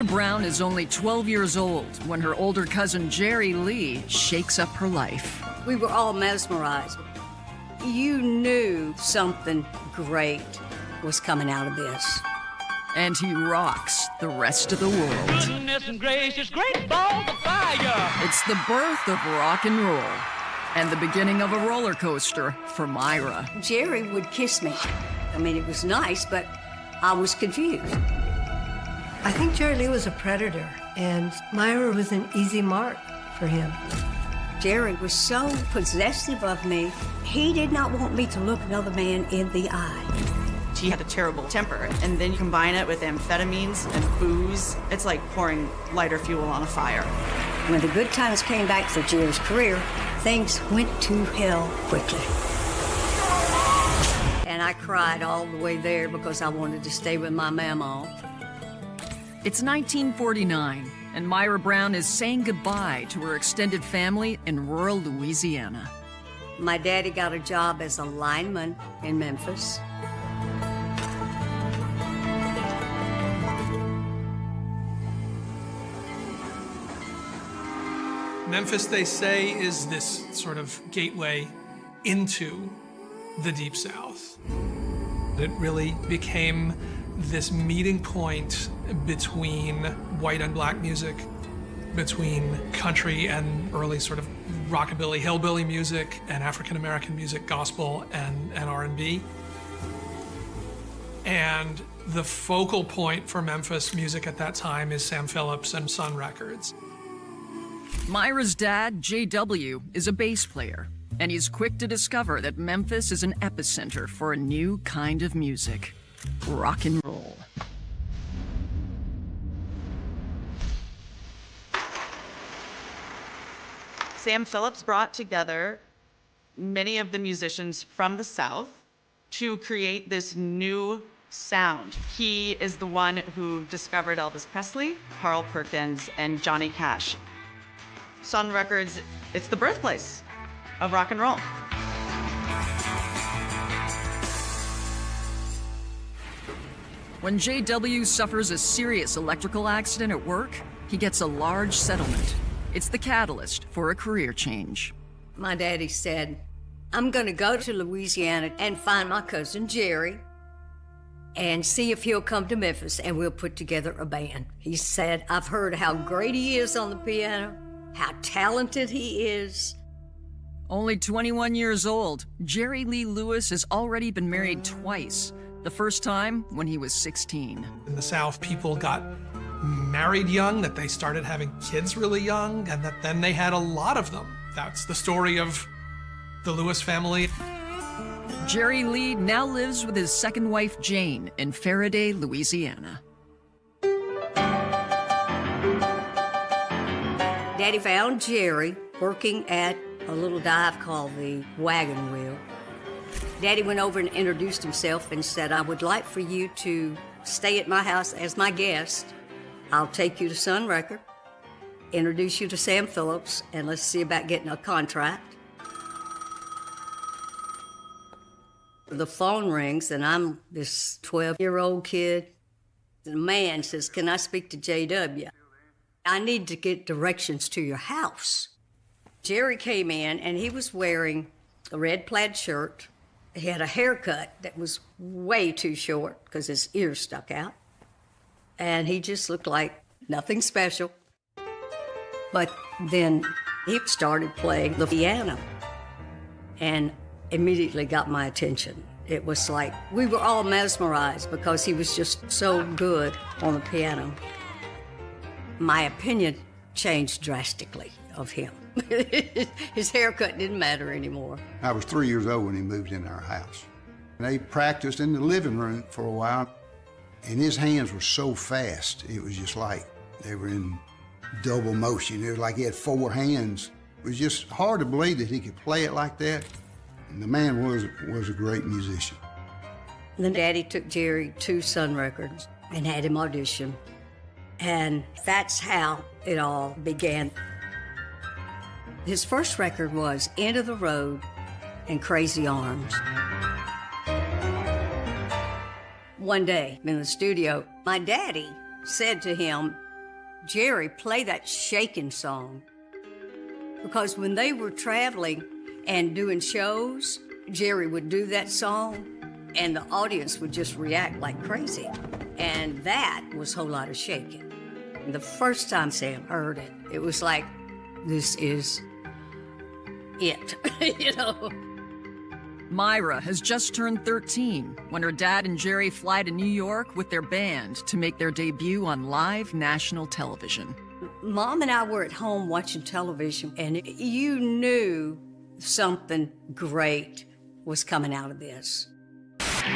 Brown is only 12 years old when her older cousin Jerry Lee shakes up her life. We were all mesmerized. You knew something great was coming out of this. And he rocks the rest of the world. Goodness gracious, great balls of fire! It's the birth of rock and roll and the beginning of a roller coaster for Myra. Jerry would kiss me. I mean, it was nice, but I was confused. I think Jerry Lee was a predator, and Myra was an easy mark for him. Jerry was so possessive of me, he did not want me to look another man in the eye. She had a terrible temper, and then you combine it with amphetamines and booze, it's like pouring lighter fuel on a fire. When the good times came back for Jerry's career, things went to hell quickly. And I cried all the way there because I wanted to stay with my mama. It's 1949, and Myra Brown is saying goodbye to her extended family in rural Louisiana. My daddy got a job as a lineman in Memphis. Memphis, they say, is this sort of gateway into the Deep South. It really became this meeting point between white and black music, between country and early sort of rockabilly, hillbilly music, and African-American music, gospel, and R&B. And the focal point for Memphis music at that time is Sam Phillips and Sun Records. Myra's dad, J.W., is a bass player, and he's quick to discover that Memphis is an epicenter for a new kind of music, rock and roll. Sam Phillips brought together many of the musicians from the South to create this new sound. He is the one who discovered Elvis Presley, Carl Perkins, and Johnny Cash. Sun Records, it's the birthplace of rock and roll. When J.W. suffers a serious electrical accident at work, he gets a large settlement. It's the catalyst for a career change. My daddy said, I'm gonna go to Louisiana and find my cousin Jerry and see if he'll come to Memphis and we'll put together a band. He said, I've heard how great he is on the piano, how talented he is. Only 21 years old, Jerry Lee Lewis has already been married twice. The first time when he was 16. In the South, people got married young, that they started having kids really young, and that then they had a lot of them. That's the story of the Lewis family. Jerry Lee now lives with his second wife, Jane, in Faraday, Louisiana. Daddy found Jerry working at a little dive called the Wagon Wheel. Daddy went over and introduced himself and said, I would like for you to stay at my house as my guest. I'll take you to Sun Record, introduce you to Sam Phillips, and let's see about getting a contract. The phone rings, and I'm this 12-year-old kid. The man says, can I speak to J.W.? I need to get directions to your house. Jerry came in, and he was wearing a red plaid shirt. He had a haircut that was way too short because his ears stuck out. And he just looked like nothing special. But then he started playing the piano and immediately got my attention. It was like we were all mesmerized because he was just so good on the piano. My opinion changed drastically of him. His haircut didn't matter anymore. I was 3 years old when he moved into our house. They practiced in the living room for a while, and his hands were so fast, it was just like they were in double motion. It was like he had four hands. It was just hard to believe that he could play it like that. And the man was a great musician. Then Daddy took Jerry to Sun Records and had him audition. And that's how it all began. His first record was End of the Road and Crazy Arms. One day in the studio, my daddy said to him, Jerry play that shaking song. Because when they were traveling and doing shows, Jerry would do that song and the audience would just react like crazy. And that was a whole lot of shaking. And the first time Sam heard it, it was like, this is it, you know? Myra has just turned 13 when her dad and Jerry fly to New York with their band to make their debut on live national television. Mom and I were at home watching television, and you knew something great was coming out of this. Come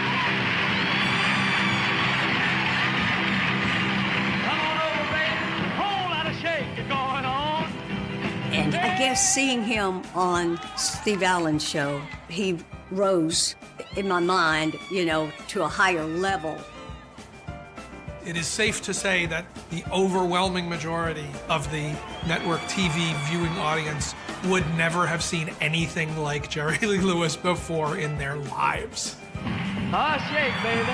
on over, baby. Whole lot of shaking going on. And I guess seeing him on Steve Allen's show, he rose in my mind, you know, to a higher level. It is safe to say that the overwhelming majority of the network TV viewing audience would never have seen anything like Jerry Lee Lewis before in their lives. Oh, shake, baby.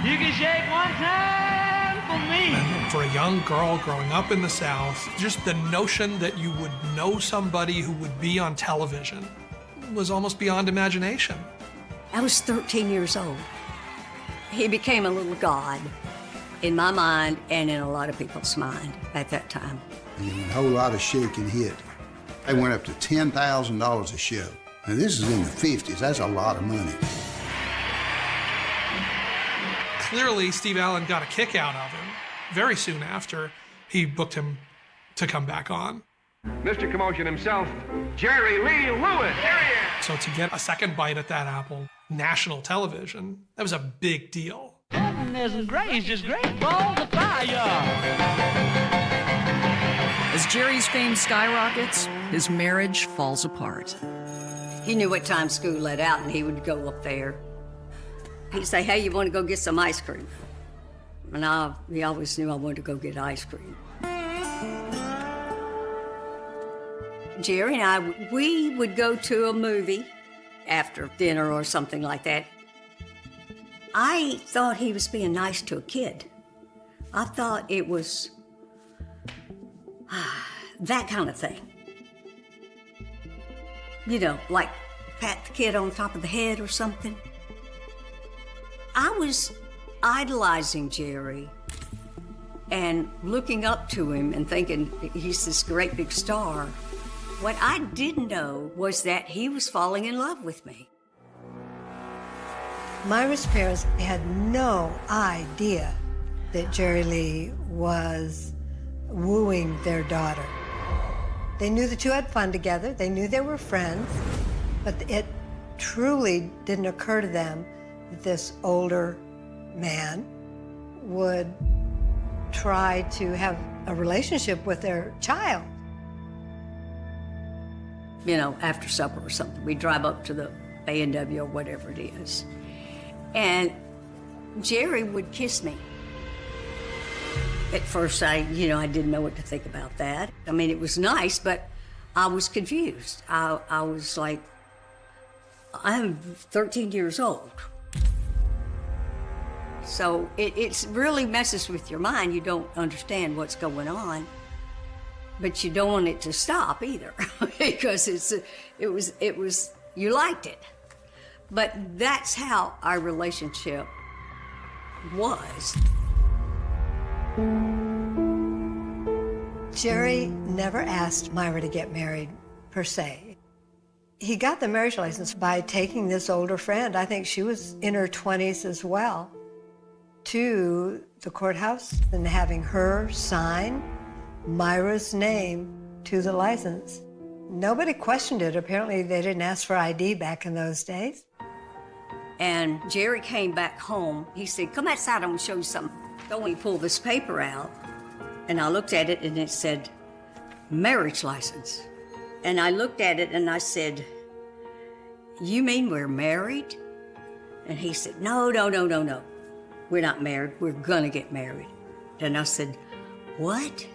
You can shake one time for me. And for a young girl growing up in the South, just the notion that you would know somebody who would be on television was almost beyond imagination. I was 13 years old. He became a little god in my mind and in a lot of people's mind at that time. And a whole lot of shaking hit. They went up to $10,000 a show. Now this is in the 50s, that's a lot of money. Clearly, Steve Allen got a kick out of him. Very soon after, he booked him to come back on. Mr. Commotion himself, Jerry Lee Lewis. There he is. So to get a second bite at that apple, national television, that was a big deal. Goodness gracious, great balls of fire. As Jerry's fame skyrockets, his marriage falls apart. He knew what time school let out, and he would go up there. He'd say, hey, you want to go get some ice cream? And he always knew I wanted to go get ice cream. Jerry and I, we would go to a movie after dinner or something like that. I thought he was being nice to a kid. I thought it was that kind of thing. You know, like pat the kid on top of the head or something. I was idolizing Jerry and looking up to him and thinking he's this great big star. What I didn't know was that he was falling in love with me. Myra's parents had no idea that Jerry Lee was wooing their daughter. They knew the two had fun together, they knew they were friends, but it truly didn't occur to them that this older man would try to have a relationship with their child. You know, after supper or something, we'd drive up to the A&W or whatever it is. And Jerry would kiss me. At first, I didn't know what to think about that. I mean, it was nice, but I was confused. I was like, I'm 13 years old. So it really messes with your mind. You don't understand what's going on, but you don't want it to stop either because it was you liked it. But that's how our relationship was. Jerry never asked Myra to get married, per se. He got the marriage license by taking this older friend, I think she was in her 20s as well, to the courthouse and having her sign Myra's name to the license. Nobody questioned it. Apparently, they didn't ask for ID back in those days. And Jerry came back home. He said, come outside, I'm gonna show you something. So he pulled this paper out, and I looked at it, and it said, marriage license. And I looked at it, and I said, you mean we're married? And he said, no. We're not married, we're gonna get married. And I said, what?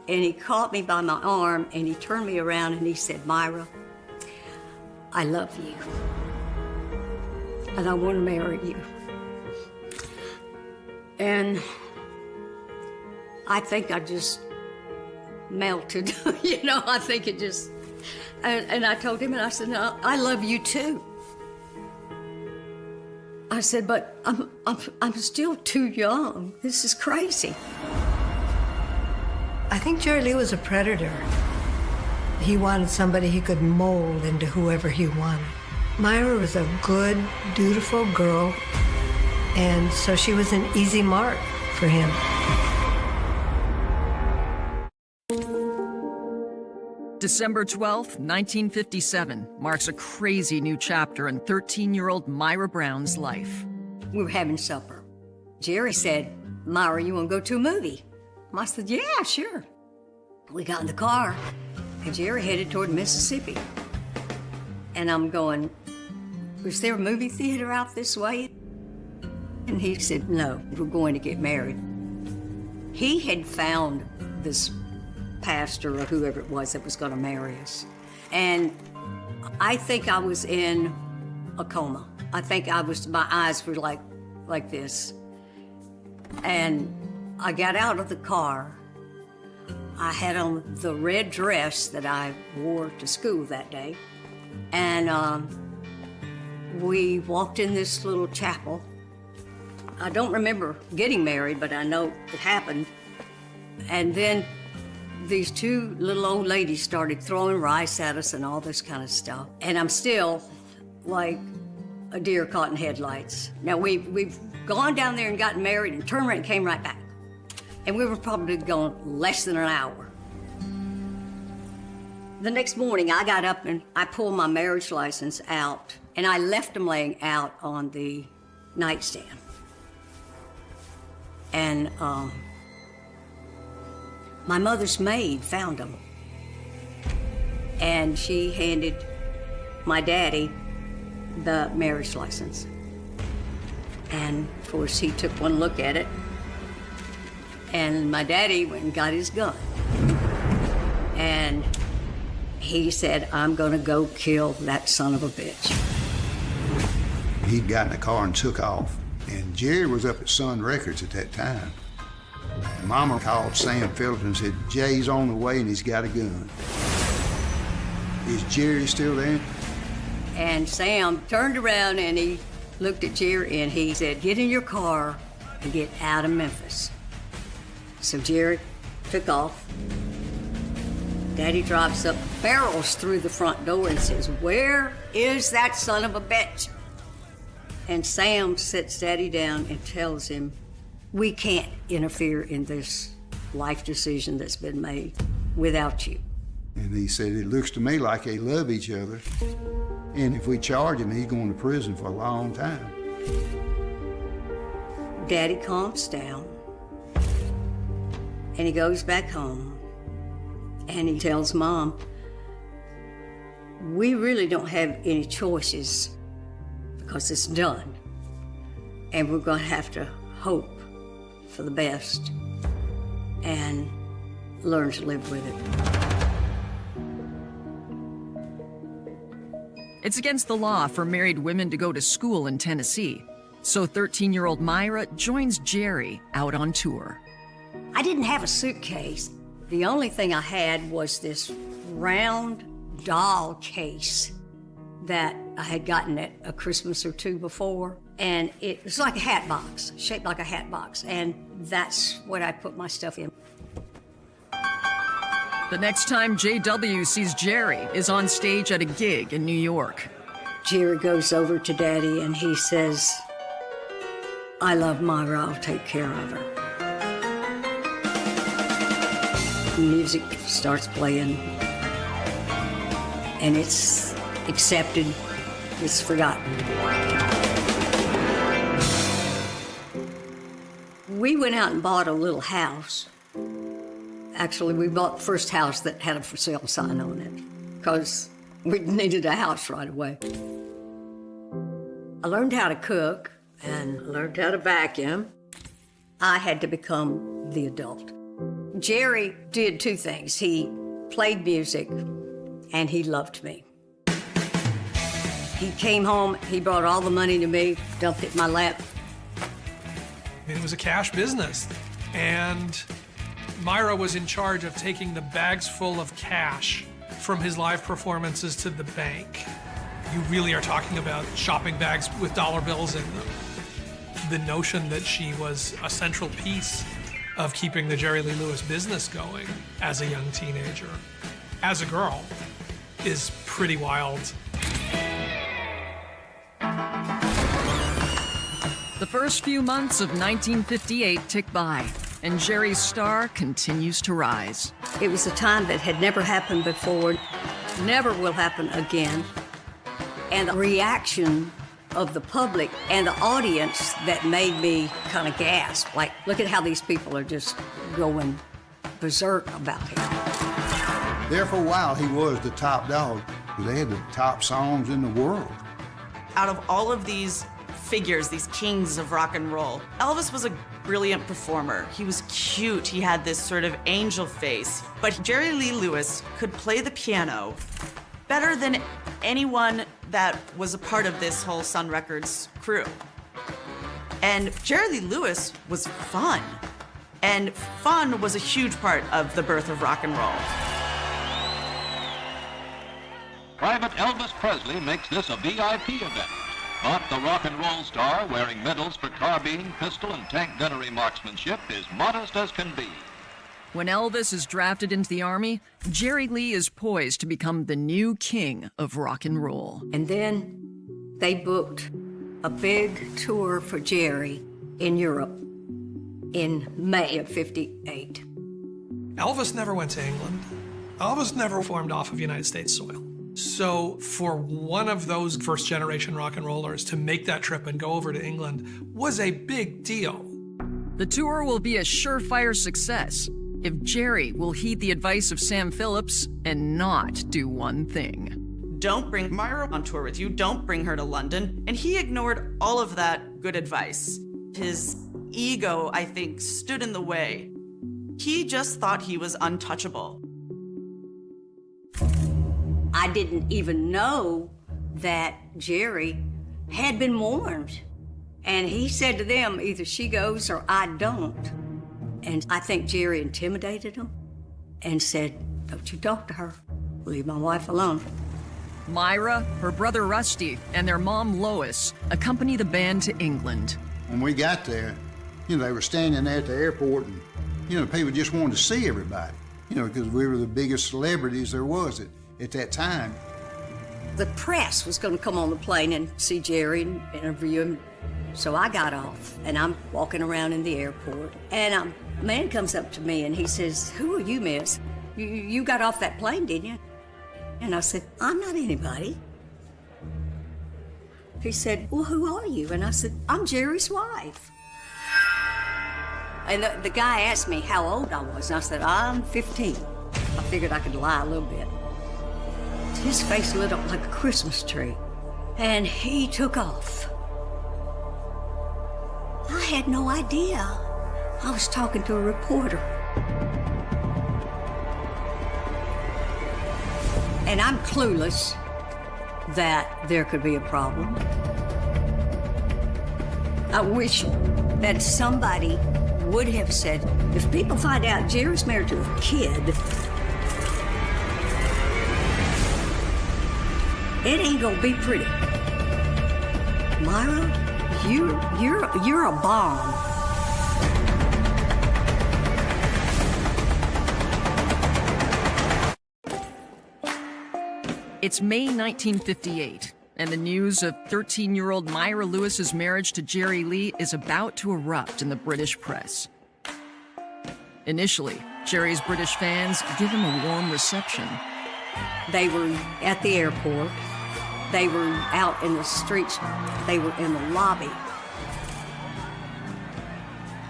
And he caught me by my arm, and he turned me around, and he said, Myra, I love you. And I want to marry you. And I think I just melted, you know, I think it just, and I told him, and I said, no, I love you too. I said, but I'm still too young. This is crazy. I think Jerry Lee was a predator. He wanted somebody he could mold into whoever he wanted. Myra was a good, dutiful girl, and so she was an easy mark for him. December 12th, 1957 marks a crazy new chapter in 13-year-old Myra Brown's life. We were having supper. Jerry said, Myra, you want to go to a movie? I said, yeah, sure. We got in the car, and Jerry headed toward Mississippi. And I'm going, is there a movie theater out this way? And he said, no, we're going to get married. He had found this pastor or whoever it was that was going to marry us. And I think I was in a coma. I think my eyes were like this. And I got out of the car. I had on the red dress that I wore to school that day. And we walked in this little chapel. I don't remember getting married, but I know it happened. And then these two little old ladies started throwing rice at us and all this kind of stuff. And I'm still like a deer caught in headlights. Now, we've gone down there and gotten married and turned around and came right back. And we were probably gone less than an hour. The next morning, I got up and I pulled my marriage license out, and I left them laying out on the nightstand. And my mother's maid found them. And she handed my daddy the marriage license. And of course, he took one look at it. And my daddy went and got his gun. And he said, I'm gonna go kill that son of a bitch. He'd got in the car and took off. And Jerry was up at Sun Records at that time. Mama called Sam Phillips and said, Jay's on the way and he's got a gun. Is Jerry still there? And Sam turned around and he looked at Jerry and he said, get in your car and get out of Memphis. So Jerry took off. Daddy drives up, barrels through the front door and says, where is that son of a bitch? And Sam sits Daddy down and tells him, we can't interfere in this life decision that's been made without you. And he said, it looks to me like they love each other. And if we charge him, he's going to prison for a long time. Daddy calms down. And he goes back home. And he tells Mom, we really don't have any choices because it's done. And we're going to have to hope for the best and learn to live with it. It's against the law for married women to go to school in Tennessee. So 13-year-old Myra joins Jerry out on tour. I didn't have a suitcase. The only thing I had was this round doll case that I had gotten at a Christmas or two before. And it was like a hat box, shaped like a hat box. And that's what I put my stuff in. The next time JW sees Jerry is on stage at a gig in New York. Jerry goes over to Daddy and he says, I love Myra, I'll take care of her. Music starts playing, and it's accepted, it's forgotten. We went out and bought a little house. Actually, we bought the first house that had a for sale sign on it because we needed a house right away. I learned how to cook and learned how to vacuum. I had to become the adult. Jerry did two things. He played music and he loved me. He came home, he brought all the money to me, dumped it in my lap. I mean, it was a cash business. And Myra was in charge of taking the bags full of cash from his live performances to the bank. You really are talking about shopping bags with dollar bills in them. The notion that she was a central piece of keeping the Jerry Lee Lewis business going as a young teenager, as a girl, is pretty wild. The first few months of 1958 tick by, and Jerry's star continues to rise. It was a time that had never happened before, never will happen again. And the reaction of the public and the audience that made me kind of gasp. Like, look at how these people are just going berserk about him. There for a while, he was the top dog. They had the top songs in the world. Out of all of these figures, these kings of rock and roll, Elvis was a brilliant performer. He was cute. He had this sort of angel face. But Jerry Lee Lewis could play the piano better than anyone that was a part of this whole Sun Records crew. And Jerry Lee Lewis was fun. And fun was a huge part of the birth of rock and roll. Private Elvis Presley makes this a VIP event. But the rock and roll star, wearing medals for carbine, pistol, and tank gunnery marksmanship, is modest as can be. When Elvis is drafted into the Army, Jerry Lee is poised to become the new king of rock and roll. And then they booked a big tour for Jerry in Europe in May of '58. Elvis never went to England. Elvis never formed off of United States soil. So for one of those first-generation rock and rollers to make that trip and go over to England was a big deal. The tour will be a surefire success if Jerry will heed the advice of Sam Phillips and not do one thing. Don't bring Myra on tour with you. Don't bring her to London. And he ignored all of that good advice. His ego, I think, stood in the way. He just thought he was untouchable. I didn't even know that Jerry had been warned. And he said to them, either she goes or I don't. And I think Jerry intimidated him and said, don't you talk to her. Leave my wife alone. Myra, her brother Rusty, and their mom Lois accompany the band to England. When we got there, they were standing there at the airport and, people just wanted to see everybody, because we were the biggest celebrities there was at that time. The press was going to come on the plane and see Jerry and interview him. So I got off, and I'm walking around in the airport, and a man comes up to me, and he says, who are you, miss? You got off that plane, didn't you? And I said, I'm not anybody. He said, well, who are you? And I said, I'm Jerry's wife. And the guy asked me how old I was, and I said, I'm 15. I figured I could lie a little bit. His face lit up like a Christmas tree, and he took off. I had no idea. I was talking to a reporter. And I'm clueless that there could be a problem. I wish that somebody would have said, if people find out Jerry's married to a kid, it ain't gonna be pretty. Myra, you're a bomb. It's May 1958, and the news of 13-year-old Myra Lewis's marriage to Jerry Lee is about to erupt in the British press. Initially, Jerry's British fans give him a warm reception. They were at the airport. They were out in the streets. They were in the lobby.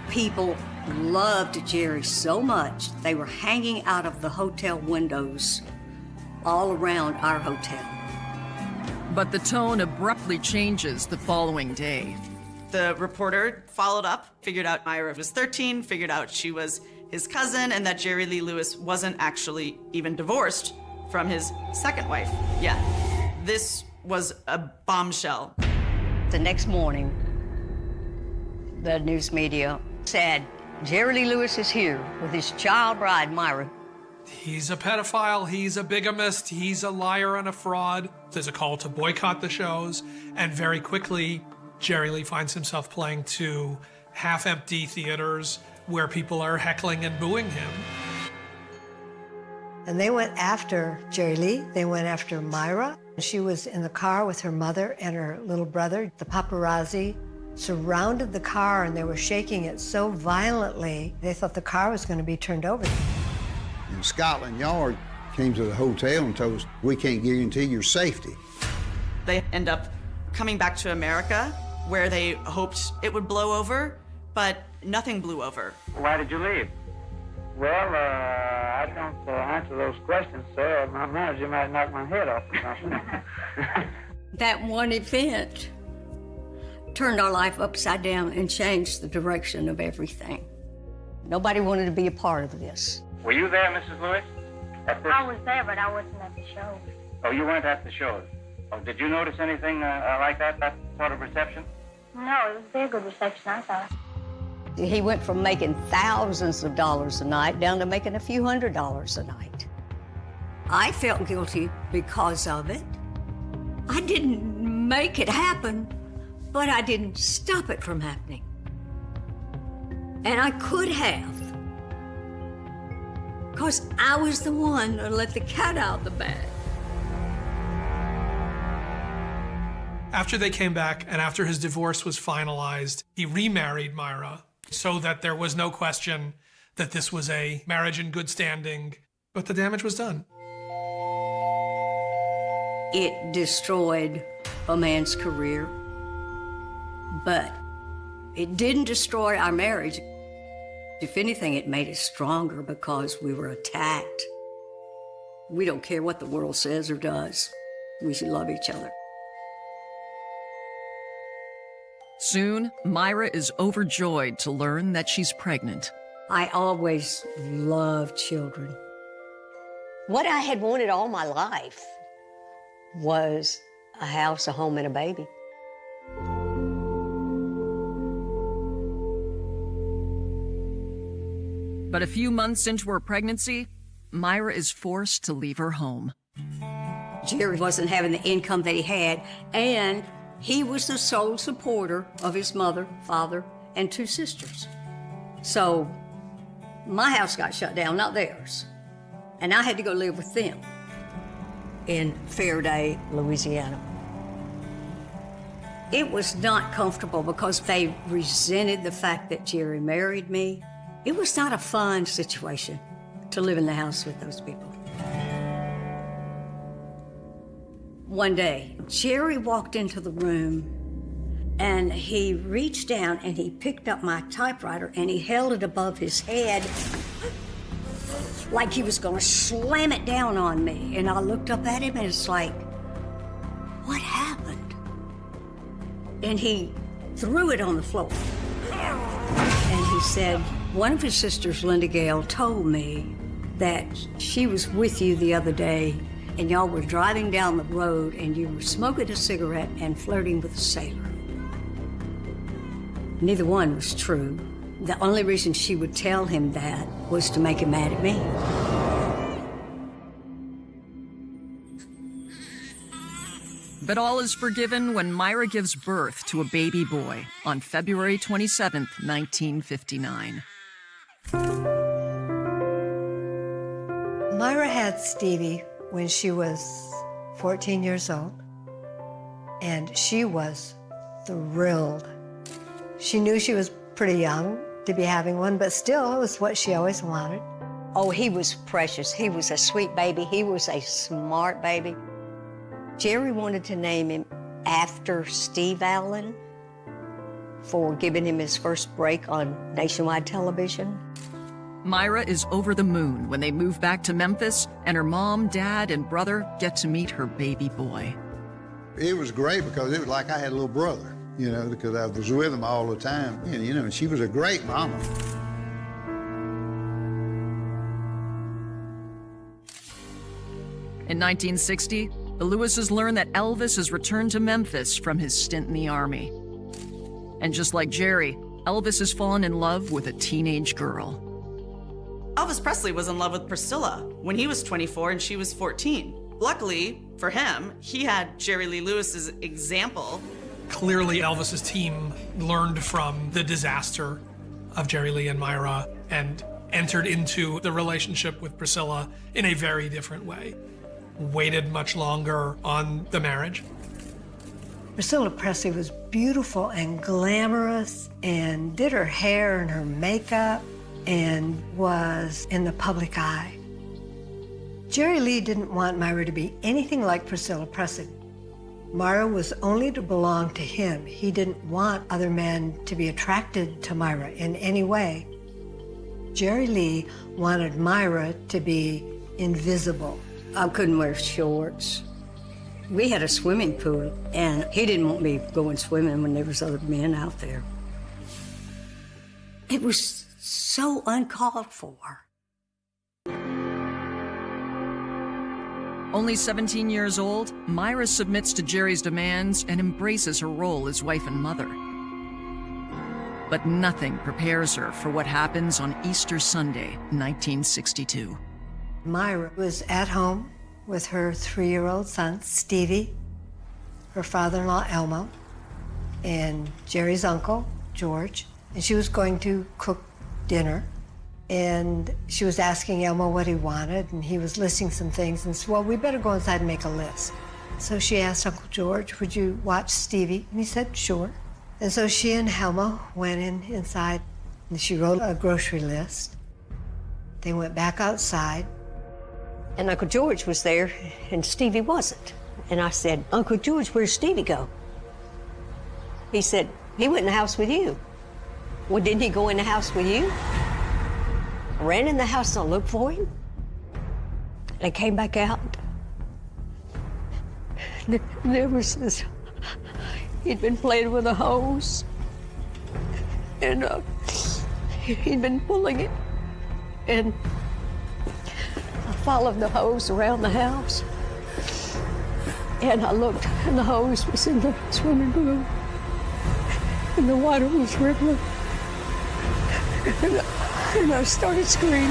People loved Jerry so much, they were hanging out of the hotel windows all around our hotel. But the tone abruptly changes the following day. The reporter followed up, figured out Myra was 13, figured out she was his cousin, and that Jerry Lee Lewis wasn't actually even divorced from his second wife. Yeah, this was a bombshell. The next morning, the news media said Jerry Lee Lewis is here with his child bride, Myra. He's a pedophile, he's a bigamist, he's a liar and a fraud. There's a call to boycott the shows, and very quickly, Jerry Lee finds himself playing to half-empty theaters where people are heckling and booing him. And they went after Jerry Lee. They went after Myra. She was in the car with her mother and her little brother. The paparazzi surrounded the car, and they were shaking it so violently, they thought the car was going to be turned over. And Scotland Yard came to the hotel and told us, we can't guarantee your safety. They end up coming back to America, where they hoped it would blow over, but nothing blew over. Why did you leave? Well, I don't answer those questions, sir. My manager might knock my head off or something. That one event turned our life upside down and changed the direction of everything. Nobody wanted to be a part of this. Were you there, Mrs. Lewis? I was there, but I wasn't at the show. Oh, you weren't at the shows. Oh, did you notice anything like that sort of reception? No, it was a very good reception, I thought. He went from making thousands of dollars a night down to making a few $100s a night. I felt guilty because of it. I didn't make it happen, but I didn't stop it from happening. And I could have, because I was the one that let the cat out of the bag. After they came back and after his divorce was finalized, he remarried Myra so that there was no question that this was a marriage in good standing, but the damage was done. It destroyed a man's career, but it didn't destroy our marriage. If anything, it made it stronger because we were attacked. We don't care what the world says or does. We should love each other. Soon, Myra is overjoyed to learn that she's pregnant. I always loved children. What I had wanted all my life was a house, a home, and a baby. But a few months into her pregnancy, Myra is forced to leave her home. Jerry wasn't having the income that he had, and he was the sole supporter of his mother, father, and 2 sisters. So my house got shut down, not theirs. And I had to go live with them in Faraday, Louisiana. It was not comfortable because they resented the fact that Jerry married me. It was not a fun situation to live in the house with those people. One day, Jerry walked into the room and he reached down and he picked up my typewriter and he held it above his head like he was gonna slam it down on me. And I looked up at him and it's like, what happened? And he threw it on the floor. And he said, one of his sisters, Linda Gale, told me that she was with you the other day and y'all were driving down the road and you were smoking a cigarette and flirting with a sailor. Neither one was true. The only reason she would tell him that was to make him mad at me. But all is forgiven when Myra gives birth to a baby boy on February 27th, 1959. Myra had Stevie when she was 14 years old, and she was thrilled. She knew she was pretty young to be having one, but still, it was what she always wanted. Oh, he was precious. He was a sweet baby. He was a smart baby. Jerry wanted to name him after Steve Allen for giving him his first break on nationwide television. Myra is over the moon when they move back to Memphis, and her mom, dad, and brother get to meet her baby boy. It was great because it was like I had a little brother, you know, because I was with him all the time. And, you know, and she was a great mama. In 1960, the Lewises learn that Elvis has returned to Memphis from his stint in the Army. And just like Jerry, Elvis has fallen in love with a teenage girl. Elvis Presley was in love with Priscilla when he was 24 and she was 14. Luckily for him, he had Jerry Lee Lewis's example. Clearly, Elvis's team learned from the disaster of Jerry Lee and Myra and entered into the relationship with Priscilla in a very different way. Waited much longer on the marriage. Priscilla Presley was beautiful and glamorous and did her hair and her makeup and was in the public eye. Jerry Lee didn't want Myra to be anything like Priscilla Presley. Myra was only to belong to him. He didn't want other men to be attracted to Myra in any way. Jerry Lee wanted Myra to be invisible. I couldn't wear shorts. We had a swimming pool, and he didn't want me going swimming when there was other men out there. It was so uncalled for. Only 17 years old, Myra submits to Jerry's demands and embraces her role as wife and mother. But nothing prepares her for what happens on Easter Sunday, 1962. Myra was at home with her 3-year-old son, Stevie, her father-in-law, Elmo, and Jerry's uncle, George, and she was going to cook dinner. And she was asking Elmo what he wanted, and he was listing some things and said, well, we better go inside and make a list. So she asked Uncle George, would you watch Stevie? And he said, sure. And so she and Elmo went inside, and she wrote a grocery list. They went back outside. And Uncle George was there, and Stevie wasn't. And I said, Uncle George, where'd Stevie go? He said, he went in the house with you. Well, didn't he go in the house with you? I ran in the house and I looked for him. And I came back out. There was this, he'd been playing with a hose. And he'd been pulling it. And I followed the hose around the house. And I looked, and the hose was in the swimming pool. And the water was rippling. And I started screaming.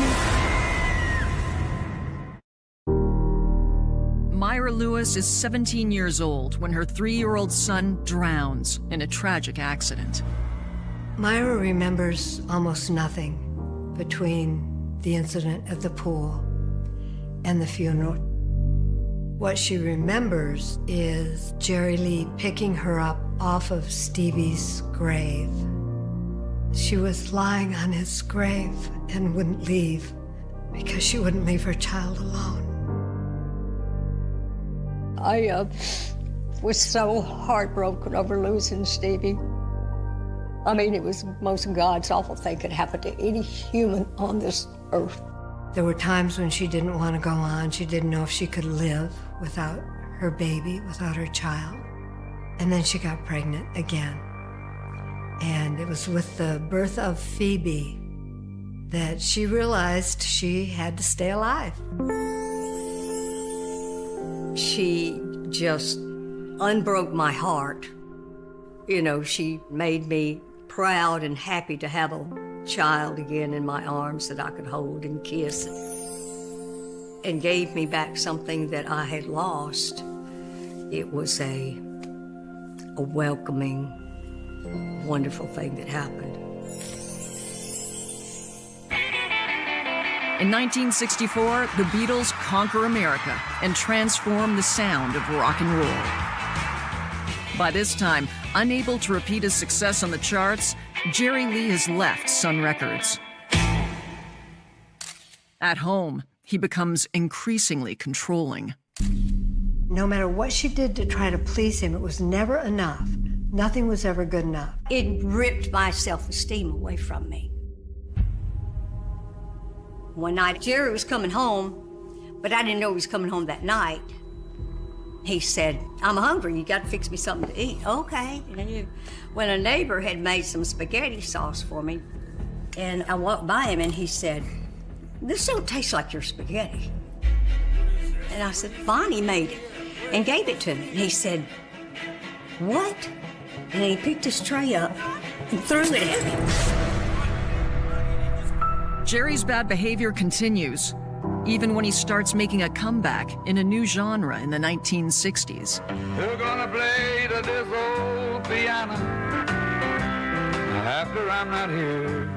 Myra Lewis is 17 years old when her 3-year-old son drowns in a tragic accident. Myra remembers almost nothing between the incident at the pool and the funeral. What she remembers is Jerry Lee picking her up off of Stevie's grave. She was lying on his grave and wouldn't leave because she wouldn't leave her child alone. I was so heartbroken over losing Stevie. I mean, it was the most God's awful thing could happen to any human on this earth. There were times when she didn't want to go on. She didn't know if she could live without her baby, without her child. And then she got pregnant again. And it was with the birth of Phoebe that she realized she had to stay alive. She just unbroke my heart. You know, she made me proud and happy to have a child again in my arms that I could hold and kiss, and gave me back something that I had lost. It was a welcoming, wonderful thing that happened. In 1964, the Beatles conquer America and transform the sound of rock and roll. By this time, unable to repeat his success on the charts, Jerry Lee has left Sun Records. At home, he becomes increasingly controlling. No matter what she did to try to please him, it was never enough. Nothing was ever good enough. It ripped my self-esteem away from me. One night, Jerry was coming home, but I didn't know he was coming home that night. He said, I'm hungry, you got to fix me something to eat. Okay. When a neighbor had made some spaghetti sauce for me, and I walked by him and he said, this don't taste like your spaghetti. And I said, Bonnie made it and gave it to me. And he said, what? And he picked his tray up and threw it at me. Jerry's bad behavior continues, even when he starts making a comeback in a new genre in the 1960s. We're gonna play this old piano after I'm not here.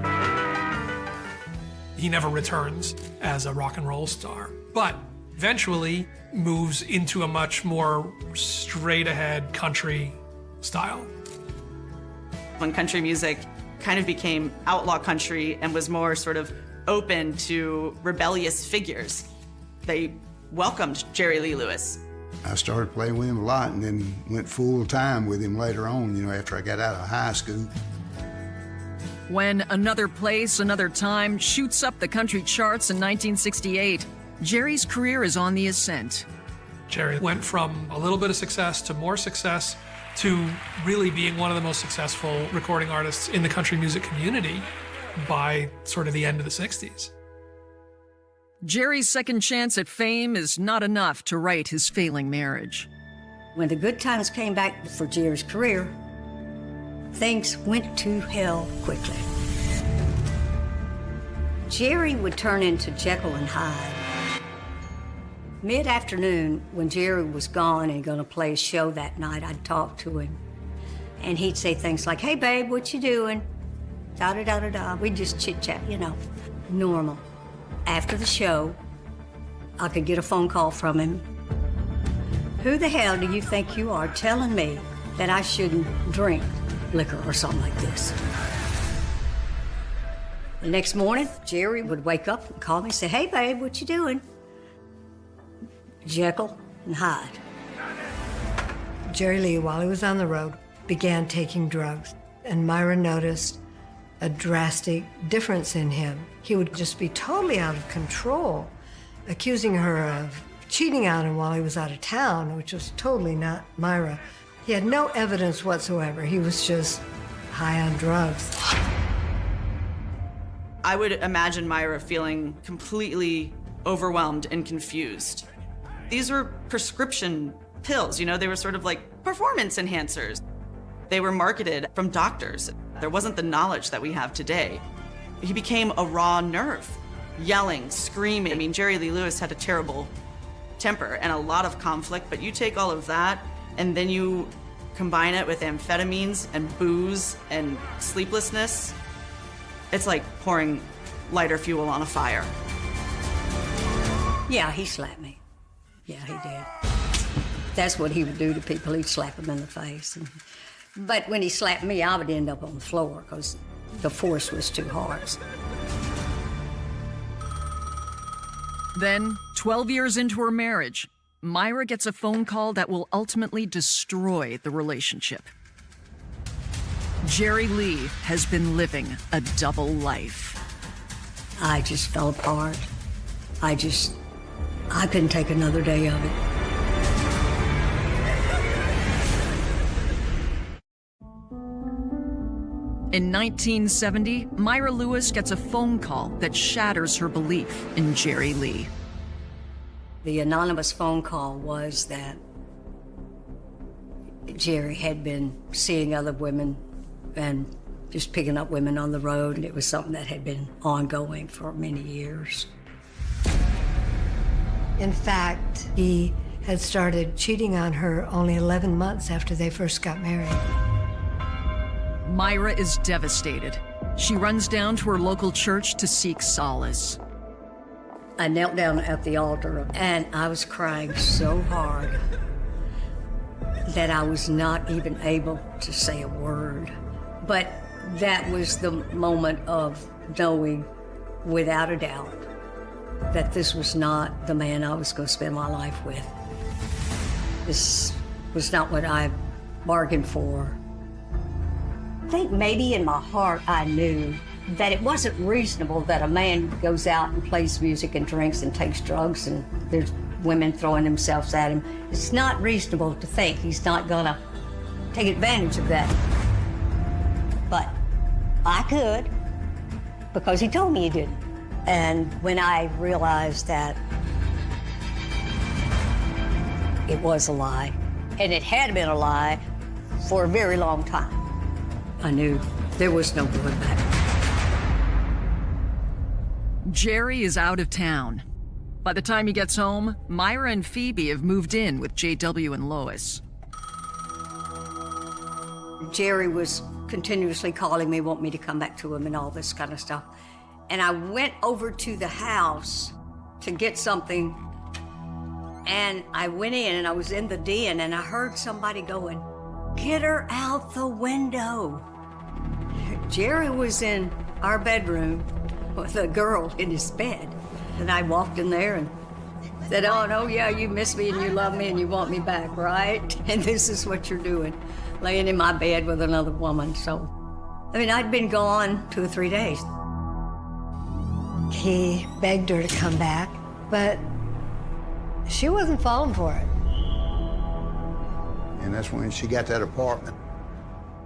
He never returns as a rock and roll star, but eventually moves into a much more straight-ahead country style. When country music kind of became outlaw country and was more sort of open to rebellious figures, they welcomed Jerry Lee Lewis. I started playing with him a lot and then went full time with him later on, you know, after I got out of high school. When Another Place, Another Time shoots up the country charts in 1968, Jerry's career is on the ascent. Jerry went from a little bit of success to more success to really being one of the most successful recording artists in the country music community by sort of the end of the 60s. Jerry's second chance at fame is not enough to right his failing marriage. When the good times came back for Jerry's career, things went to hell quickly. Jerry would turn into Jekyll and Hyde. Mid-afternoon, when Jerry was gone and going to play a show that night, I'd talk to him. And he'd say things like, "Hey, babe, what you doing?" Da-da-da-da-da. We'd just chit-chat, you know, normal. After the show, I could get a phone call from him. "Who the hell do you think you are telling me that I shouldn't drink liquor or something like this?" The next morning, Jerry would wake up and call me and say, "Hey, babe, what you doing?" Jekyll and Hyde. Jerry Lee, while he was on the road, began taking drugs, and Myra noticed a drastic difference in him. He would just be totally out of control, accusing her of cheating on him while he was out of town, which was totally not Myra. He had no evidence whatsoever. He was just high on drugs. I would imagine Myra feeling completely overwhelmed and confused. These were prescription pills, you know, they were sort of like performance enhancers. They were marketed from doctors. There wasn't the knowledge that we have today. He became a raw nerve, yelling, screaming. I mean, Jerry Lee Lewis had a terrible temper and a lot of conflict, but you take all of that and then you combine it with amphetamines and booze and sleeplessness, it's like pouring lighter fuel on a fire. Yeah, he slapped me. Yeah, he did. That's what he would do to people. He'd slap them in the face. But when he slapped me, I would end up on the floor because the force was too hard. Then, 12 years into her marriage, Myra gets a phone call that will ultimately destroy the relationship. Jerry Lee has been living a double life. I just fell apart. I couldn't take another day of it. In 1970, Myra Lewis gets a phone call that shatters her belief in Jerry Lee. The anonymous phone call was that Jerry had been seeing other women and just picking up women on the road, and it was something that had been ongoing for many years. In fact, he had started cheating on her only 11 months after they first got married. Myra is devastated. She runs down to her local church to seek solace. I knelt down at the altar and I was crying so hard that I was not even able to say a word. But that was the moment of knowing without a doubt that this was not the man I was going to spend my life with. This was not what I bargained for. I think maybe in my heart I knew that it wasn't reasonable that a man goes out and plays music and drinks and takes drugs and there's women throwing themselves at him. It's not reasonable to think he's not gonna take advantage of that. But I could, because he told me he didn't. And when I realized that it was a lie, and it had been a lie for a very long time, I knew There was no going back. Jerry is out of town. By the time he gets home, Myra and Phoebe have moved in with JW and Lois. Jerry was continuously calling me, want me to come back to him and all this kind of stuff. And I went over to the house to get something, and I went in and I was in the den and I heard somebody going, "Get her out the window." Jerry was in our bedroom with a girl in his bed. And I walked in there and said, "Oh, no, yeah, you miss me and you love me and you want me back, right? And this is what you're doing, laying in my bed with another woman." So, I mean, I'd been gone 2 or 3 days. He begged her to come back, but she wasn't falling for it. And that's when she got that apartment.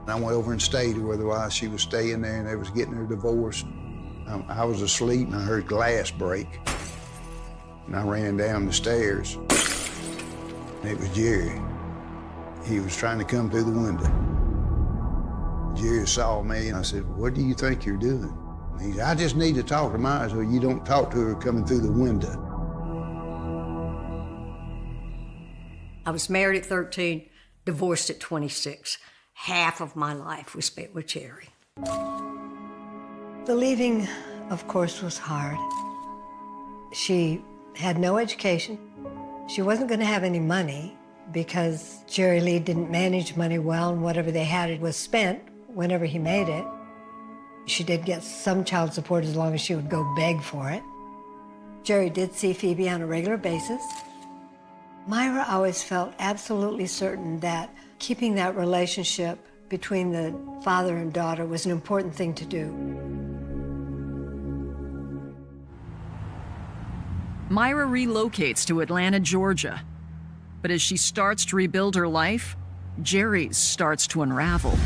And I went over and stayed with her while she was staying there, and they was getting her divorced. I was asleep, and I heard glass break. And I ran down the stairs, and it was Jerry. He was trying to come through the window. Jerry saw me, and I said, "What do you think you're doing?" And he said, "I just need to talk to Myra so you don't talk to her coming through the window." I was married at 13, divorced at 26. Half of my life was spent with Jerry. The leaving, of course, was hard. She had no education. She wasn't going to have any money because Jerry Lee didn't manage money well, and whatever they had it was spent whenever he made it. She did get some child support as long as she would go beg for it. Jerry did see Phoebe on a regular basis. Myra always felt absolutely certain that keeping that relationship between the father and daughter was an important thing to do. Myra relocates to Atlanta, Georgia. But as she starts to rebuild her life, Jerry's starts to unravel.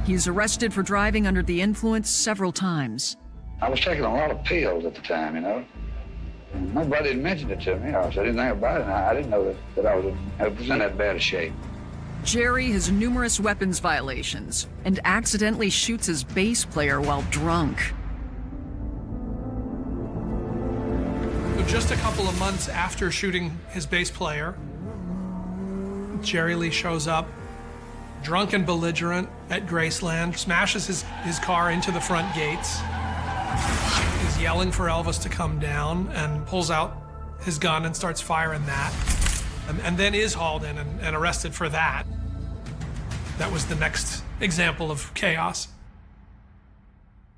He's arrested for driving under the influence several times. I was taking a lot of pills at the time, you know. Nobody had mentioned it to me. I said anything about it, and I didn't know that I was in that bad a shape. Jerry has numerous weapons violations and accidentally shoots his bass player while drunk. So just a couple of months after shooting his bass player, Jerry Lee shows up, drunk and belligerent at Graceland, smashes his car into the front gates. He's yelling for Elvis to come down and pulls out his gun and starts firing that. And then is hauled in and arrested for that. That was the next example of chaos.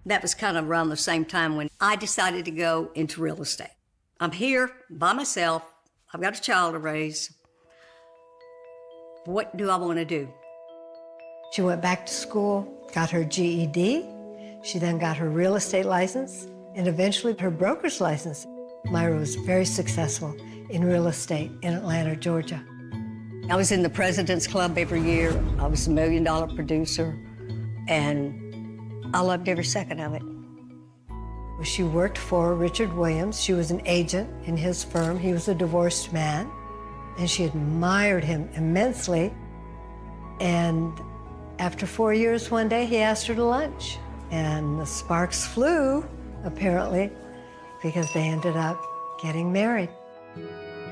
That was kind of around the same time when I decided to go into real estate. I'm here by myself. I've got a child to raise. What do I want to do? She went back to school, got her GED. She then got her real estate license and eventually her broker's license. Myra was very successful in real estate in Atlanta, Georgia. I was in the President's Club every year. I was a $1 million producer, and I loved every second of it. She worked for Richard Williams. She was an agent in his firm. He was a divorced man, and she admired him immensely. And after 4 years, one day, he asked her to lunch, and the sparks flew, apparently, because they ended up getting married.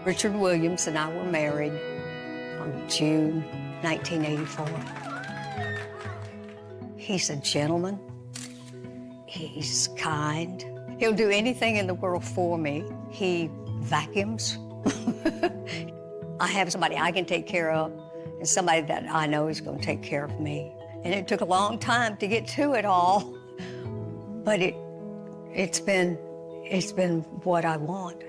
Richard Williams and I were married on June 1984. He's a gentleman. He's kind. He'll do anything in the world for me. He vacuums. I have somebody I can take care of and somebody that I know is going to take care of me. And it took a long time to get to it all, but it's been what I want.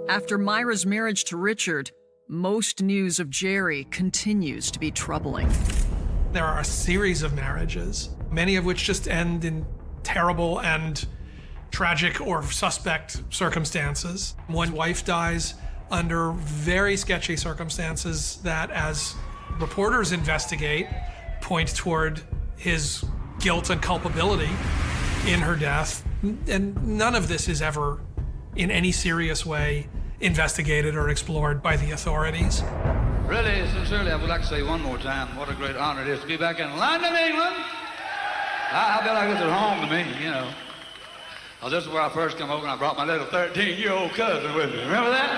After Myra's marriage to Richard, most news of Jerry continues to be troubling. There are a series of marriages, many of which just end in terrible and tragic or suspect circumstances. One wife dies under very sketchy circumstances that, as reporters investigate, point toward his guilt and culpability in her death. And none of this is ever, in any serious way, investigated or explored by the authorities. Really, sincerely, I would like to say one more time what a great honor it is to be back in London, England. I feel like this is home to me, you know. Well, this is where I first come over and I brought my little 13-year-old cousin with me. Remember that?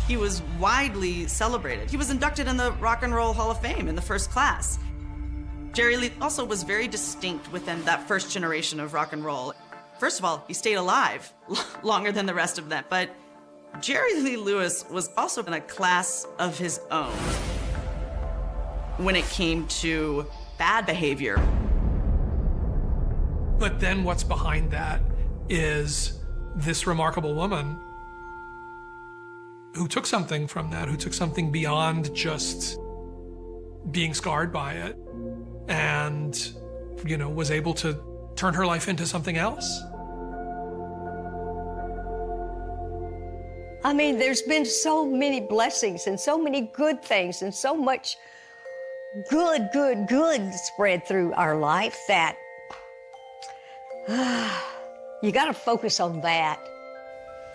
He was widely celebrated. He was inducted in the Rock and Roll Hall of Fame in the first class. Jerry Lee also was very distinct within that first generation of rock and roll. First of all, he stayed alive longer than the rest of them, but Jerry Lee Lewis was also in a class of his own when it came to bad behavior. But then what's behind that is this remarkable woman who took something from that, who took something beyond just being scarred by it and, you know, was able to turn her life into something else. I mean, there's been so many blessings and so many good things and so much good spread through our life that you got to focus on that.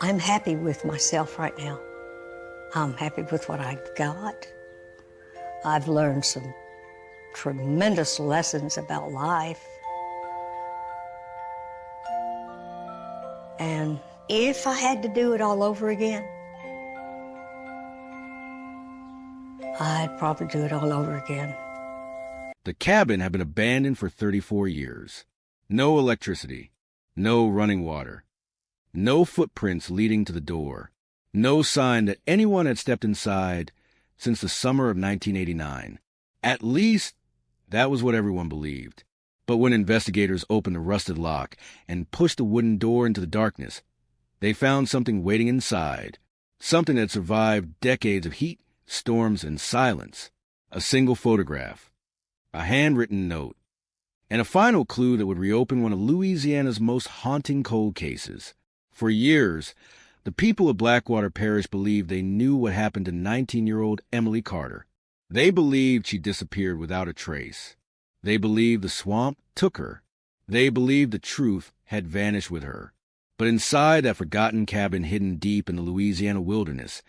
I'm happy with myself right now. I'm happy with what I've got. I've learned some tremendous lessons about life. And if I had to do it all over again, I'd probably do it all over again. The cabin had been abandoned for 34 years. No electricity, no running water, no footprints leading to the door, no sign that anyone had stepped inside since the summer of 1989. At least, that was what everyone believed. But when investigators opened the rusted lock and pushed the wooden door into the darkness, they found something waiting inside, something that survived decades of heat, storms, and silence. A single photograph, a handwritten note, and a final clue that would reopen one of Louisiana's most haunting cold cases. For years, the people of Blackwater Parish believed they knew what happened to 19-year-old Emily Carter. They believed she disappeared without a trace. They believed the swamp took her. They believed the truth had vanished with her. But inside that forgotten cabin hidden deep in the Louisiana wilderness,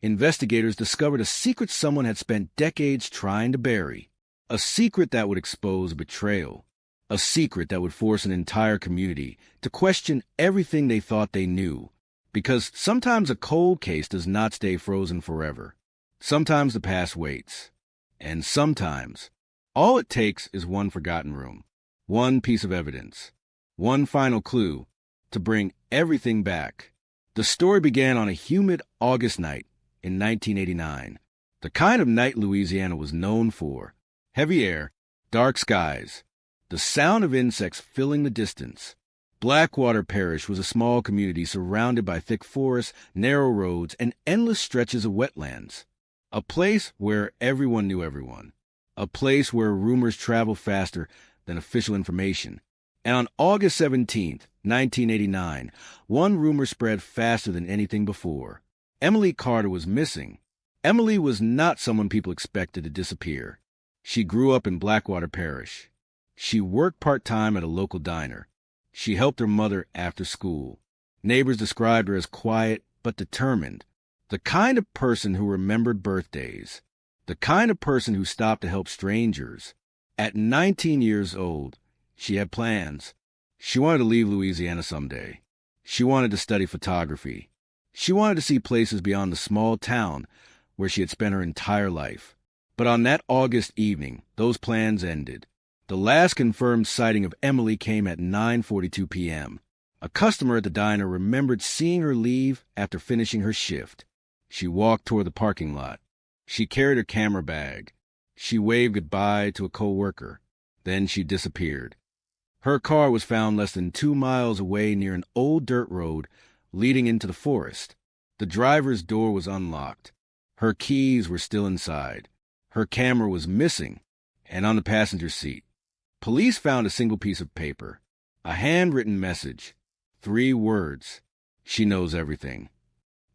investigators discovered a secret someone had spent decades trying to bury. A secret that would expose betrayal. A secret that would force an entire community to question everything they thought they knew. Because sometimes a cold case does not stay frozen forever. Sometimes the past waits. And sometimes all it takes is one forgotten room, one piece of evidence, one final clue to bring everything back. The story began on a humid August night in 1989, the kind of night Louisiana was known for. Heavy air, dark skies, the sound of insects filling the distance. Blackwater Parish was a small community surrounded by thick forests, narrow roads, and endless stretches of wetlands. A place where everyone knew everyone. A place where rumors travel faster than official information. And on August 17th, 1989, one rumor spread faster than anything before. Emily Carter was missing. Emily was not someone people expected to disappear. She grew up in Blackwater Parish. She worked part-time at a local diner. She helped her mother after school. Neighbors described her as quiet but determined. The kind of person who remembered birthdays. The kind of person who stopped to help strangers. At 19 years old, she had plans. She wanted to leave Louisiana someday. She wanted to study photography. She wanted to see places beyond the small town where she had spent her entire life. But on that August evening, those plans ended. The last confirmed sighting of Emily came at 9:42 p.m. A customer at the diner remembered seeing her leave after finishing her shift. She walked toward the parking lot. She carried her camera bag. She waved goodbye to a co-worker. Then she disappeared. Her car was found less than 2 miles away near an old dirt road leading into the forest. The driver's door was unlocked. Her keys were still inside. Her camera was missing and on the passenger seat. Police found a single piece of paper, a handwritten message, 3 words. She knows everything.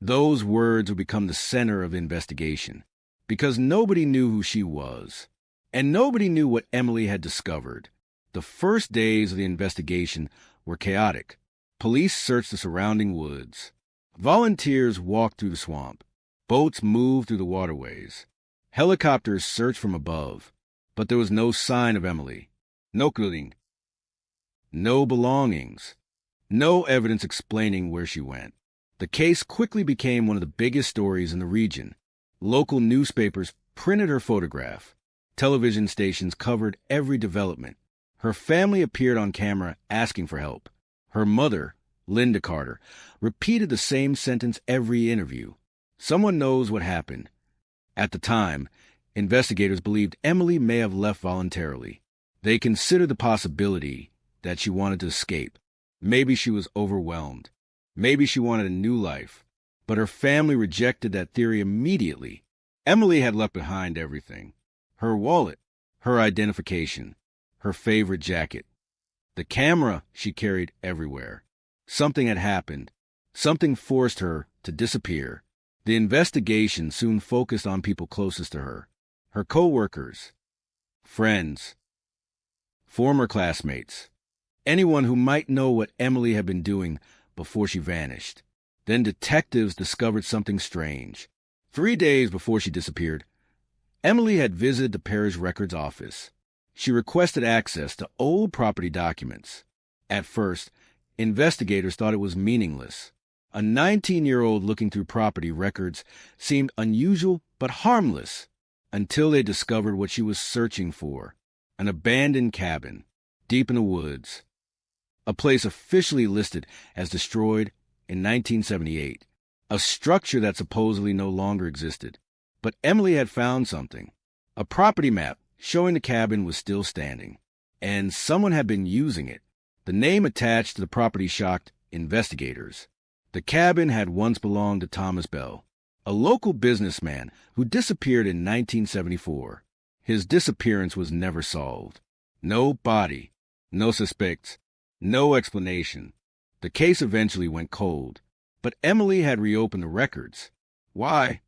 Those words would become the center of the investigation because nobody knew who she was, and nobody knew what Emily had discovered. The first days of the investigation were chaotic. Police searched the surrounding woods. Volunteers walked through the swamp. Boats moved through the waterways. Helicopters searched from above, but there was no sign of Emily. No clothing. No belongings. No evidence explaining where she went. The case quickly became one of the biggest stories in the region. Local newspapers printed her photograph. Television stations covered every development. Her family appeared on camera asking for help. Her mother, Linda Carter, repeated the same sentence every interview. Someone knows what happened. At the time, investigators believed Emily may have left voluntarily. They considered the possibility that she wanted to escape. Maybe she was overwhelmed. Maybe she wanted a new life. But her family rejected that theory immediately. Emily had left behind everything. Her wallet, her identification, her favorite jacket, the camera she carried everywhere. Something had happened. Something forced her to disappear. The investigation soon focused on people closest to her. Her co-workers, friends, former classmates, anyone who might know what Emily had been doing before she vanished. Then detectives discovered something strange. 3 days before she disappeared, Emily had visited the parish records office. She requested access to old property documents. At first, investigators thought it was meaningless. A 19-year-old looking through property records seemed unusual but harmless until they discovered what she was searching for: an abandoned cabin deep in the woods, a place officially listed as destroyed in 1978, a structure that supposedly no longer existed. But Emily had found something. A property map showing the cabin was still standing, and someone had been using it. The name attached to the property shocked investigators. The cabin had once belonged to Thomas Bell, a local businessman who disappeared in 1974. His disappearance was never solved. No body, no suspects, no explanation. The case eventually went cold, but Emily had reopened the records. Why?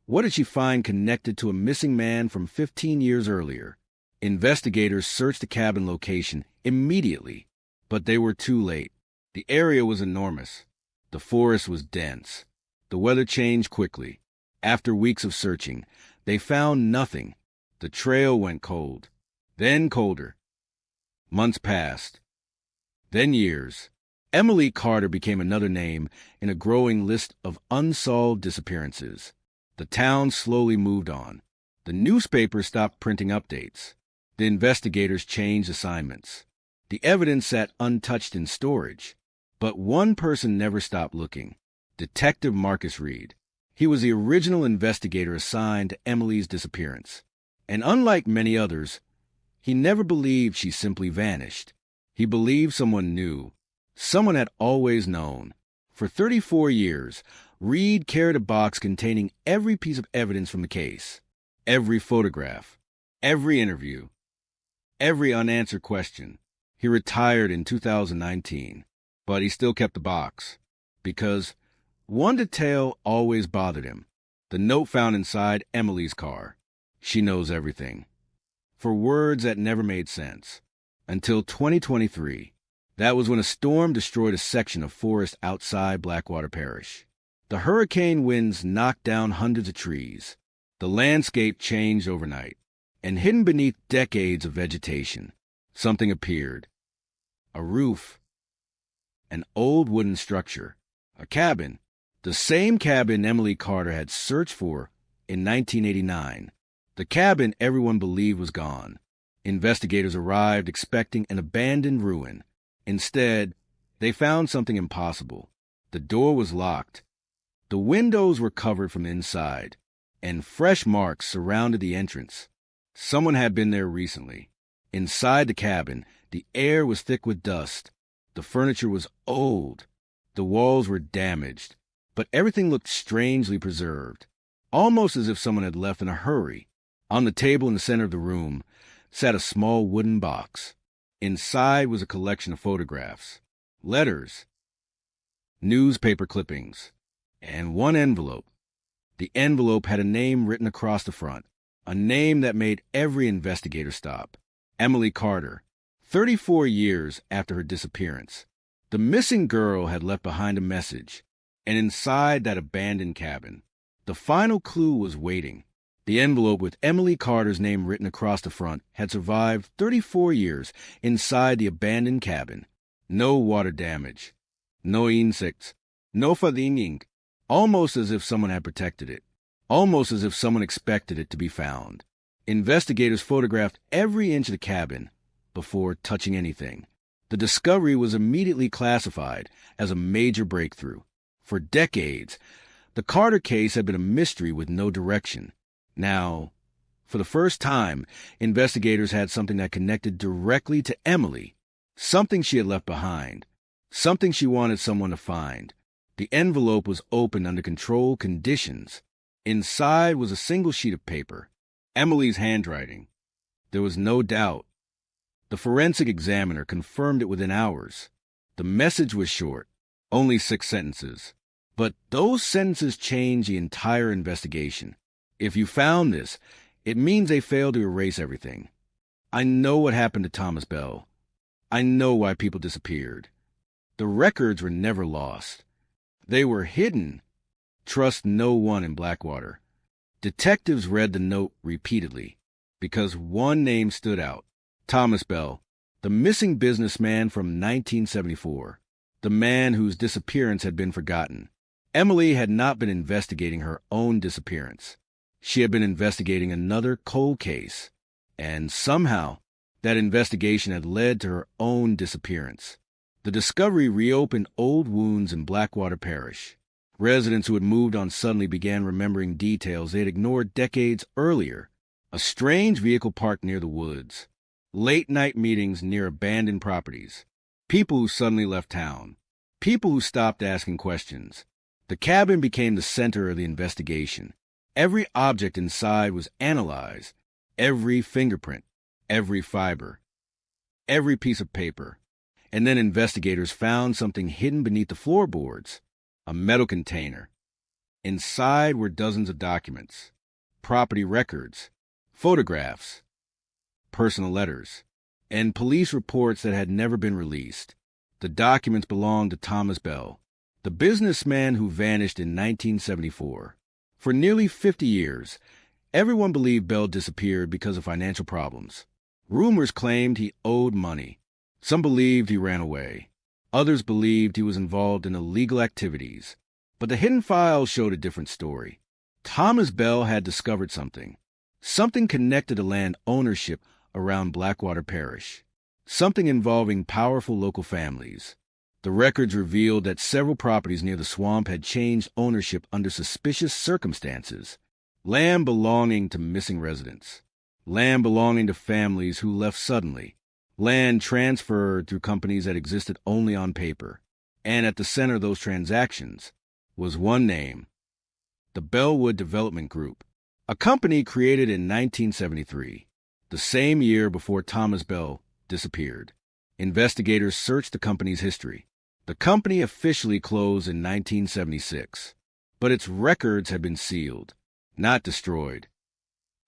What did she find connected to a missing man from 15 years earlier? Investigators searched the cabin location immediately, but they were too late. The area was enormous. The forest was dense. The weather changed quickly. After weeks of searching, they found nothing. The trail went cold, then colder. Months passed, then years. Emily Carter became another name in a growing list of unsolved disappearances. The town slowly moved on. The newspapers stopped printing updates. The investigators changed assignments. The evidence sat untouched in storage. But one person never stopped looking: Detective Marcus Reed. He was the original investigator assigned to Emily's disappearance. And unlike many others, he never believed she simply vanished. He believed someone knew. Someone had always known. For 34 years, Reed carried a box containing every piece of evidence from the case. Every photograph. Every interview. Every unanswered question. He retired in 2019. But he still kept the box, because one detail always bothered him: the note found inside Emily's car. She knows everything. For words that never made sense. Until 2023. That was when a storm destroyed a section of forest outside Blackwater Parish. The hurricane winds knocked down hundreds of trees. The landscape changed overnight, and hidden beneath decades of vegetation, something appeared. A roof. An old wooden structure. A cabin. The same cabin Emily Carter had searched for in 1989. The cabin everyone believed was gone. Investigators arrived expecting an abandoned ruin. Instead, they found something impossible. The door was locked. The windows were covered from inside, and fresh marks surrounded the entrance. Someone had been there recently. Inside the cabin, the air was thick with dust. The furniture was old. The walls were damaged, but everything looked strangely preserved, almost as if someone had left in a hurry. On the table in the center of the room sat a small wooden box. Inside was a collection of photographs, letters, newspaper clippings, and one envelope. The envelope had a name written across the front, a name that made every investigator stop: Emily Carter. 34 years after her disappearance, the missing girl had left behind a message. And inside that abandoned cabin, the final clue was waiting. The envelope with Emily Carter's name written across the front had survived 34 years inside the abandoned cabin. No water damage, no insects, no falinging, almost as if someone had protected it, almost as if someone expected it to be found. Investigators photographed every inch of the cabin before touching anything. The discovery was immediately classified as a major breakthrough. For decades, the Carter case had been a mystery with no direction. Now, for the first time, investigators had something that connected directly to Emily, something she had left behind, something she wanted someone to find. The envelope was opened under controlled conditions. Inside was a single sheet of paper, Emily's handwriting. There was no doubt. The forensic examiner confirmed it within hours. The message was short, only 6 sentences. But those sentences changed the entire investigation. If you found this, it means they failed to erase everything. I know what happened to Thomas Bell. I know why people disappeared. The records were never lost. They were hidden. Trust no one in Blackwater. Detectives read the note repeatedly because one name stood out. Thomas Bell, the missing businessman from 1974, the man whose disappearance had been forgotten. Emily had not been investigating her own disappearance. She had been investigating another cold case, and somehow that investigation had led to her own disappearance. The discovery reopened old wounds in Blackwater Parish. Residents who had moved on suddenly began remembering details they had ignored decades earlier. A strange vehicle parked near the woods, late-night meetings near abandoned properties, people who suddenly left town, people who stopped asking questions. The cabin became the center of the investigation. Every object inside was analyzed, every fingerprint, every fiber, every piece of paper. And then investigators found something hidden beneath the floorboards, a metal container. Inside were dozens of documents, property records, photographs, personal letters, and police reports that had never been released. The documents belonged to Thomas Bell, the businessman who vanished in 1974. For nearly 50 years, everyone believed Bell disappeared because of financial problems. Rumors claimed he owed money. Some believed he ran away. Others believed he was involved in illegal activities. But the hidden files showed a different story. Thomas Bell had discovered something. Something connected to land ownership around Blackwater Parish. Something involving powerful local families. The records revealed that several properties near the swamp had changed ownership under suspicious circumstances. Land belonging to missing residents. Land belonging to families who left suddenly. Land transferred through companies that existed only on paper. And at the center of those transactions was one name, the Bellwood Development Group, a company created in 1973, the same year before Thomas Bell disappeared. Investigators searched the company's history. The company officially closed in 1976, but its records had been sealed, not destroyed.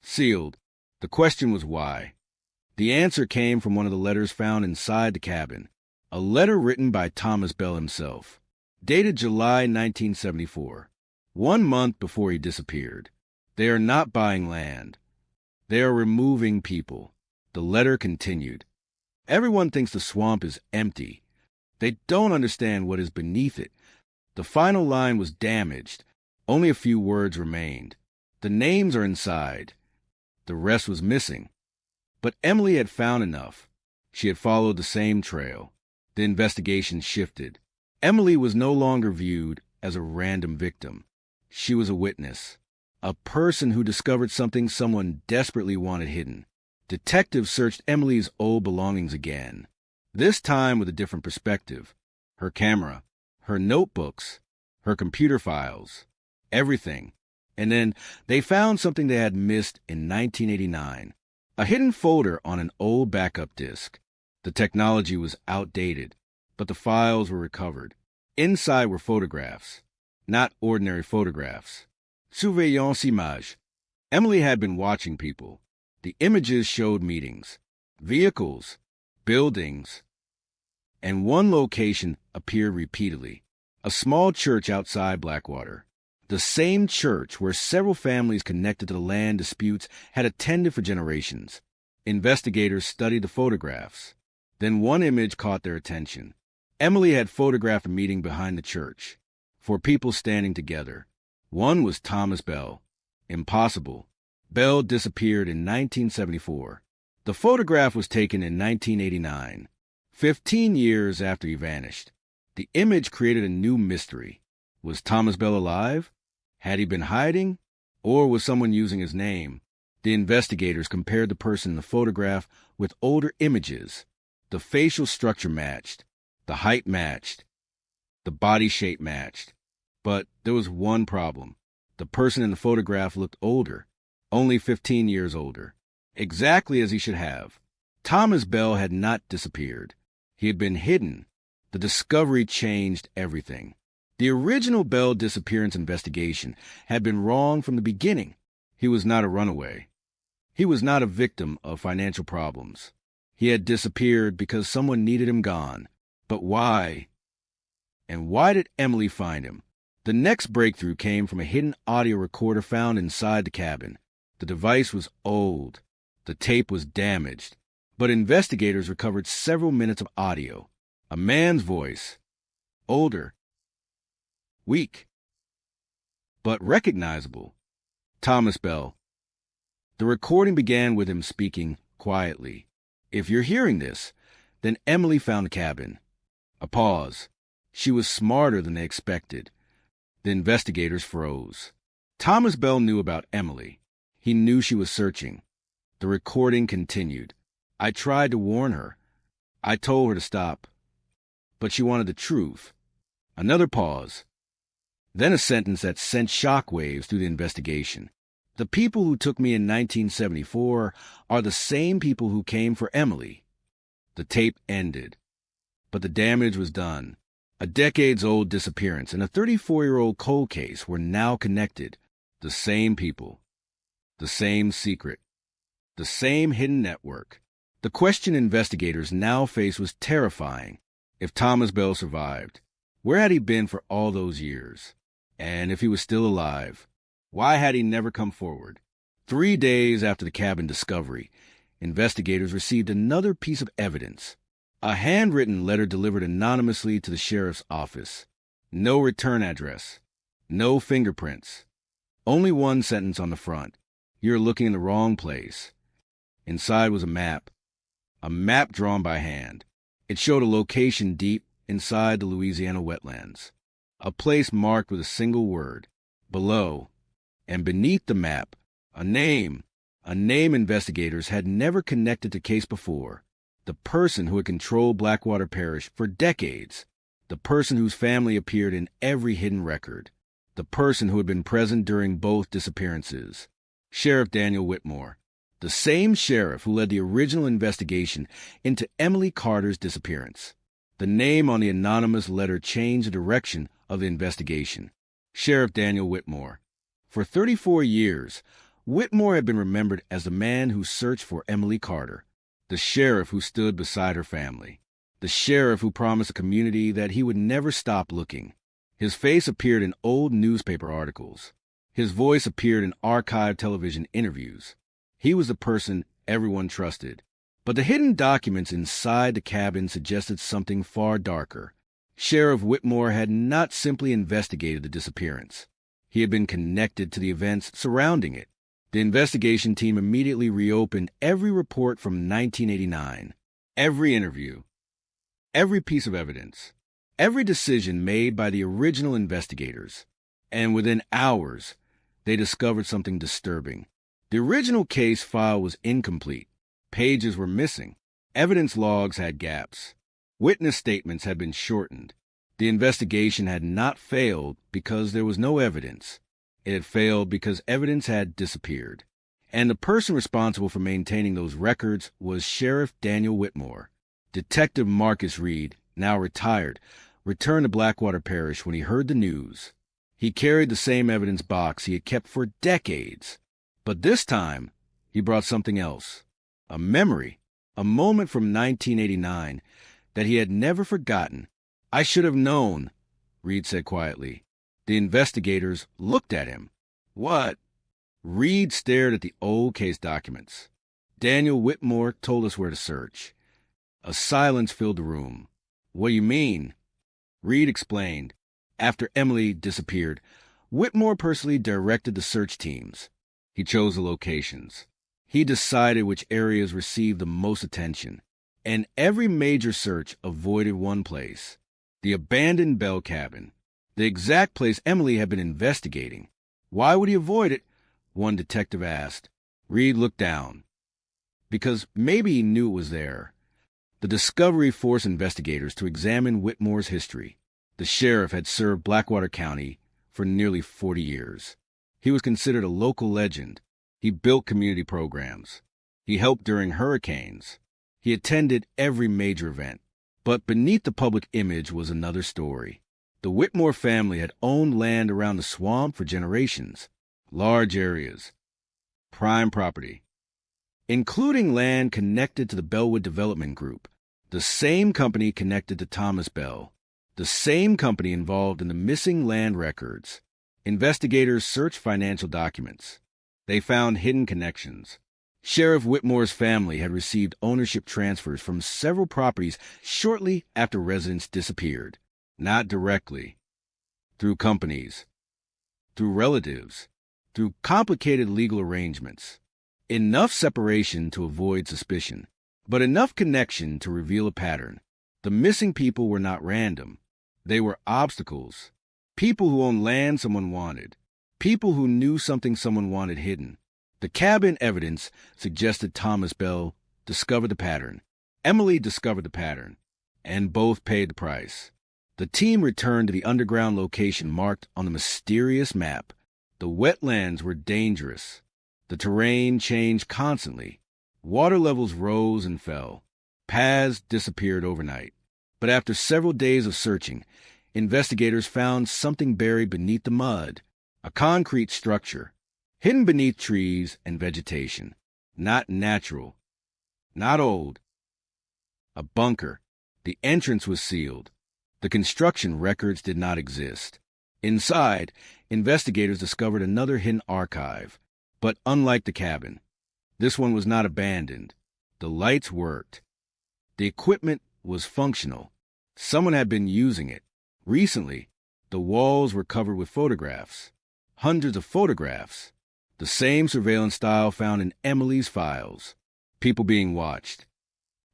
Sealed. The question was why. The answer came from one of the letters found inside the cabin, a letter written by Thomas Bell himself, dated July 1974, 1 month before he disappeared. They are not buying land. They are removing people. The letter continued. Everyone thinks the swamp is empty. They don't understand what is beneath it. The final line was damaged. Only a few words remained. The names are inside. The rest was missing. But Emily had found enough. She had followed the same trail. The investigation shifted. Emily was no longer viewed as a random victim. She was a witness, a person who discovered something someone desperately wanted hidden. Detectives searched Emily's old belongings again, this time with a different perspective. Her camera, her notebooks, her computer files, everything. And then they found something they had missed in 1989, a hidden folder on an old backup disk. The technology was outdated, but the files were recovered. Inside were photographs, not ordinary photographs. Surveillance images. Emily had been watching people. The images showed meetings, vehicles, buildings, and one location appeared repeatedly, a small church outside Blackwater. The same church where several families connected to the land disputes had attended for generations. Investigators studied the photographs. Then one image caught their attention. Emily had photographed a meeting behind the church. 4 people standing together. One was Thomas Bell. Impossible. Bell disappeared in 1974. The photograph was taken in 1989, 15 years after he vanished. The image created a new mystery. Was Thomas Bell alive? Had he been hiding? Or was someone using his name? The investigators compared the person in the photograph with older images. The facial structure matched. The height matched. The body shape matched. But there was one problem. The person in the photograph looked older, only 15 years older, exactly as he should have. Thomas Bell had not disappeared. He had been hidden. The discovery changed everything. The original Bell disappearance investigation had been wrong from the beginning. He was not a runaway. He was not a victim of financial problems. He had disappeared because someone needed him gone. But why? And why did Emily find him? The next breakthrough came from a hidden audio recorder found inside the cabin. The device was old. The tape was damaged. But investigators recovered several minutes of audio. A man's voice. Older. Weak. But recognizable. Thomas Bell. The recording began with him speaking quietly. If you're hearing this, then Emily found the cabin. A pause. She was smarter than they expected. The investigators froze. Thomas Bell knew about Emily. He knew she was searching. The recording continued. I tried to warn her. I told her to stop. But she wanted the truth. Another pause. Then a sentence that sent shockwaves through the investigation. The people who took me in 1974 are the same people who came for Emily. The tape ended. But the damage was done. A decades-old disappearance and a 34-year-old cold case were now connected. The same people. The same secret. The same hidden network. The question investigators now faced was terrifying. If Thomas Bell survived, where had he been for all those years? And if he was still alive, why had he never come forward? 3 days after the cabin discovery, investigators received another piece of evidence. A handwritten letter delivered anonymously to the sheriff's office. No return address. No fingerprints. Only one sentence on the front. You're looking in the wrong place. Inside was a map drawn by hand. It showed a location deep inside the Louisiana wetlands. A place marked with a single word. Below, and beneath the map, a name investigators had never connected the case before. The person who had controlled Blackwater Parish for decades. The person whose family appeared in every hidden record. The person who had been present during both disappearances. Sheriff Daniel Whitmore. The same sheriff who led the original investigation into Emily Carter's disappearance. The name on the anonymous letter changed the direction of the investigation. Sheriff Daniel Whitmore. For 34 years, Whitmore had been remembered as the man who searched for Emily Carter. The sheriff who stood beside her family. The sheriff who promised the community that he would never stop looking. His face appeared in old newspaper articles. His voice appeared in archived television interviews. He was the person everyone trusted. But the hidden documents inside the cabin suggested something far darker. Sheriff Whitmore had not simply investigated the disappearance. He had been connected to the events surrounding it. The investigation team immediately reopened every report from 1989, every interview, every piece of evidence, every decision made by the original investigators. And within hours, they discovered something disturbing. The original case file was incomplete. Pages were missing. Evidence logs had gaps. Witness statements had been shortened. The investigation had not failed because there was no evidence. It had failed because evidence had disappeared. And the person responsible for maintaining those records was Sheriff Daniel Whitmore. Detective Marcus Reed, now retired, returned to Blackwater Parish when he heard the news. He carried the same evidence box he had kept for decades. But this time, he brought something else. A memory, a moment from 1989 that he had never forgotten. I should have known, Reed said quietly. The investigators looked at him. What? Reed stared at the old case documents. Daniel Whitmore told us where to search. A silence filled the room. What do you mean? Reed explained. After Emily disappeared, Whitmore personally directed the search teams. He chose the locations. He decided which areas received the most attention. And every major search avoided one place. The abandoned Bell cabin. The exact place Emily had been investigating. Why would he avoid it? One detective asked. Reed looked down. Because maybe he knew it was there. The discovery forced investigators to examine Whitmore's history. The sheriff had served Blackwater County for nearly 40 years. He was considered a local legend. He built community programs. He helped during hurricanes. He attended every major event. But beneath the public image was another story. The Whitmore family had owned land around the swamp for generations. Large areas. Prime property. Including land connected to the Bellwood Development Group, the same company connected to Thomas Bell, the same company involved in the missing land records. Investigators searched financial documents. They found hidden connections. Sheriff Whitmore's family had received ownership transfers from several properties shortly after residents disappeared. Not directly. Through companies. Through relatives. Through complicated legal arrangements. Enough separation to avoid suspicion, but enough connection to reveal a pattern. The missing people were not random. They were obstacles. People who owned land someone wanted. People who knew something someone wanted hidden. The cabin evidence suggested Thomas Bell discovered the pattern. Emily discovered the pattern, and both paid the price. The team returned to the underground location marked on the mysterious map. The wetlands were dangerous. The terrain changed constantly. Water levels rose and fell. Paths disappeared overnight. But after several days of searching, investigators found something buried beneath the mud. A concrete structure, hidden beneath trees and vegetation. Not natural. Not old. A bunker. The entrance was sealed. The construction records did not exist. Inside, investigators discovered another hidden archive. But unlike the cabin, this one was not abandoned. The lights worked. The equipment was functional. Someone had been using it. Recently, the walls were covered with photographs. Hundreds of photographs. The same surveillance style found in Emily's files. People being watched.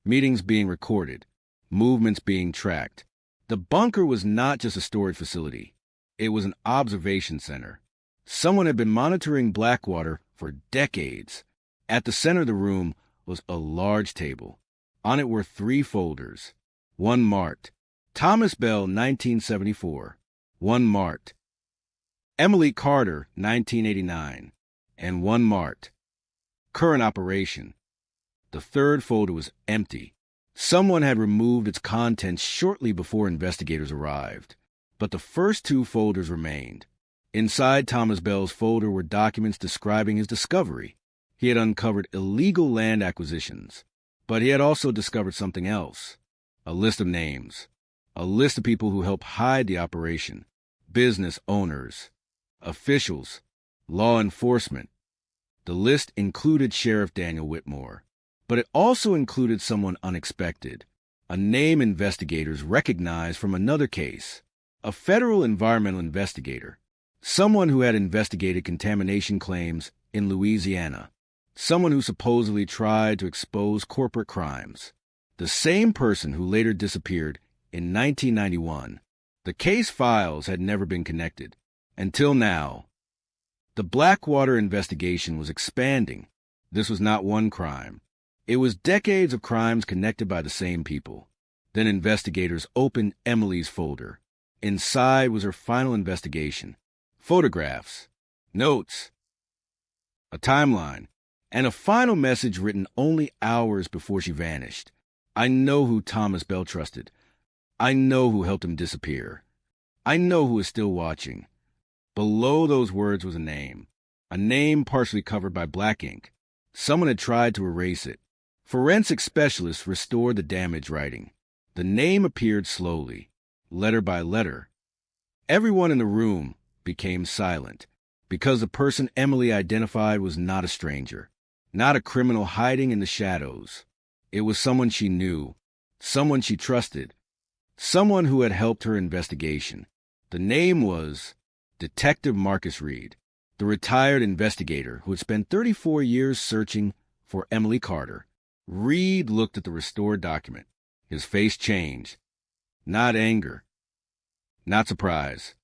Meetings being recorded. Movements being tracked. The bunker was not just a storage facility. It was an observation center. Someone had been monitoring Blackwater for decades. At the center of the room was a large table. On it were 3 folders. One marked, Thomas Bell, 1974. One marked, Emily Carter, 1989. And one marked, Current Operation. The third folder was empty. Someone had removed its contents shortly before investigators arrived. But the first 2 folders remained. Inside Thomas Bell's folder were documents describing his discovery. He had uncovered illegal land acquisitions, but he had also discovered something else. A list of names. A list of people who helped hide the operation. Business owners. Officials. Law enforcement. The list included Sheriff Daniel Whitmore, but it also included someone unexpected. A name investigators recognized from another case. A federal environmental investigator. Someone who had investigated contamination claims in Louisiana. Someone who supposedly tried to expose corporate crimes. The same person who later disappeared in 1991. The case files had never been connected. Until now. The Blackwater investigation was expanding. This was not one crime. It was decades of crimes connected by the same people. Then investigators opened Emily's folder. Inside was her final investigation. Photographs, notes, a timeline, and a final message written only hours before she vanished. I know who Thomas Bell trusted. I know who helped him disappear. I know who is still watching. Below those words was a name partially covered by black ink. Someone had tried to erase it. Forensic specialists restored the damaged writing. The name appeared slowly, letter by letter. Everyone in the room became silent because the person Emily identified was not a stranger, not a criminal hiding in the shadows. It was someone she knew, someone she trusted, someone who had helped her investigation. The name was Detective Marcus Reed, the retired investigator who had spent 34 years searching for Emily Carter. Reed looked at the restored document. His face changed. Not anger. Not surprise.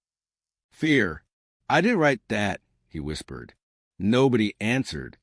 Fear. "I didn't write that," he whispered. Nobody answered,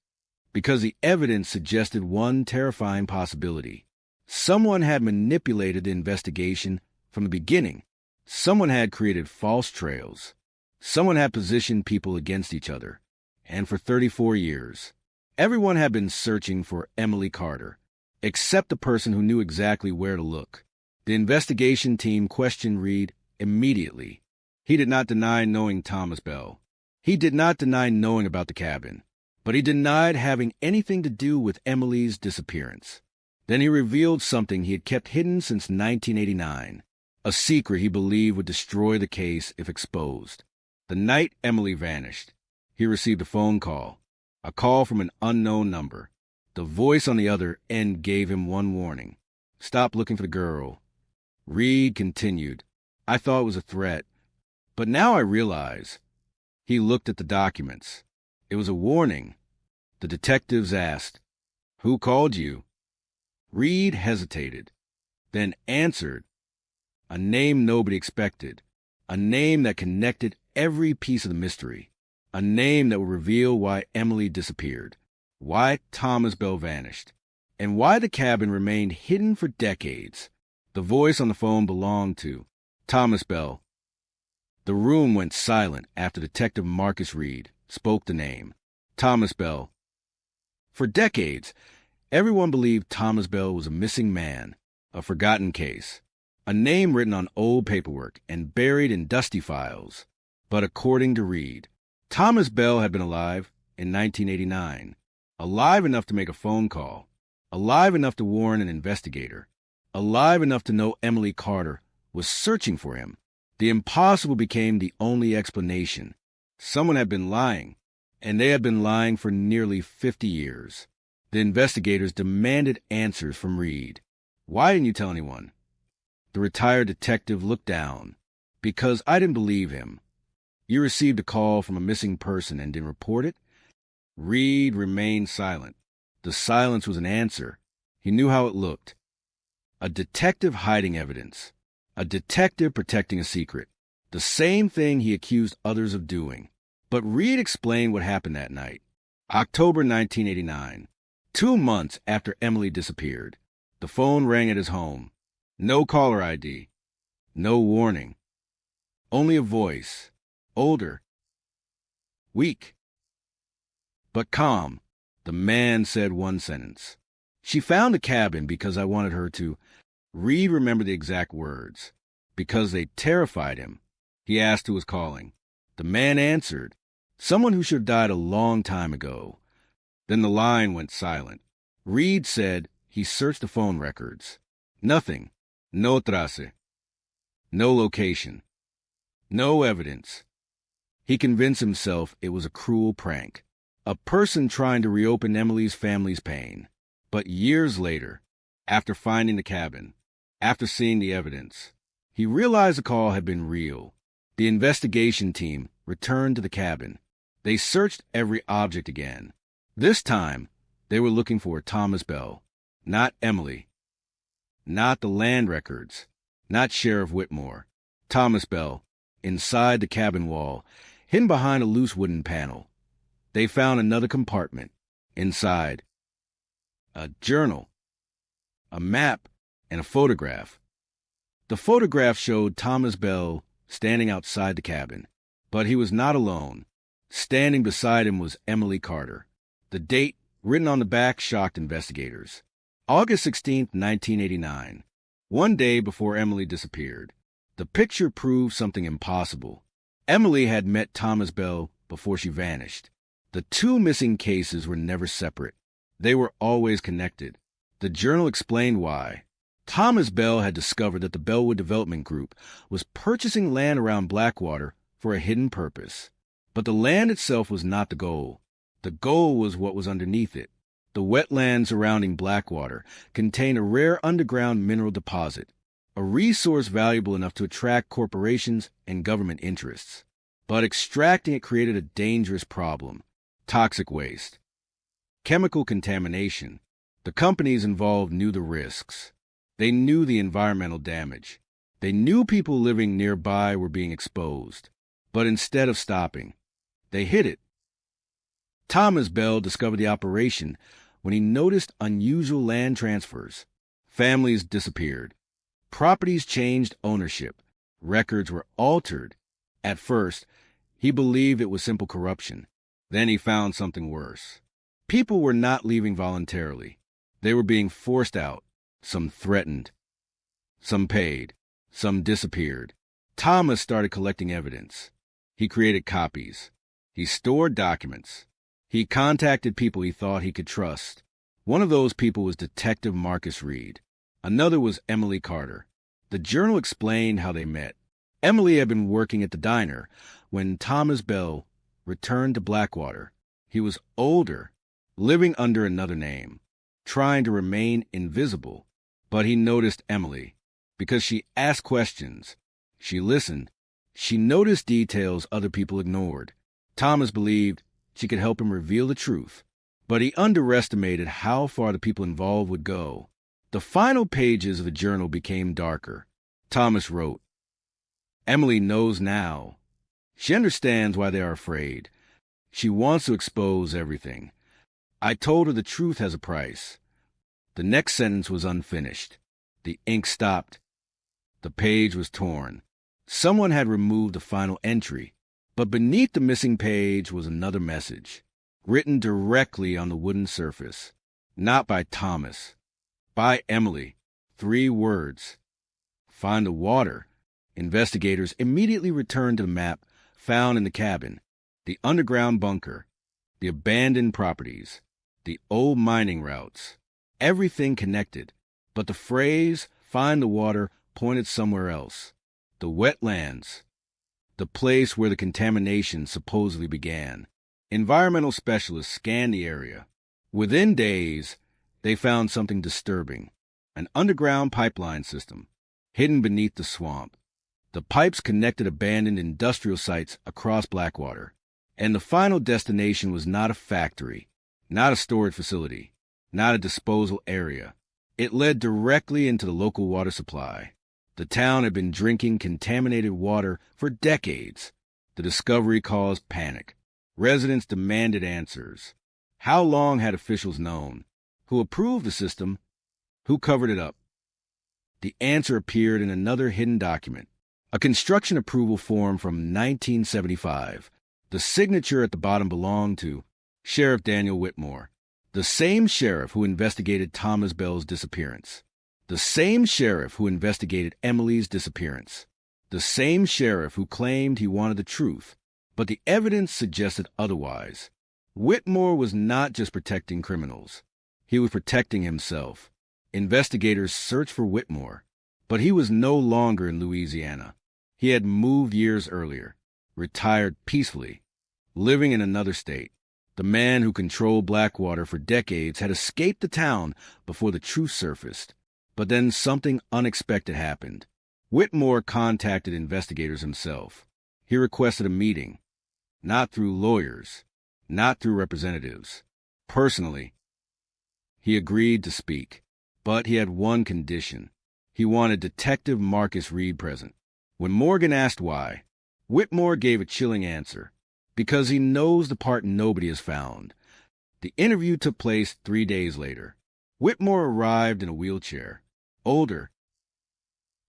because the evidence suggested one terrifying possibility. Someone had manipulated the investigation from the beginning. Someone had created false trails. Someone had positioned people against each other. And for 34 years, everyone had been searching for Emily Carter, except the person who knew exactly where to look. The investigation team questioned Reed immediately. He did not deny knowing Thomas Bell. He did not deny knowing about the cabin, but he denied having anything to do with Emily's disappearance. Then he revealed something he had kept hidden since 1989, a secret he believed would destroy the case if exposed. The night Emily vanished, he received a phone call, a call from an unknown number. The voice on the other end gave him one warning: stop looking for the girl. Reed continued, "I thought it was a threat, but now I realize." He looked at the documents. It was a warning. The detectives asked, "Who called you?" Reed hesitated, then answered, a name nobody expected, a name that connected every piece of the mystery, a name that would reveal why Emily disappeared, why Thomas Bell vanished, and why the cabin remained hidden for decades. The voice on the phone belonged to Thomas Bell. The room went silent after Detective Marcus Reed spoke the name, Thomas Bell. For decades, everyone believed Thomas Bell was a missing man, a forgotten case, a name written on old paperwork and buried in dusty files. But according to Reed, Thomas Bell had been alive in 1989, alive enough to make a phone call, alive enough to warn an investigator, alive enough to know Emily Carter was searching for him. The impossible became the only explanation. Someone had been lying, and they had been lying for nearly 50 years. The investigators demanded answers from Reed. "Why didn't you tell anyone?" The retired detective looked down. "Because I didn't believe him." "You received a call from a missing person and didn't report it?" Reed remained silent. The silence was an answer. He knew how it looked. A detective hiding evidence. A detective protecting a secret. The same thing he accused others of doing. But Reed explained what happened that night. October 1989. 2 months after Emily disappeared. The phone rang at his home. No caller ID. No warning. Only a voice. Older. Weak. But calm. The man said one sentence. "She found the cabin because I wanted her to." Reed remembered the exact words. Because they terrified him. He asked who was calling. The man answered. Someone who should have died a long time ago. Then the line went silent. Reed said he searched the phone records. Nothing. No trace. No location. No evidence. He convinced himself it was a cruel prank. A person trying to reopen Emily's family's pain. But years later, after finding the cabin, after seeing the evidence, he realized the call had been real. The investigation team returned to the cabin. They searched every object again. This time, they were looking for Thomas Bell, not Emily, not the land records, not Sheriff Whitmore. Thomas Bell, inside the cabin wall, hidden behind a loose wooden panel. They found another compartment. Inside, a journal, a map, and a photograph. The photograph showed Thomas Bell standing outside the cabin, but he was not alone. Standing beside him was Emily Carter. The date, written on the back, shocked investigators. August 16, 1989, one day before Emily disappeared. The picture proved something impossible. Emily had met Thomas Bell before she vanished. The two missing cases were never separate. They were always connected. The journal explained why. Thomas Bell had discovered that the Bellwood Development Group was purchasing land around Blackwater for a hidden purpose. But the land itself was not the goal. The goal was what was underneath it. The wetlands surrounding Blackwater contained a rare underground mineral deposit, a resource valuable enough to attract corporations and government interests. But extracting it created a dangerous problem: toxic waste, chemical contamination. The companies involved knew the risks. They knew the environmental damage. They knew people living nearby were being exposed. But instead of stopping, they hid it. Thomas Bell discovered the operation when he noticed unusual land transfers. Families disappeared. Properties changed ownership. Records were altered. At first, he believed it was simple corruption. Then he found something worse. People were not leaving voluntarily. They were being forced out. Some threatened. Some paid. Some disappeared. Thomas started collecting evidence. He created copies. He stored documents. He contacted people he thought he could trust. One of those people was Detective Marcus Reed. Another was Emily Carter. The journal explained how they met. Emily had been working at the diner when Thomas Bell returned to Blackwater. He was older, living under another name, trying to remain invisible. But he noticed Emily because she asked questions. She listened. She noticed details other people ignored. Thomas believed she could help him reveal the truth, but he underestimated how far the people involved would go. The final pages of the journal became darker. Thomas wrote, "Emily knows now. She understands why they are afraid. She wants to expose everything. I told her the truth has a price." The next sentence was unfinished. The ink stopped. The page was torn. Someone had removed the final entry, but beneath the missing page was another message, written directly on the wooden surface. Not by Thomas, by Emily. 3 words. Find the water. Investigators immediately returned to the map found in the cabin, the underground bunker, the abandoned properties, the old mining routes. Everything connected, but the phrase, "find the water," pointed somewhere else. The wetlands, the place where the contamination supposedly began. Environmental specialists scanned the area. Within days, they found something disturbing: an underground pipeline system, hidden beneath the swamp. The pipes connected abandoned industrial sites across Blackwater. And the final destination was not a factory, not a storage facility, not a disposal area. It led directly into the local water supply. The town had been drinking contaminated water for decades. The discovery caused panic. Residents demanded answers. How long had officials known? Who approved the system? Who covered it up? The answer appeared in another hidden document, a construction approval form from 1975. The signature at the bottom belonged to Sheriff Daniel Whitmore, the same sheriff who investigated Thomas Bell's disappearance. The same sheriff who investigated Emily's disappearance. The same sheriff who claimed he wanted the truth, but the evidence suggested otherwise. Whitmore was not just protecting criminals. He was protecting himself. Investigators searched for Whitmore, but he was no longer in Louisiana. He had moved years earlier, retired peacefully, living in another state. The man who controlled Blackwater for decades had escaped the town before the truth surfaced. But then something unexpected happened. Whitmore contacted investigators himself. He requested a meeting, not through lawyers, not through representatives. Personally, he agreed to speak, but he had one condition. He wanted Detective Marcus Reed present. When Morgan asked why, Whitmore gave a chilling answer: because he knows the part nobody has found. The interview took place 3 days later. Whitmore arrived in a wheelchair. Older,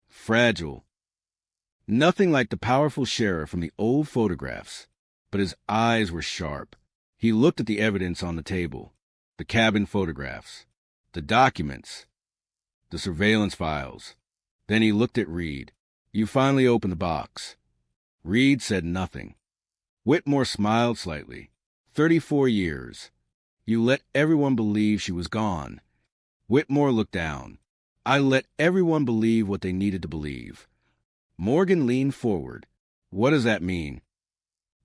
fragile, nothing like the powerful sheriff from the old photographs, but his eyes were sharp. He looked at the evidence on the table, the cabin photographs, the documents, the surveillance files. Then he looked at Reed. "You finally opened the box." Reed said nothing. Whitmore smiled slightly. 34 years. You let everyone believe she was gone. Whitmore looked down. I let everyone believe what they needed to believe. Morgan leaned forward. What does that mean?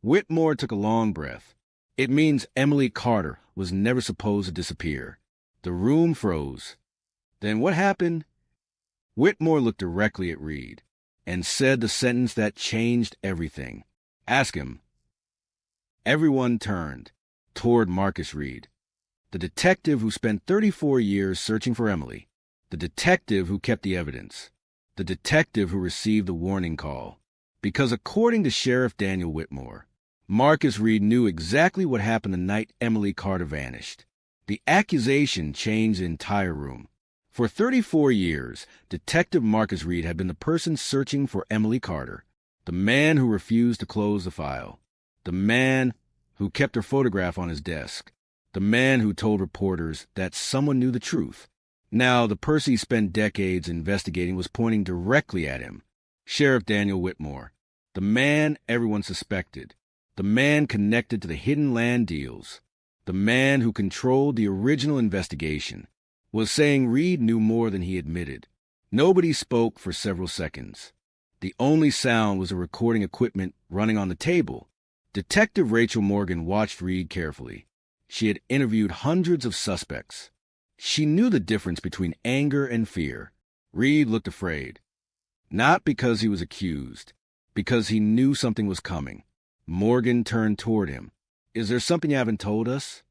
Whitmore took a long breath. It means Emily Carter was never supposed to disappear. The room froze. Then what happened? Whitmore looked directly at Reed and said the sentence that changed everything. Ask him. Everyone turned toward Marcus Reed, the detective who spent 34 years searching for Emily, the detective who kept the evidence, the detective who received the warning call. Because according to Sheriff Daniel Whitmore, Marcus Reed knew exactly what happened the night Emily Carter vanished. The accusation changed the entire room. For 34 years, Detective Marcus Reed had been the person searching for Emily Carter, the man who refused to close the file, the man who kept her photograph on his desk, the man who told reporters that someone knew the truth. Now, the person he spent decades investigating was pointing directly at him. Sheriff Daniel Whitmore, the man everyone suspected, the man connected to the hidden land deals, the man who controlled the original investigation, was saying Reed knew more than he admitted. Nobody spoke for several seconds. The only sound was the recording equipment running on the table. Detective Rachel Morgan watched Reed carefully. She had interviewed hundreds of suspects. She knew the difference between anger and fear. Reed looked afraid. Not because he was accused, because he knew something was coming. Morgan turned toward him. Is there something you haven't told us?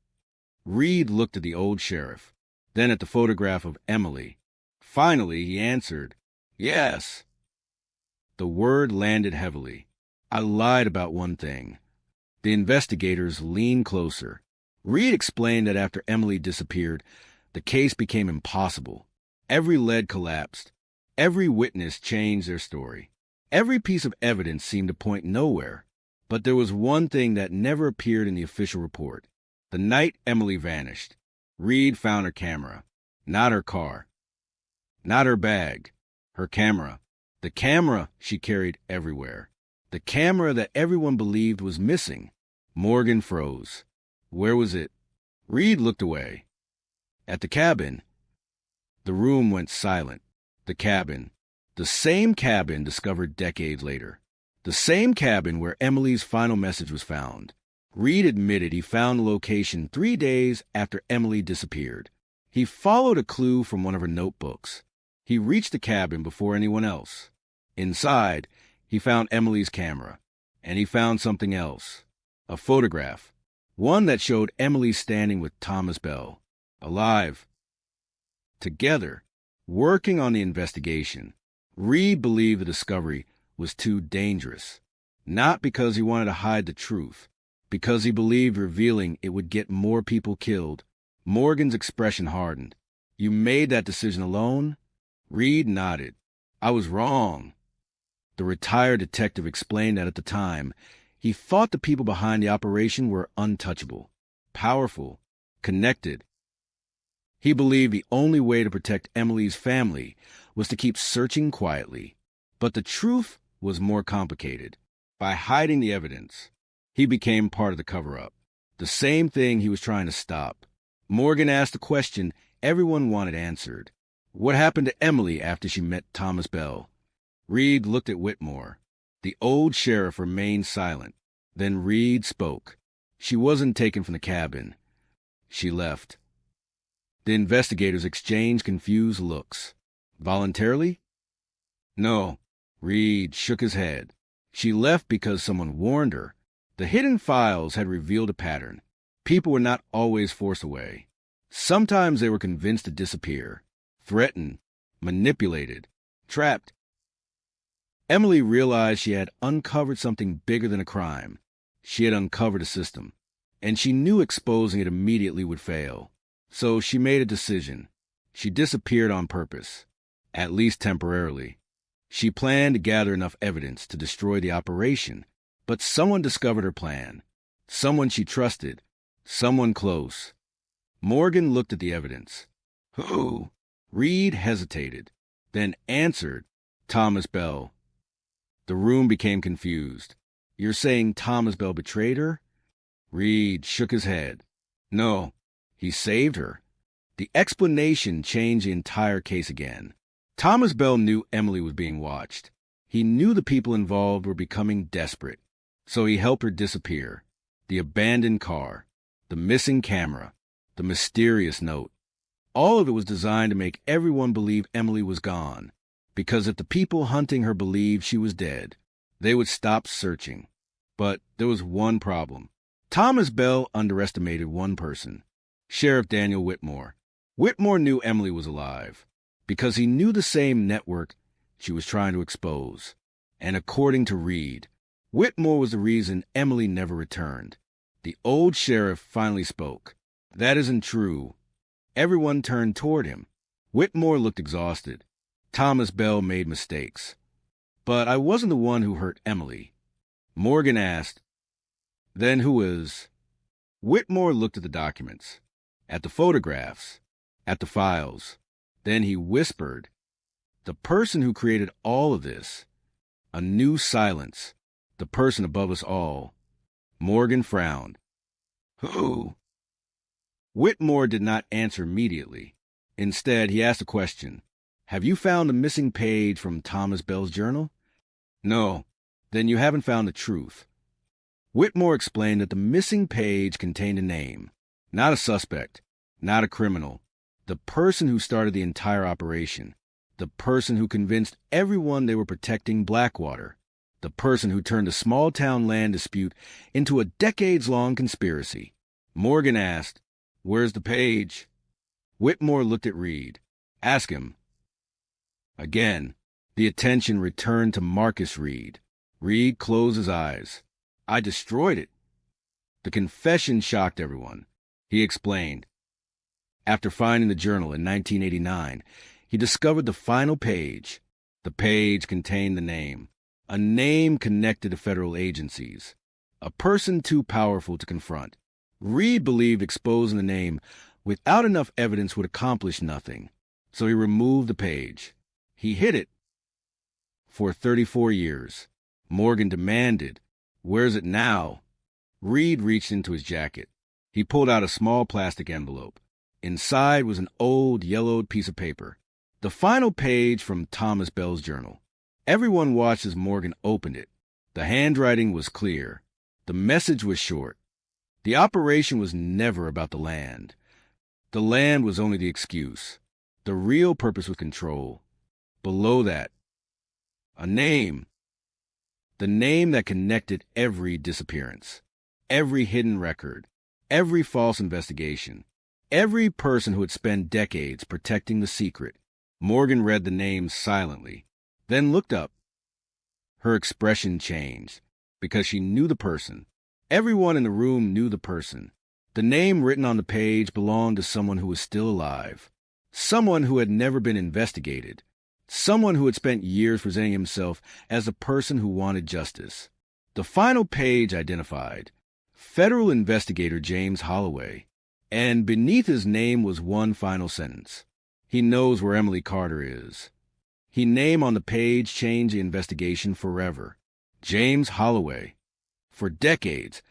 Reed looked at the old sheriff, then at the photograph of Emily. Finally, he answered, Yes. The word landed heavily. I lied about one thing. The investigators leaned closer. Reed explained that after Emily disappeared, the case became impossible. Every lead collapsed. Every witness changed their story. Every piece of evidence seemed to point nowhere. But there was one thing that never appeared in the official report. The night Emily vanished, Reed found her camera. Not her car. Not her bag. Her camera. The camera she carried everywhere. The camera that everyone believed was missing. Morgan froze. Where was it? Reed looked away. At the cabin. The room went silent. The cabin. The same cabin discovered decades later. The same cabin where Emily's final message was found. Reed admitted he found the location 3 days after Emily disappeared. He followed a clue from one of her notebooks. He reached the cabin before anyone else. Inside, he found Emily's camera. And he found something else. A photograph. One that showed Emily standing with Thomas Bell. Alive. Together. Working on the investigation. Reed believed the discovery was too dangerous. Not because he wanted to hide the truth. Because he believed revealing it would get more people killed. Morgan's expression hardened. You made that decision alone? Reed nodded. I was wrong. The retired detective explained that at the time, he thought the people behind the operation were untouchable, powerful, connected. He believed the only way to protect Emily's family was to keep searching quietly. But the truth was more complicated. By hiding the evidence, he became part of the cover-up, the same thing he was trying to stop. Morgan asked a question everyone wanted answered. What happened to Emily after she met Thomas Bell? Reed looked at Whitmore. The old sheriff remained silent. Then Reed spoke. She wasn't taken from the cabin. She left. The investigators exchanged confused looks. Voluntarily? No. Reed shook his head. She left because someone warned her. The hidden files had revealed a pattern. People were not always forced away. Sometimes they were convinced to disappear, threatened, manipulated, trapped. Emily realized she had uncovered something bigger than a crime. She had uncovered a system, and she knew exposing it immediately would fail. So she made a decision. She disappeared on purpose, at least temporarily. She planned to gather enough evidence to destroy the operation, but someone discovered her plan. Someone she trusted. Someone close. Morgan looked at the evidence. Who? Reed hesitated, then answered, Thomas Bell. The room became confused. You're saying Thomas Bell betrayed her? Reed shook his head. No, he saved her. The explanation changed the entire case again. Thomas Bell knew Emily was being watched. He knew the people involved were becoming desperate, so he helped her disappear. The abandoned car, the missing camera, the mysterious note. All of it was designed to make everyone believe Emily was gone, because if the people hunting her believed she was dead, they would stop searching. But there was one problem. Thomas Bell underestimated one person, Sheriff Daniel Whitmore. Whitmore knew Emily was alive, because he knew the same network she was trying to expose. And according to Reed, Whitmore was the reason Emily never returned. The old sheriff finally spoke. That isn't true. Everyone turned toward him. Whitmore looked exhausted. Thomas Bell made mistakes. But I wasn't the one who hurt Emily. Morgan asked, then who is? Whitmore looked at the documents, at the photographs, at the files. Then he whispered, the person who created all of this. A new silence. The person above us all. Morgan frowned. Who? Whitmore did not answer immediately. Instead, he asked a question. Have you found the missing page from Thomas Bell's journal? No. Then you haven't found the truth. Whitmore explained that the missing page contained a name, not a suspect, not a criminal, the person who started the entire operation, the person who convinced everyone they were protecting Blackwater, the person who turned a small-town land dispute into a decades-long conspiracy. Morgan asked, where's the page? Whitmore looked at Reed. Ask him. Again, the attention returned to Marcus Reed. Reed closed his eyes. I destroyed it. The confession shocked everyone. He explained. After finding the journal in 1989, he discovered the final page. The page contained the name. A name connected to federal agencies. A person too powerful to confront. Reed believed exposing the name without enough evidence would accomplish nothing, so he removed the page. He hid it. For 34 years, Morgan demanded, where's it now? Reed reached into his jacket. He pulled out a small plastic envelope. Inside was an old, yellowed piece of paper. The final page from Thomas Bell's journal. Everyone watched as Morgan opened it. The handwriting was clear. The message was short. The operation was never about the land. The land was only the excuse. The real purpose was control. Below that, a name. The name that connected every disappearance, every hidden record, every false investigation, every person who had spent decades protecting the secret. Morgan read the name silently, then looked up. Her expression changed, because she knew the person. Everyone in the room knew the person. The name written on the page belonged to someone who was still alive, someone who had never been investigated, someone who had spent years presenting himself as a person who wanted justice. The final page identified federal investigator James Holloway, and beneath his name was one final sentence. He knows where Emily Carter is. His name on the page changed the investigation forever. James Holloway. For decades,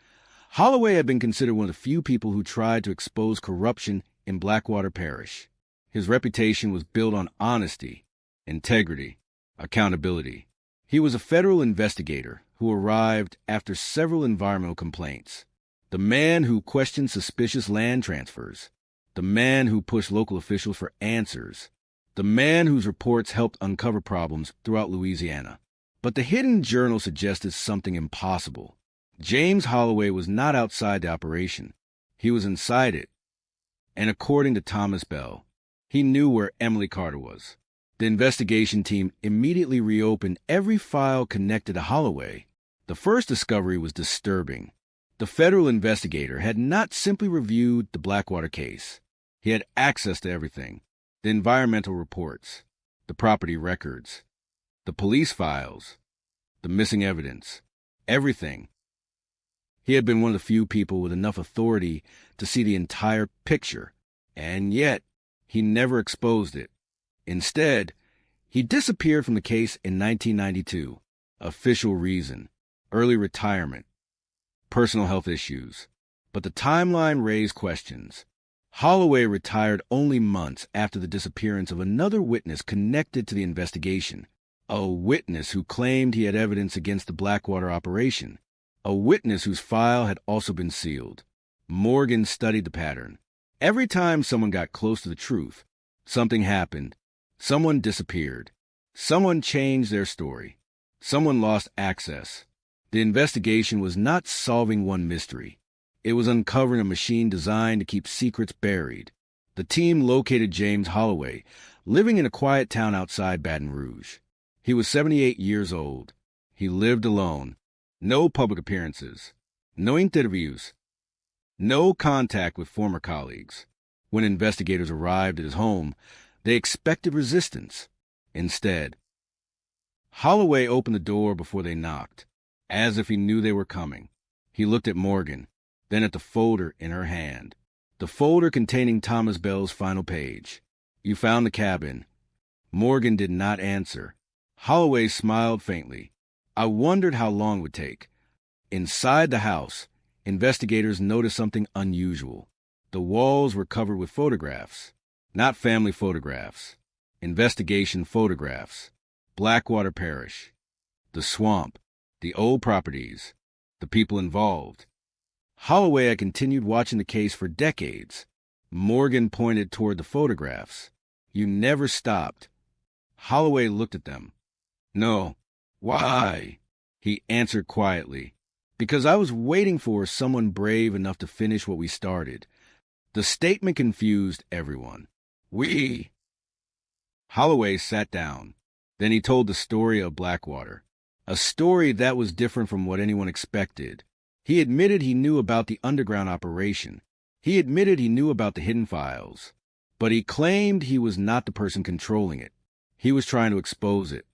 Holloway had been considered one of the few people who tried to expose corruption in Blackwater Parish. His reputation was built on honesty, integrity, accountability. He was a federal investigator who arrived after several environmental complaints. The man who questioned suspicious land transfers. The man who pushed local officials for answers. The man whose reports helped uncover problems throughout Louisiana. But the hidden journal suggested something impossible. James Holloway was not outside the operation. He was inside it. And according to Thomas Bell, he knew where Emily Carter was. The investigation team immediately reopened every file connected to Holloway. The first discovery was disturbing. The federal investigator had not simply reviewed the Blackwater case. He had access to everything. The environmental reports, the property records, the police files, the missing evidence, everything. He had been one of the few people with enough authority to see the entire picture, and yet he never exposed it. Instead, he disappeared from the case in 1992. Official reason, early retirement, personal health issues. But the timeline raised questions. Holloway retired only months after the disappearance of another witness connected to the investigation, a witness who claimed he had evidence against the Blackwater operation, a witness whose file had also been sealed. Morgan studied the pattern. Every time someone got close to the truth, something happened. Someone disappeared. Someone changed their story. Someone lost access. The investigation was not solving one mystery. It was uncovering a machine designed to keep secrets buried. The team located James Holloway, living in a quiet town outside Baton Rouge. He was 78 years old. He lived alone. No public appearances. No interviews. No contact with former colleagues. When investigators arrived at his home, they expected resistance. Instead, Holloway opened the door before they knocked, as if he knew they were coming. He looked at Morgan, then at the folder in her hand, the folder containing Thomas Bell's final page. "You found the cabin." Morgan did not answer. Holloway smiled faintly. "I wondered how long it would take." Inside the house, investigators noticed something unusual. The walls were covered with photographs. Not family photographs. Investigation photographs. Blackwater Parish. The swamp. The old properties. The people involved. Holloway had continued watching the case for decades. Morgan pointed toward the photographs. "You never stopped." Holloway looked at them. "No." "Why?" He answered quietly. "Because I was waiting for someone brave enough to finish what we started." The statement confused everyone. "We." Holloway sat down. Then he told the story of Blackwater, a story that was different from what anyone expected. He admitted he knew about the underground operation. He admitted he knew about the hidden files. But he claimed he was not the person controlling it. He was trying to expose it.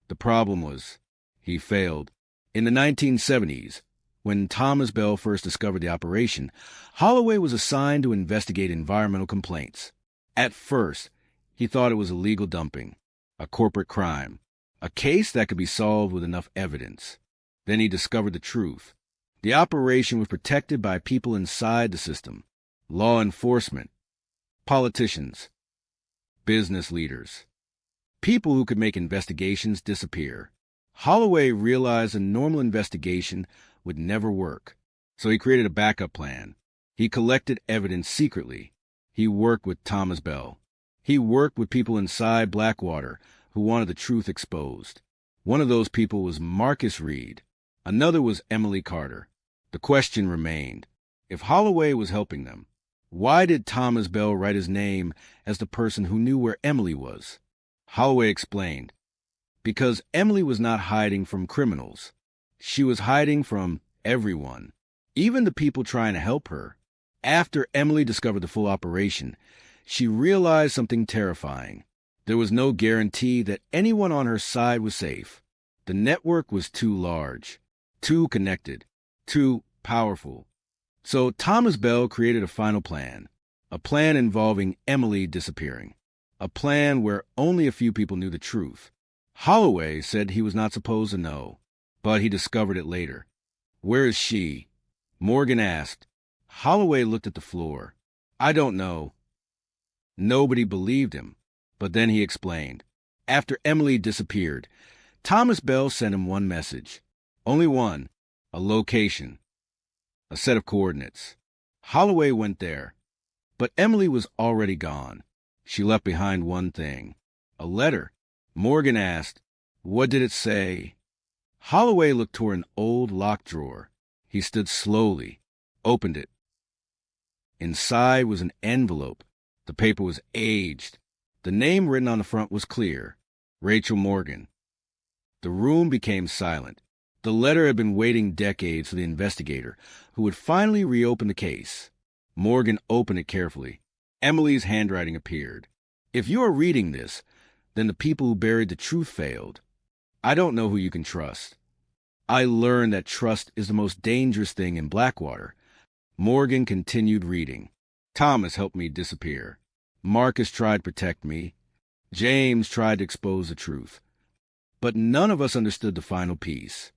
The problem was, he failed. In the 1970s, when Thomas Bell first discovered the operation, Holloway was assigned to investigate environmental complaints. At first, he thought it was illegal dumping, a corporate crime, a case that could be solved with enough evidence. Then he discovered the truth. The operation was protected by people inside the system, law enforcement, politicians, business leaders, people who could make investigations disappear. Holloway realized a normal investigation would never work, so he created a backup plan. He collected evidence secretly. He worked with Thomas Bell. He worked with people inside Blackwater who wanted the truth exposed. One of those people was Marcus Reed. Another was Emily Carter. The question remained, if Holloway was helping them, why did Thomas Bell write his name as the person who knew where Emily was? Holloway explained, because Emily was not hiding from criminals. She was hiding from everyone, even the people trying to help her. After Emily discovered the full operation, she realized something terrifying. There was no guarantee that anyone on her side was safe. The network was too large, too connected, too powerful. So Thomas Bell created a final plan, a plan involving Emily disappearing, a plan where only a few people knew the truth. Holloway said he was not supposed to know, but he discovered it later. "Where is she?" Morgan asked. Holloway looked at the floor. "I don't know." Nobody believed him, but then he explained. After Emily disappeared, Thomas Bell sent him one message. Only one. A location. A set of coordinates. Holloway went there, but Emily was already gone. She left behind one thing. A letter. Morgan asked, "What did it say?" Holloway looked toward an old locked drawer. He stood slowly, opened it. Inside was an envelope. The paper was aged. The name written on the front was clear. Rachel Morgan. The room became silent. The letter had been waiting decades for the investigator, who would finally reopen the case. Morgan opened it carefully. Emily's handwriting appeared. "If you are reading this, then the people who buried the truth failed. I don't know who you can trust. I learned that trust is the most dangerous thing in Blackwater." Morgan continued reading. "Thomas helped me disappear. Marcus tried to protect me. James tried to expose the truth. But none of us understood the final piece."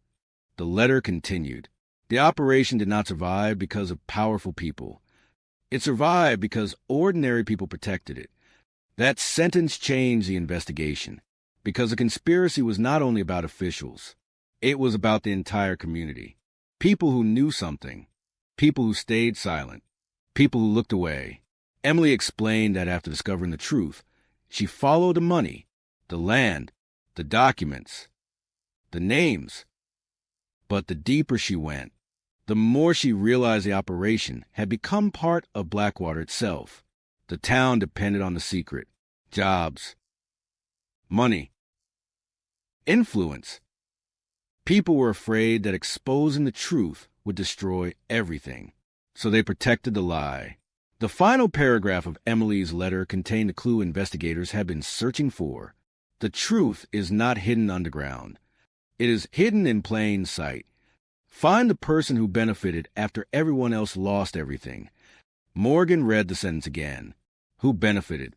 The letter continued. The operation did not survive because of powerful people. It survived because ordinary people protected it. That sentence changed the investigation, because the conspiracy was not only about officials. It was about the entire community. People who knew something, people who stayed silent, people who looked away. Emily explained that after discovering the truth, she followed the money, the land, the documents, the names. But the deeper she went, the more she realized the operation had become part of Blackwater itself. The town depended on the secret, jobs, money, influence. People were afraid that exposing the truth would destroy everything, so they protected the lie. The final paragraph of Emily's letter contained the clue investigators had been searching for. The truth is not hidden underground. It is hidden in plain sight. Find the person who benefited after everyone else lost everything. Morgan read the sentence again. Who benefited?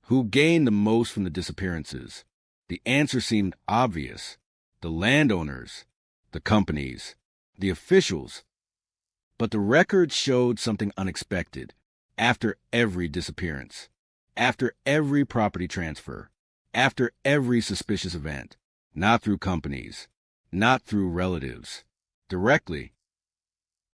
Who gained the most from the disappearances? The answer seemed obvious. The landowners, the companies, the officials. But the record showed something unexpected. After every disappearance, after every property transfer, after every suspicious event, not through companies, not through relatives, directly,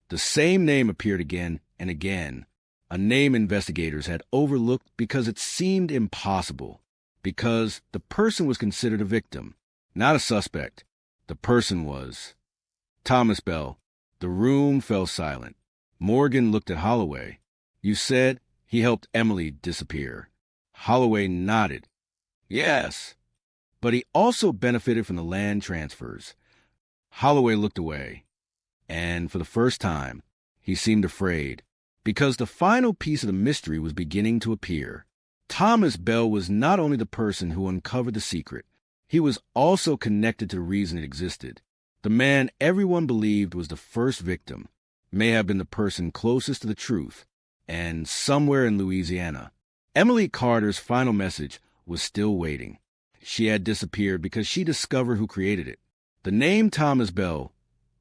the same name appeared again and again, a name investigators had overlooked because it seemed impossible, because the person was considered a victim, not a suspect. The person was Thomas Bell. The room fell silent. Morgan looked at Holloway. You said he helped Emily disappear. Holloway nodded. Yes, but he also benefited from the land transfers. Holloway looked away, and for the first time, he seemed afraid, because the final piece of the mystery was beginning to appear. Thomas Bell was not only the person who uncovered the secret, he was also connected to the reason it existed. The man everyone believed was the first victim may have been the person closest to the truth, and somewhere in Louisiana. Emily Carter's final message was still waiting. She had disappeared because she discovered who created it. The name Thomas Bell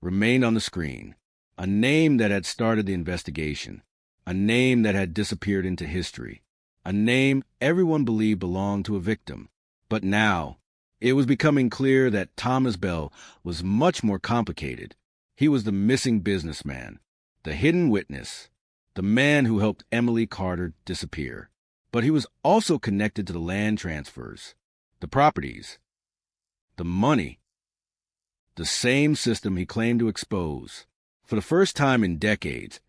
remained on the screen, a name that had started the investigation, a name that had disappeared into history, a name everyone believed belonged to a victim. But now, it was becoming clear that Thomas Bell was much more complicated. He was the missing businessman, the hidden witness, the man who helped Emily Carter disappear. But he was also connected to the land transfers, the properties, the money, the same system he claimed to expose. For the first time in decades,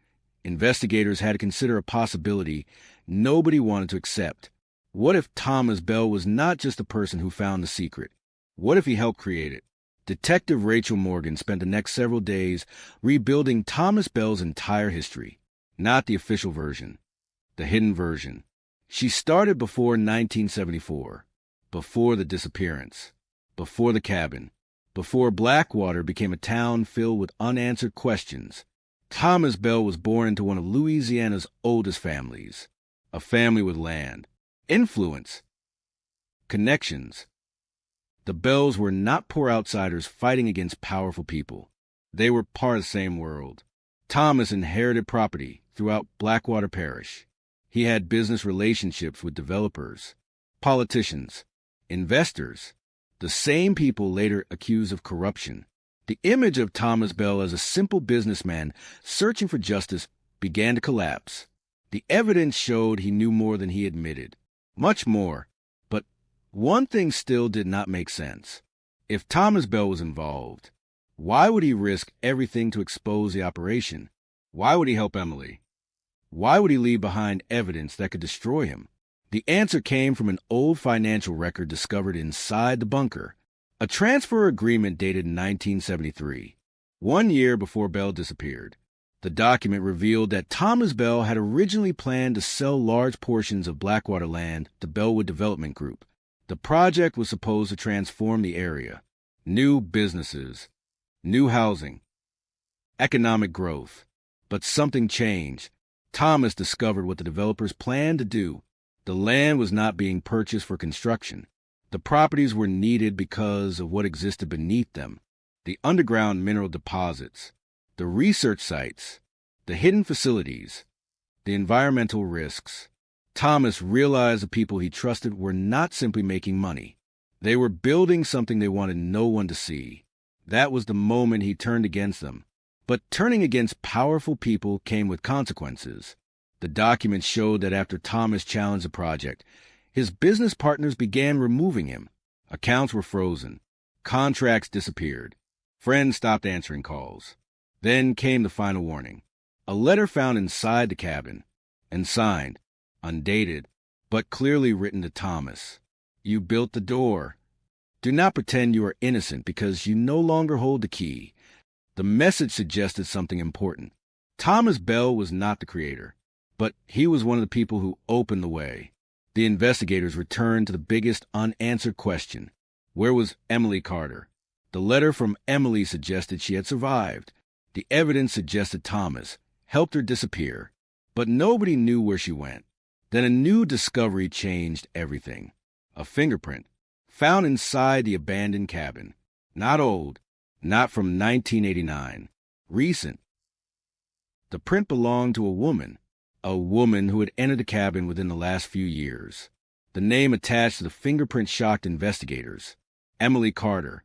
investigators had to consider a possibility nobody wanted to accept. What if Thomas Bell was not just the person who found the secret? What if he helped create it? Detective Rachel Morgan spent the next several days rebuilding Thomas Bell's entire history. Not the official version, the hidden version. She started before 1974, before the disappearance, before the cabin, before Blackwater became a town filled with unanswered questions. Thomas Bell was born into one of Louisiana's oldest families, a family with land, influence, connections. The Bells were not poor outsiders fighting against powerful people. They were part of the same world. Thomas inherited property throughout Blackwater Parish. He had business relationships with developers, politicians, investors, the same people later accused of corruption. The image of Thomas Bell as a simple businessman searching for justice began to collapse. The evidence showed he knew more than he admitted. Much more. But one thing still did not make sense. If Thomas Bell was involved, why would he risk everything to expose the operation? Why would he help Emily? Why would he leave behind evidence that could destroy him? The answer came from an old financial record discovered inside the bunker. A transfer agreement dated in 1973, 1 year before Bell disappeared. The document revealed that Thomas Bell had originally planned to sell large portions of Blackwater land to Bellwood Development Group. The project was supposed to transform the area. New businesses, new housing, economic growth. But something changed. Thomas discovered what the developers planned to do. The land was not being purchased for construction. The properties were needed because of what existed beneath them. The underground mineral deposits, the research sites, the hidden facilities. The the environmental risks. Thomas realized the people he trusted were not simply making money. They were building something they wanted no one to see. That was the moment he turned against them. But turning against powerful people came with consequences. The documents showed that after Thomas challenged the project, his business partners began removing him. Accounts were frozen. Contracts disappeared. Friends stopped answering calls. Then came the final warning. A letter found inside the cabin and signed, undated, but clearly written to Thomas. You built the door. Do not pretend you are innocent because you no longer hold the key. The message suggested something important. Thomas Bell was not the creator, but he was one of the people who opened the way. The investigators returned to the biggest unanswered question. Where was Emily Carter? The letter from Emily suggested she had survived. The evidence suggested Thomas helped her disappear, but nobody knew where she went. Then a new discovery changed everything. A fingerprint found inside the abandoned cabin. Not old, not from 1989. Recent. The print belonged to a woman who had entered the cabin within the last few years. The name attached to the fingerprint shocked investigators. Emily Carter.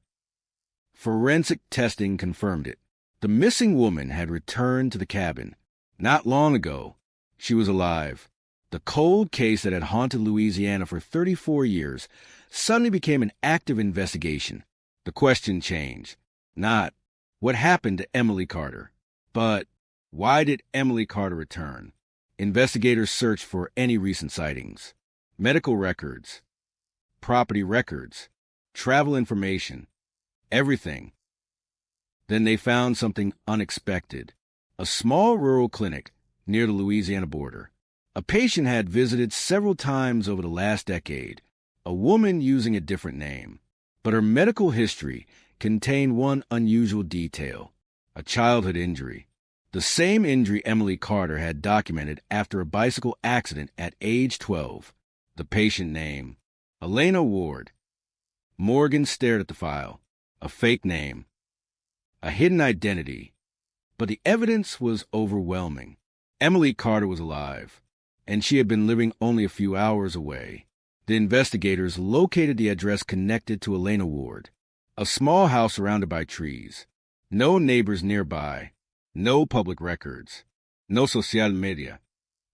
Forensic testing confirmed it. The missing woman had returned to the cabin. Not long ago, she was alive. The cold case that had haunted Louisiana for 34 years suddenly became an active investigation. The question changed. Not, what happened to Emily Carter? But, why did Emily Carter return? Investigators searched for any recent sightings. Medical records, property records, travel information, everything. Then they found something unexpected. A small rural clinic near the Louisiana border. A patient had visited several times over the last decade, a woman using a different name. But her medical history contained one unusual detail, a childhood injury. The same injury Emily Carter had documented after a bicycle accident at age 12. The patient name, Elena Ward. Morgan stared at the file. A fake name. A hidden identity. But the evidence was overwhelming. Emily Carter was alive, and she had been living only a few hours away. The investigators located the address connected to Elena Ward, a small house surrounded by trees. No neighbors nearby, no public records, no social media.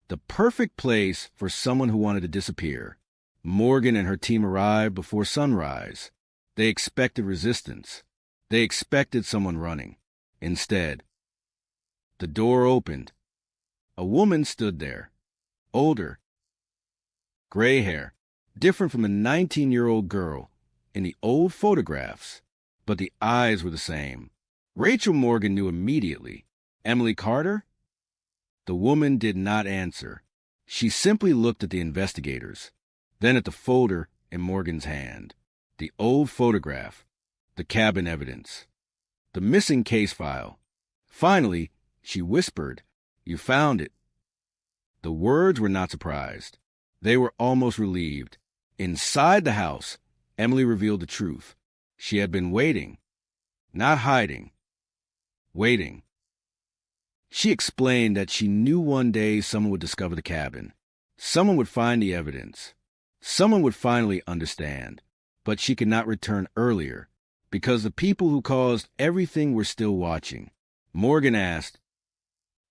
The perfect place for someone who wanted to disappear. Morgan and her team arrived before sunrise. They expected resistance. They expected someone running. Instead, the door opened. A woman stood there, older, gray hair, different from the 19-year-old girl in the old photographs, but the eyes were the same. Rachel Morgan knew immediately. Emily Carter? The woman did not answer. She simply looked at the investigators, then at the folder in Morgan's hand. The old photograph, the cabin evidence, the missing case file. Finally, she whispered, "You found it." The words were not surprised. They were almost relieved. Inside the house, Emily revealed the truth. She had been waiting, not hiding, waiting. She explained that she knew one day someone would discover the cabin. Someone would find the evidence. Someone would finally understand. But she could not return earlier because the people who caused everything were still watching. Morgan asked,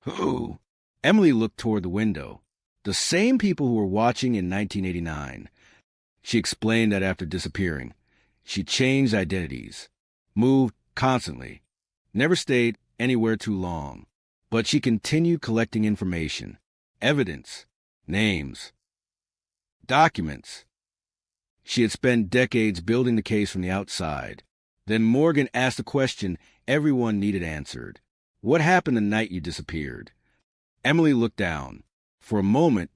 "Who?" Emily looked toward the window. The same people who were watching in 1989. She explained that after disappearing, she changed identities, moved constantly, never stayed anywhere too long. But she continued collecting information, evidence, names, documents. She had spent decades building the case from the outside. Then Morgan asked a question everyone needed answered. What happened the night you disappeared? Emily looked down. For a moment,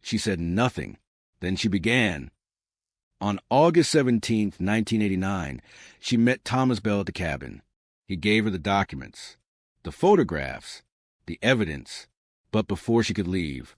she said nothing. Then she began. On August 17th, 1989, she met Thomas Bell at the cabin. He gave her the documents, the photographs, the evidence. But before she could leave,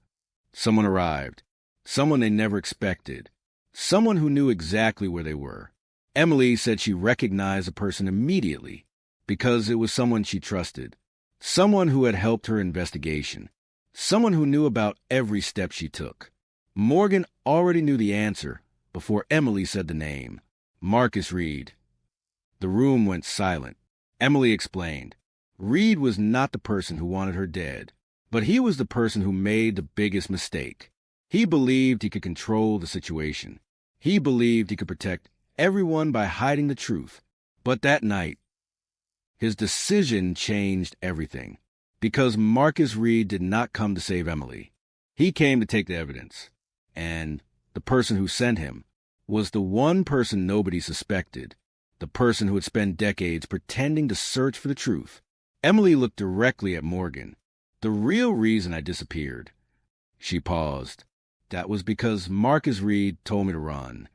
someone arrived. Someone they never expected. Someone who knew exactly where they were. Emily said she recognized the person immediately because it was someone she trusted. Someone who had helped her investigation. someone who knew about every step she took. Morgan already knew the answer before Emily said the name. Marcus Reed. The room went silent. Emily explained. Reed was not the person who wanted her dead, but he was the person who made the biggest mistake. He believed he could control the situation. He believed he could protect everyone by hiding the truth. But that night, his decision changed everything. Because Marcus Reed did not come to save Emily. He came to take the evidence. And the person who sent him was the one person nobody suspected, the person who had spent decades pretending to search for the truth. Emily looked directly at Morgan. The real reason I disappeared. She paused. That was because Marcus Reed told me to run.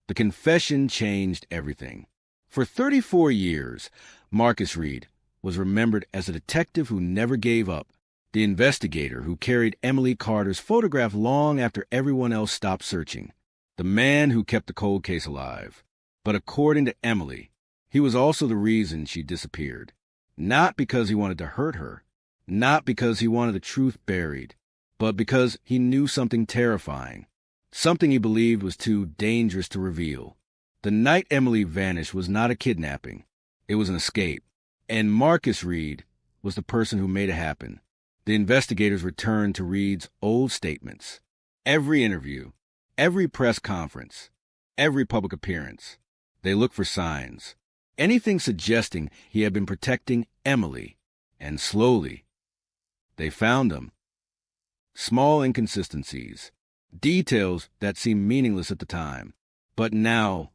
The confession changed everything. For 34 years, Marcus Reed was remembered as a detective who never gave up, the investigator who carried Emily Carter's photograph long after everyone else stopped searching, the man who kept the cold case alive. But according to Emily, he was also the reason she disappeared. Not because he wanted to hurt her, not because he wanted the truth buried, but because he knew something terrifying, something he believed was too dangerous to reveal. The night Emily vanished was not a kidnapping. It was an escape. And Marcus Reed was the person who made it happen. The investigators returned to Reed's old statements. Every interview, every press conference, every public appearance, they looked for signs. Anything suggesting he had been protecting Emily. And slowly, they found them. Small inconsistencies, details that seemed meaningless at the time. But now,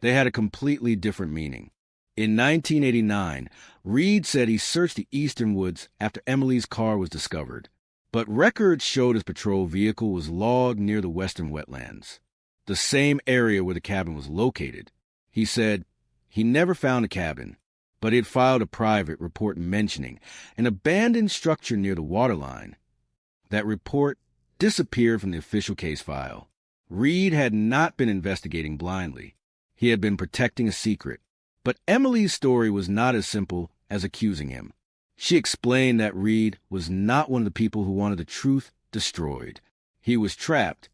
they had a completely different meaning. In 1989, Reed said he searched the eastern woods after Emily's car was discovered, but records showed his patrol vehicle was logged near the western wetlands, the same area where the cabin was located. He said he never found a cabin, but he had filed a private report mentioning an abandoned structure near the waterline. That report disappeared from the official case file. Reed had not been investigating blindly. He had been protecting a secret. But Emily's story was not as simple as accusing him. She explained that Reed was not one of the people who wanted the truth destroyed. He was trapped,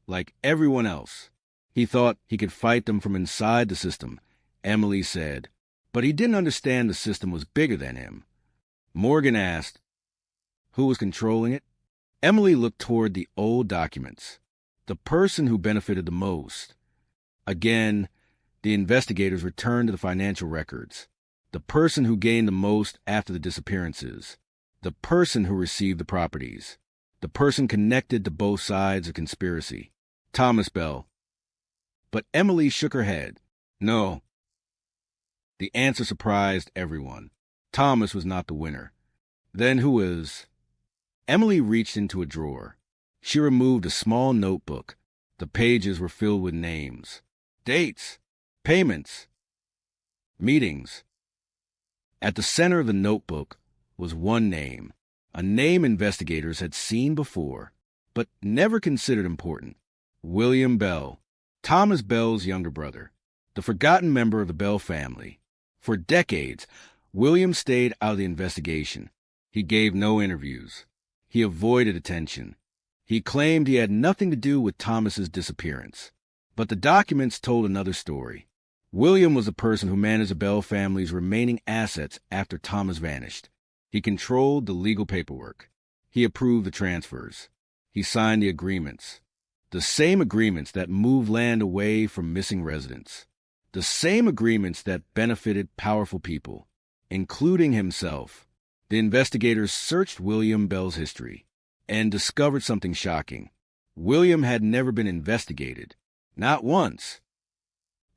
like everyone else. He thought he could fight them from inside the system, Emily said. But he didn't understand the system was bigger than him. Morgan asked, who was controlling it? Emily looked toward the old documents. The person who benefited the most. Again, the investigators returned to the financial records. The person who gained the most after the disappearances. The person who received the properties. The person connected to both sides of conspiracy. Thomas Bell. But Emily shook her head. No. The answer surprised everyone. Thomas was not the winner. Then who was? Emily reached into a drawer. She removed a small notebook. The pages were filled with names, dates, payments, meetings. At the center of the notebook was one name, a name investigators had seen before, but never considered important. William Bell, Thomas Bell's younger brother, the forgotten member of the Bell family. For decades, William stayed out of the investigation. He gave no interviews. He avoided attention. He claimed he had nothing to do with Thomas's disappearance. But the documents told another story. William was the person who managed the Bell family's remaining assets after Thomas vanished. He controlled the legal paperwork. He approved the transfers. He signed the agreements. The same agreements that moved land away from missing residents. The same agreements that benefited powerful people, including himself. The investigators searched William Bell's history and discovered something shocking. William had never been investigated, not once,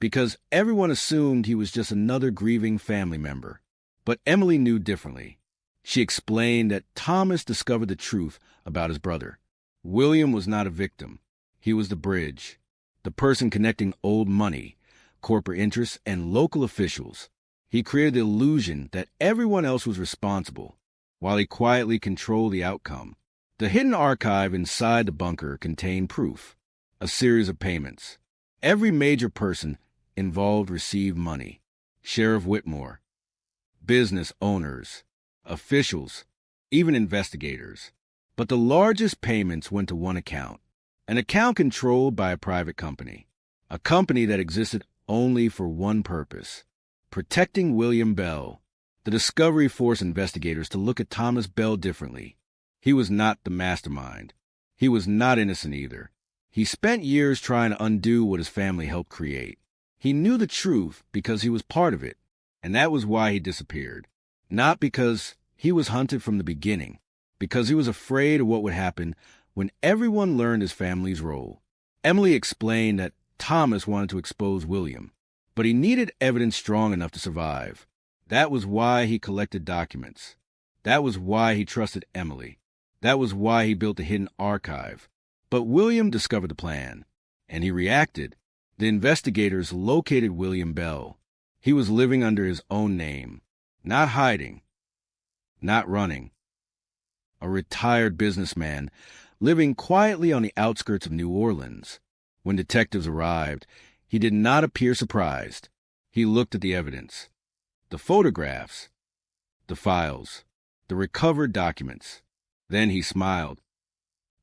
because everyone assumed he was just another grieving family member. But Emily knew differently. She explained that Thomas discovered the truth about his brother. William was not a victim. He was the bridge, the person connecting old money, corporate interests, and local officials. He created the illusion that everyone else was responsible, while he quietly controlled the outcome. The hidden archive inside the bunker contained proof, a series of payments. Every major person involved received money. Sheriff Whitmore, business owners, officials, even investigators. But the largest payments went to one account, an account controlled by a private company, a company that existed only for one purpose: protecting William Bell. The discovery forced investigators to look at Thomas Bell differently. He was not the mastermind. He was not innocent either. He spent years trying to undo what his family helped create. He knew the truth because he was part of it, and that was why he disappeared. Not because he was hunted from the beginning, because he was afraid of what would happen when everyone learned his family's role. Emily explained that Thomas wanted to expose William, but he needed evidence strong enough to survive. That was why he collected documents. That was why he trusted Emily. That was why he built a hidden archive. But William discovered the plan, and he reacted. The investigators located William Bell. He was living under his own name, not hiding, not running. A retired businessman living quietly on the outskirts of New Orleans. When detectives arrived, he did not appear surprised. He looked at the evidence, the photographs, the files, the recovered documents. Then he smiled.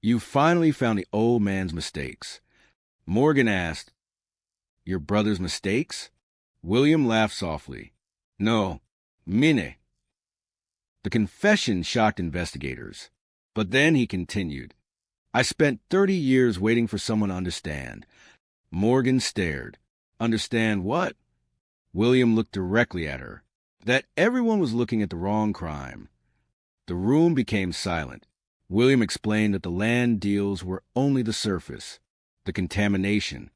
"You finally found the old man's mistakes." Morgan asked, "Your brother's mistakes?" William laughed softly. "No, mine." The confession shocked investigators. But then he continued, "I spent 30 years waiting for someone to understand." Morgan stared. Understand what? William looked directly at her. That everyone was looking at the wrong crime. The room became silent. William explained that the land deals were only the surface, the contamination,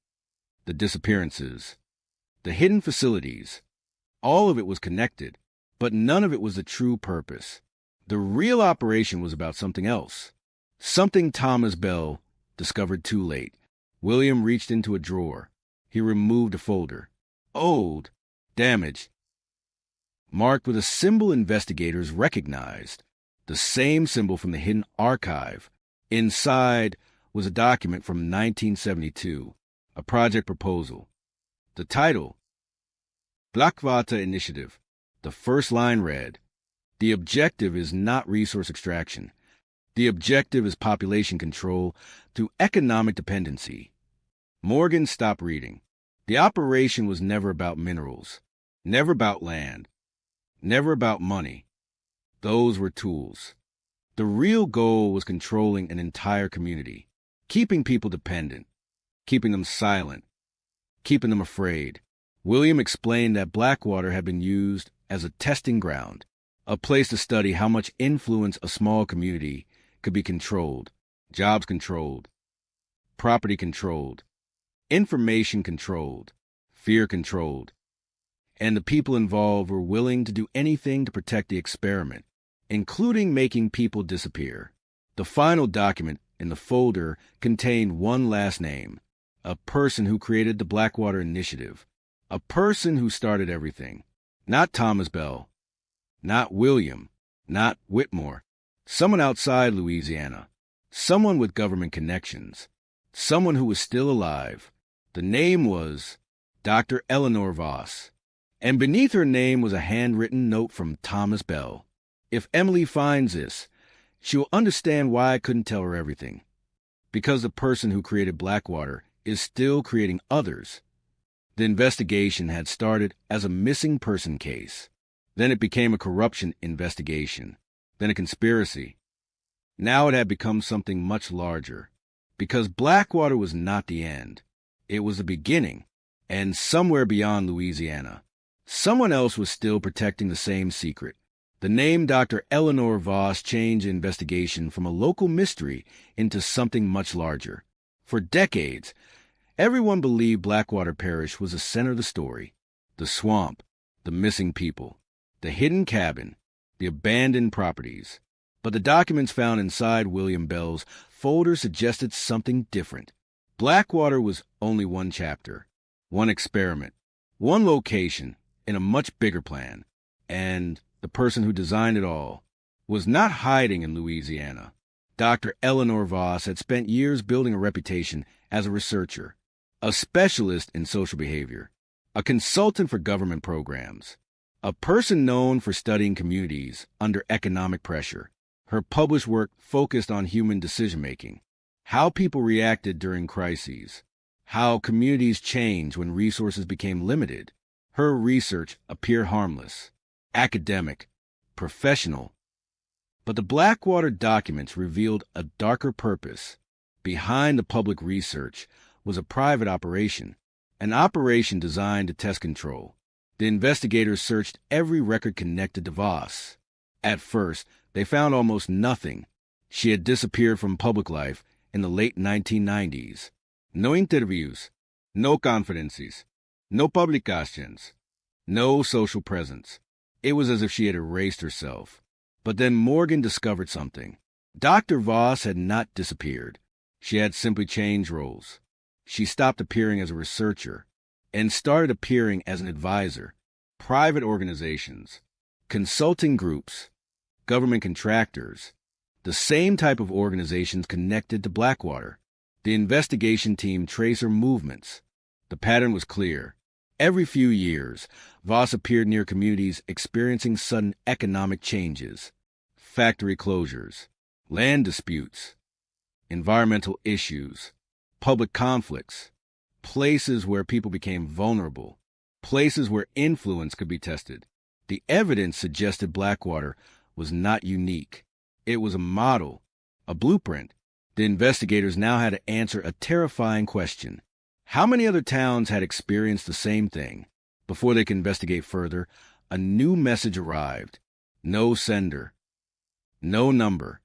the disappearances, the hidden facilities. All of it was connected, but none of it was the true purpose. The real operation was about something else, something Thomas Bell discovered too late. William reached into a drawer. He removed a folder. Old, damaged, marked with a symbol investigators recognized, the same symbol from the hidden archive. Inside was a document from 1972, a project proposal. The title, Blackwater Initiative. The first line read, "The objective is not resource extraction. The objective is population control through economic dependency." Morgan stopped reading. The operation was never about minerals, never about land, never about money. Those were tools. The real goal was controlling an entire community, keeping people dependent, keeping them silent, keeping them afraid. William explained that Blackwater had been used as a testing ground, a place to study how much influence a small community could be controlled, jobs controlled, property controlled, information controlled, fear controlled. And the people involved were willing to do anything to protect the experiment, including making people disappear. The final document in the folder contained one last name, a person who created the Blackwater Initiative, a person who started everything. Not Thomas Bell, not William, not Whitmore. Someone outside Louisiana, someone with government connections, someone who was still alive. The name was Dr. Eleanor Voss, and beneath her name was a handwritten note from Thomas Bell. If Emily finds this, she will understand why I couldn't tell her everything. Because the person who created Blackwater is still creating others. The investigation had started as a missing person case. Then it became a corruption investigation. Then a conspiracy. Now it had become something much larger. Because Blackwater was not the end. It was the beginning. And somewhere beyond Louisiana, someone else was still protecting the same secret. The name Dr. Eleanor Voss changed the investigation from a local mystery into something much larger. For decades, everyone believed Blackwater Parish was the center of the story. The swamp, the missing people, the hidden cabin, the abandoned properties. But the documents found inside William Bell's folder suggested something different. Blackwater was only one chapter, one experiment, one location in a much bigger plan. And the person who designed it all was not hiding in Louisiana. Dr. Eleanor Voss had spent years building a reputation as a researcher, a specialist in social behavior, a consultant for government programs, a person known for studying communities under economic pressure. Her published work focused on human decision-making, how people reacted during crises, how communities changed when resources became limited. Her research appeared harmless, academic, professional. But the Blackwater documents revealed a darker purpose. Behind the public research was a private operation, an operation designed to test control. The investigators searched every record connected to Voss. At first, they found almost nothing. She had disappeared from public life in the late 1990s. No interviews, no conferences, no publications, no social presence. It was as if she had erased herself. But then Morgan discovered something. Dr. Voss had not disappeared. She had simply changed roles. She stopped appearing as a researcher and started appearing as an advisor. Private organizations, consulting groups, government contractors, the same type of organizations connected to Blackwater. The investigation team traced her movements. The pattern was clear. Every few years, Voss appeared near communities experiencing sudden economic changes, factory closures, land disputes, environmental issues, public conflicts, places where people became vulnerable, places where influence could be tested. The evidence suggested Blackwater was not unique. It was a model, a blueprint. The investigators now had to answer a terrifying question. How many other towns had experienced the same thing? Before they could investigate further, a new message arrived. No sender. No number.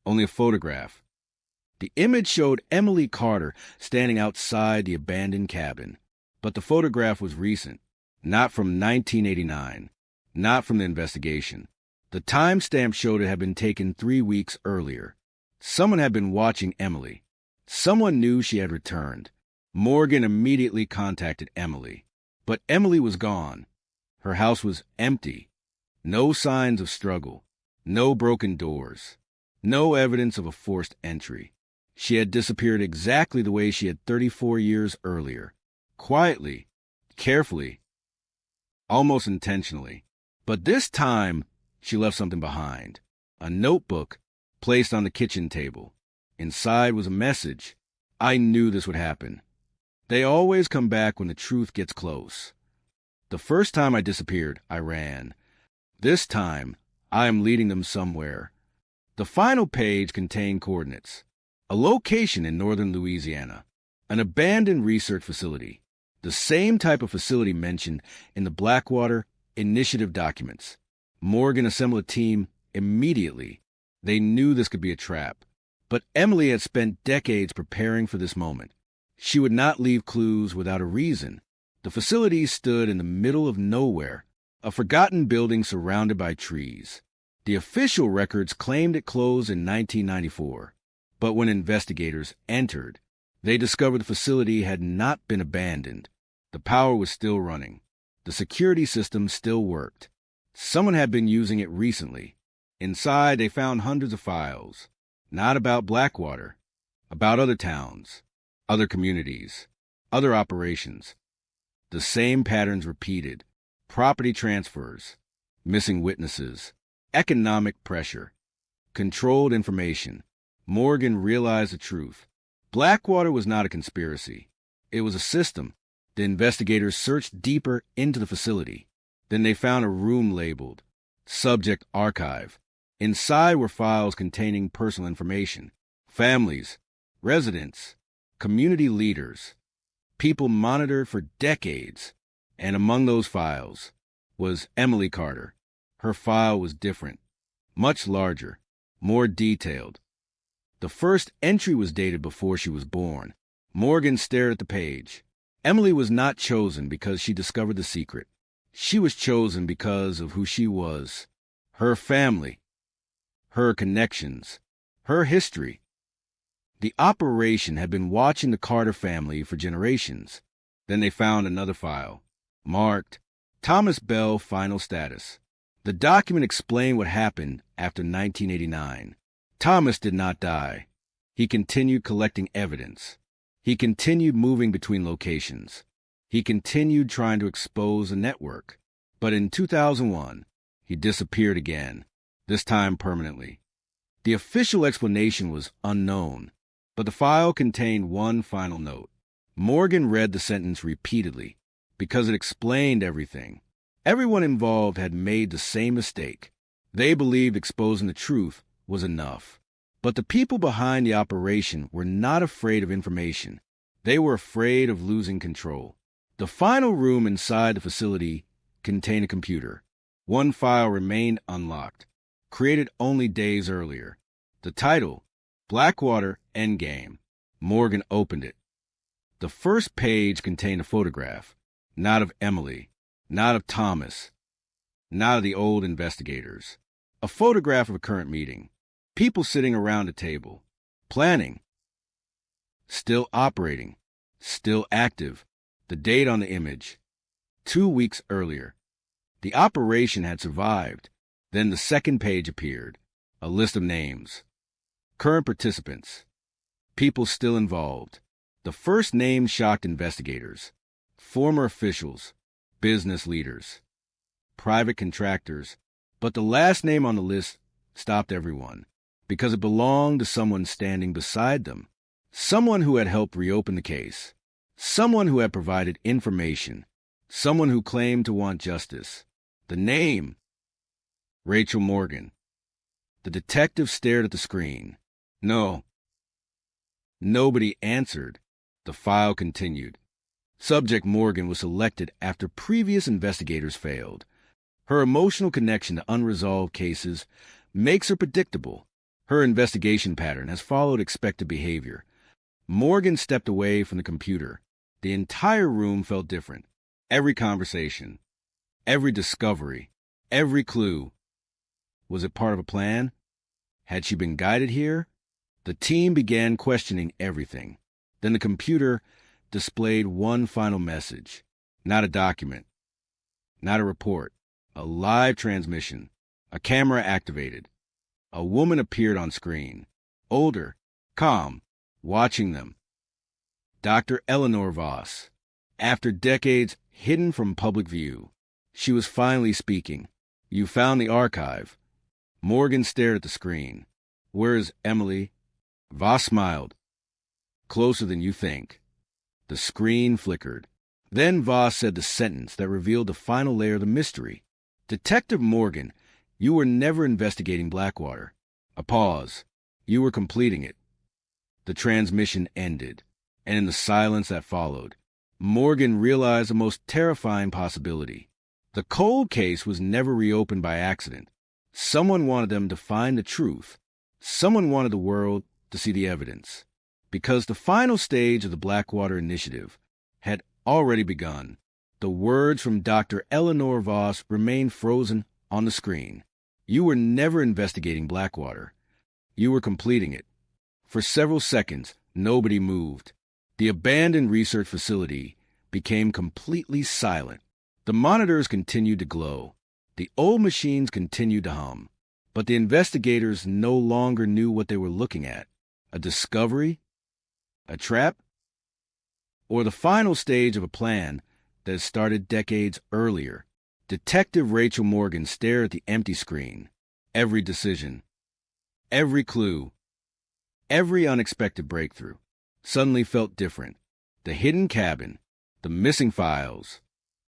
Only a photograph. The image showed Emily Carter standing outside the abandoned cabin. But the photograph was recent. Not from 1989. Not from the investigation. The timestamp showed it had been taken 3 weeks earlier. Someone had been watching Emily. Someone knew she had returned. Morgan immediately contacted Emily. But Emily was gone. Her house was empty. No signs of struggle. No broken doors. No evidence of a forced entry. She had disappeared exactly the way she had 34 years earlier. Quietly, carefully, almost intentionally. But this time, she left something behind. A notebook placed on the kitchen table. Inside was a message. I knew this would happen. They always come back when the truth gets close. The first time I disappeared, I ran. This time, I am leading them somewhere. The final page contained coordinates. A location in northern Louisiana. An abandoned research facility. The same type of facility mentioned in the Blackwater Initiative documents. Morgan assembled a team immediately. They knew this could be a trap. But Emily had spent decades preparing for this moment. She would not leave clues without a reason. The facility stood in the middle of nowhere, a forgotten building surrounded by trees. The official records claimed it closed in 1994. But when investigators entered, they discovered the facility had not been abandoned. The power was still running. The security system still worked. Someone had been using it recently. Inside, they found hundreds of files. Not about Blackwater. About other towns. Other communities. Other operations. The same patterns repeated. Property transfers. Missing witnesses. Economic pressure. Controlled information. Morgan realized the truth. Blackwater was not a conspiracy. It was a system. The investigators searched deeper into the facility. Then they found a room labeled Subject Archive. Inside were files containing personal information. Families, residents, community leaders, people monitored for decades. And among those files was Emily Carter. Her file was different, much larger, more detailed. The first entry was dated before she was born. Morgan stared at the page. Emily was not chosen because she discovered the secret. She was chosen because of who she was, her family, her connections, her history. The operation had been watching the Carter family for generations. Then they found another file, marked Thomas Bell Final Status. The document explained what happened after 1989. Thomas did not die. He continued collecting evidence. He continued moving between locations. He continued trying to expose a network. But in 2001, he disappeared again, this time permanently. The official explanation was unknown, but the file contained one final note. Morgan read the sentence repeatedly because it explained everything. Everyone involved had made the same mistake. They believed exposing the truth was enough. But the people behind the operation were not afraid of information. They were afraid of losing control. The final room inside the facility contained a computer. One file remained unlocked, created only days earlier. The title, Blackwater Endgame. Morgan opened it. The first page contained a photograph, not of Emily, not of Thomas, not of the old investigators. A photograph of a current meeting. People sitting around a table, planning, still operating, still active. The date on the image, 2 weeks earlier. The operation had survived. Then the second page appeared, a list of names, current participants, people still involved. The first name shocked investigators, former officials, business leaders, private contractors, but the last name on the list stopped everyone because it belonged to someone standing beside them, someone who had helped reopen the case, someone who had provided information, someone who claimed to want justice. The name, Rachel Morgan. The detective stared at the screen. No. Nobody answered. The file continued. Subject Morgan was selected after previous investigators failed. Her emotional connection to unresolved cases makes her predictable. Her investigation pattern has followed expected behavior. Morgan stepped away from the computer. The entire room felt different. Every conversation, every discovery, every clue. Was it part of a plan? Had she been guided here? The team began questioning everything. Then the computer displayed one final message. Not a document, not a report, a live transmission, a camera activated. A woman appeared on screen, older, calm, watching them. Dr. Eleanor Voss. After decades hidden from public view, she was finally speaking. You found the archive. Morgan stared at the screen. Where is Emily? Voss smiled. Closer than you think. The screen flickered. Then Voss said the sentence that revealed the final layer of the mystery. Detective Morgan, you were never investigating Blackwater. A pause. You were completing it. The transmission ended, and in the silence that followed, Morgan realized the most terrifying possibility. The cold case was never reopened by accident. Someone wanted them to find the truth. Someone wanted the world to see the evidence. Because the final stage of the Blackwater Initiative had already begun. The words from Dr. Eleanor Voss remained frozen on the screen. You were never investigating Blackwater. You were completing it. For several seconds, nobody moved. The abandoned research facility became completely silent. The monitors continued to glow. The old machines continued to hum. But the investigators no longer knew what they were looking at. A discovery? A trap? Or the final stage of a plan that had started decades earlier? Detective Rachel Morgan stared at the empty screen. Every decision, every clue, every unexpected breakthrough suddenly felt different. The hidden cabin, the missing files,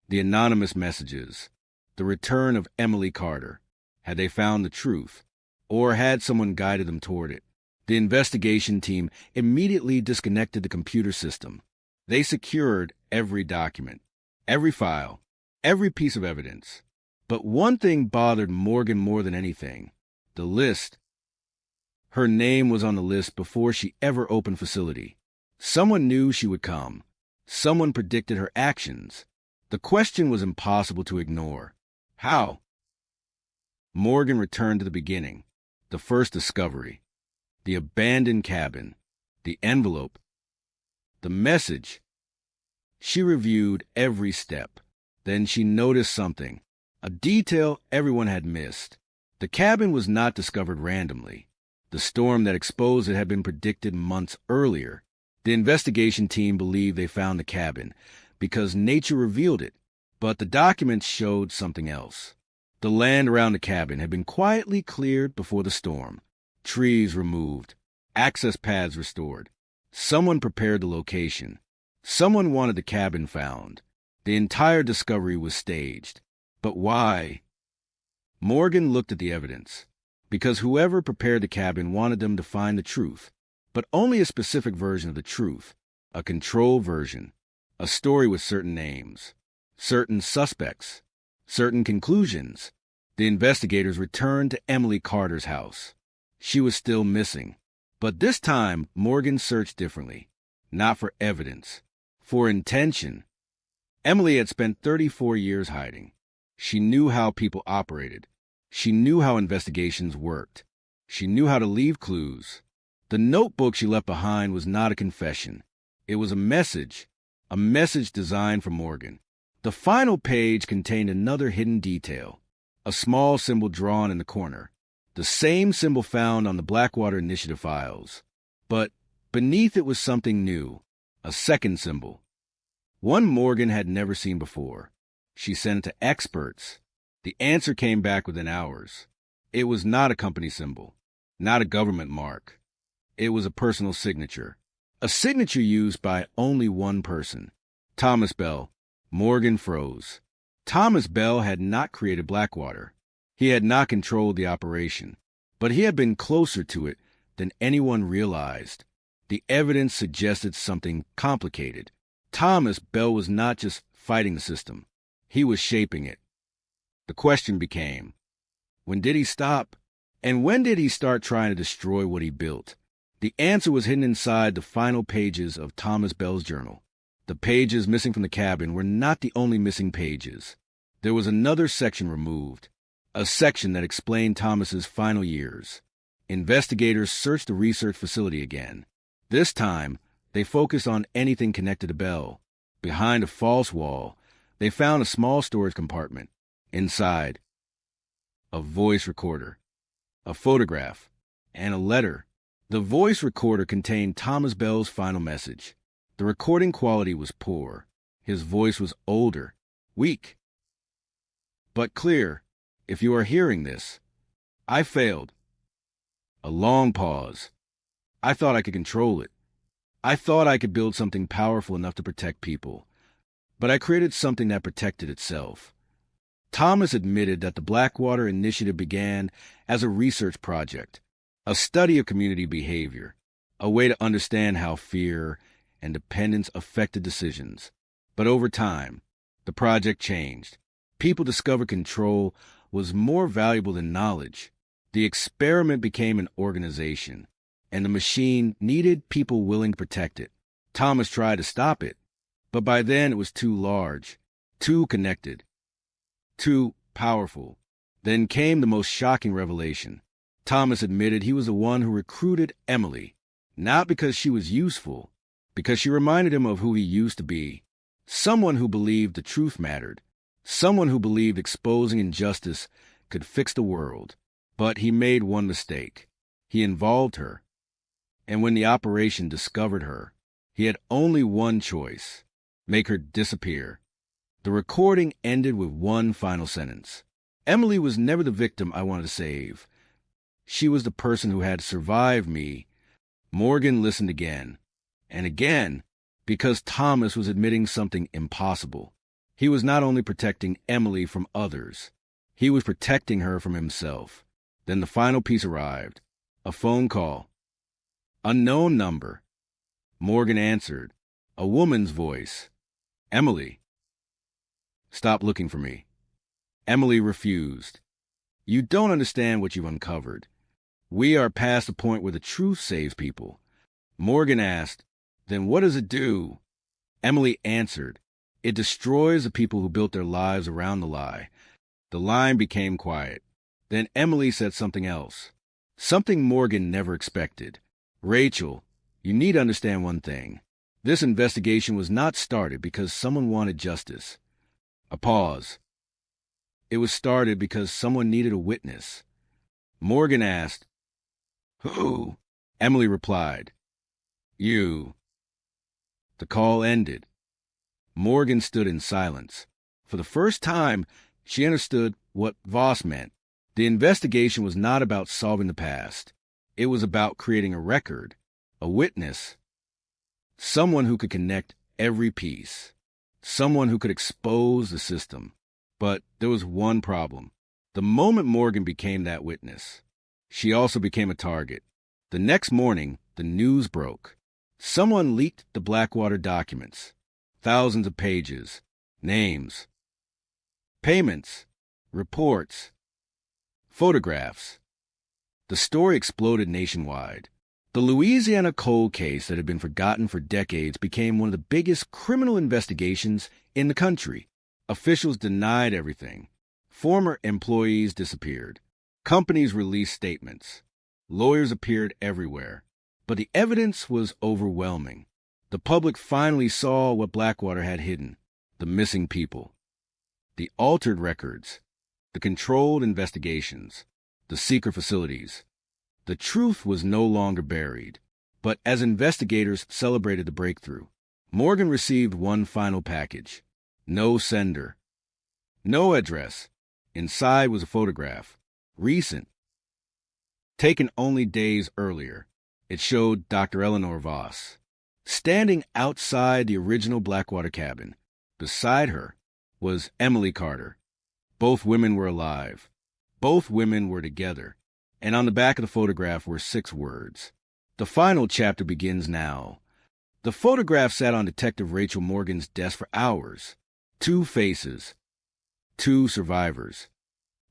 the anonymous messages, the return of Emily Carter. Had they found the truth, or had someone guided them toward it? The investigation team immediately disconnected the computer system. They secured every document, every file, every piece of evidence. But one thing bothered Morgan more than anything: the list. Her name was on the list before she ever opened facility. Someone knew she would come. Someone predicted her actions. The question was impossible to ignore. How? Morgan returned to the beginning, the first discovery, the abandoned cabin, the envelope, the message. She reviewed every step. Then she noticed something, a detail everyone had missed. The cabin was not discovered randomly. The storm that exposed it had been predicted months earlier. The investigation team believed they found the cabin because nature revealed it, but the documents showed something else. The land around the cabin had been quietly cleared before the storm. trees removed, access paths restored. Someone prepared the location. Someone wanted the cabin found. The entire discovery was staged. But why? Morgan looked at the evidence. Because whoever prepared the cabin wanted them to find the truth, but only a specific version of the truth, a controlled version, a story with certain names, certain suspects, certain conclusions. The investigators returned to Emily Carter's house. She was still missing. But this time, Morgan searched differently. Not for evidence, for intention. Emily had spent 34 years hiding. She knew how people operated. She knew how investigations worked. She knew how to leave clues. The notebook she left behind was not a confession. It was a message designed for Morgan. The final page contained another hidden detail, a small symbol drawn in the corner, the same symbol found on the Blackwater Initiative files. But beneath it was something new, a second symbol, one Morgan had never seen before. She sent it to experts. The answer came back within hours. It was not a company symbol, not a government mark. It was a personal signature, a signature used by only one person, Thomas Bell. Morgan froze. Thomas Bell had not created Blackwater. He had not controlled the operation, but he had been closer to it than anyone realized. The evidence suggested something complicated. Thomas Bell was not just fighting the system. He was shaping it. The question became, when did he stop? And when did he start trying to destroy what he built? The answer was hidden inside the final pages of Thomas Bell's journal. The pages missing from the cabin were not the only missing pages. There was another section removed, a section that explained Thomas's final years. Investigators searched the research facility again. This time, they focused on anything connected to Bell. Behind a false wall, they found a small storage compartment. Inside, a voice recorder, a photograph, and a letter. The voice recorder contained Thomas Bell's final message. The recording quality was poor. His voice was older, weak, but clear. If you are hearing this, I failed. A long pause. I thought I could control it. I thought I could build something powerful enough to protect people, but I created something that protected itself. Thomas admitted that the Blackwater Initiative began as a research project, a study of community behavior, a way to understand how fear and dependence affected decisions. But over time, the project changed. People discovered control was more valuable than knowledge. The experiment became an organization, and the machine needed people willing to protect it. Thomas tried to stop it, but by then it was too large, too connected, too powerful. Then came the most shocking revelation. Thomas admitted he was the one who recruited Emily, not because she was useful, because she reminded him of who he used to be, someone who believed the truth mattered, someone who believed exposing injustice could fix the world. But he made one mistake. He involved her. And when the operation discovered her, he had only one choice: make her disappear. The recording ended with one final sentence. Emily was never the victim I wanted to save. She was the person who had survived me. Morgan listened again and again, because Thomas was admitting something impossible. He was not only protecting Emily from others, he was protecting her from himself. Then the final piece arrived. A phone call. Unknown number. Morgan answered. A woman's voice. Emily. Stop looking for me. Emily refused. You don't understand what you've uncovered. We are past the point where the truth saves people. Morgan asked, then what does it do? Emily answered, it destroys the people who built their lives around the lie. The line became quiet. Then Emily said something else, something Morgan never expected. Rachel, you need to understand one thing. This investigation was not started because someone wanted justice. A pause. It was started because someone needed a witness. Morgan asked, who? Emily replied, you. The call ended. Morgan stood in silence. For the first time, she understood what Voss meant. The investigation was not about solving the past. It was about creating a record, a witness, someone who could connect every piece, someone who could expose the system. But there was one problem. The moment Morgan became that witness, she also became a target. The next morning, the news broke. Someone leaked the Blackwater documents. Thousands of pages, names, payments, reports, photographs. The story exploded nationwide. The Louisiana coal case that had been forgotten for decades became one of the biggest criminal investigations in the country. Officials denied everything. Former employees disappeared. Companies released statements. Lawyers appeared everywhere. But the evidence was overwhelming. The public finally saw what Blackwater had hidden: the missing people, the altered records, the controlled investigations, the secret facilities. The truth was no longer buried. But as investigators celebrated the breakthrough, Morgan received one final package. No sender, no address. Inside was a photograph, recent, taken only days earlier. It showed Dr. Eleanor Voss standing outside the original Blackwater cabin. Beside her was Emily Carter. Both women were alive. Both women were together. And on the back of the photograph were 6 words. The final chapter begins now. The photograph sat on Detective Rachel Morgan's desk for hours. 2 faces. 2 survivors.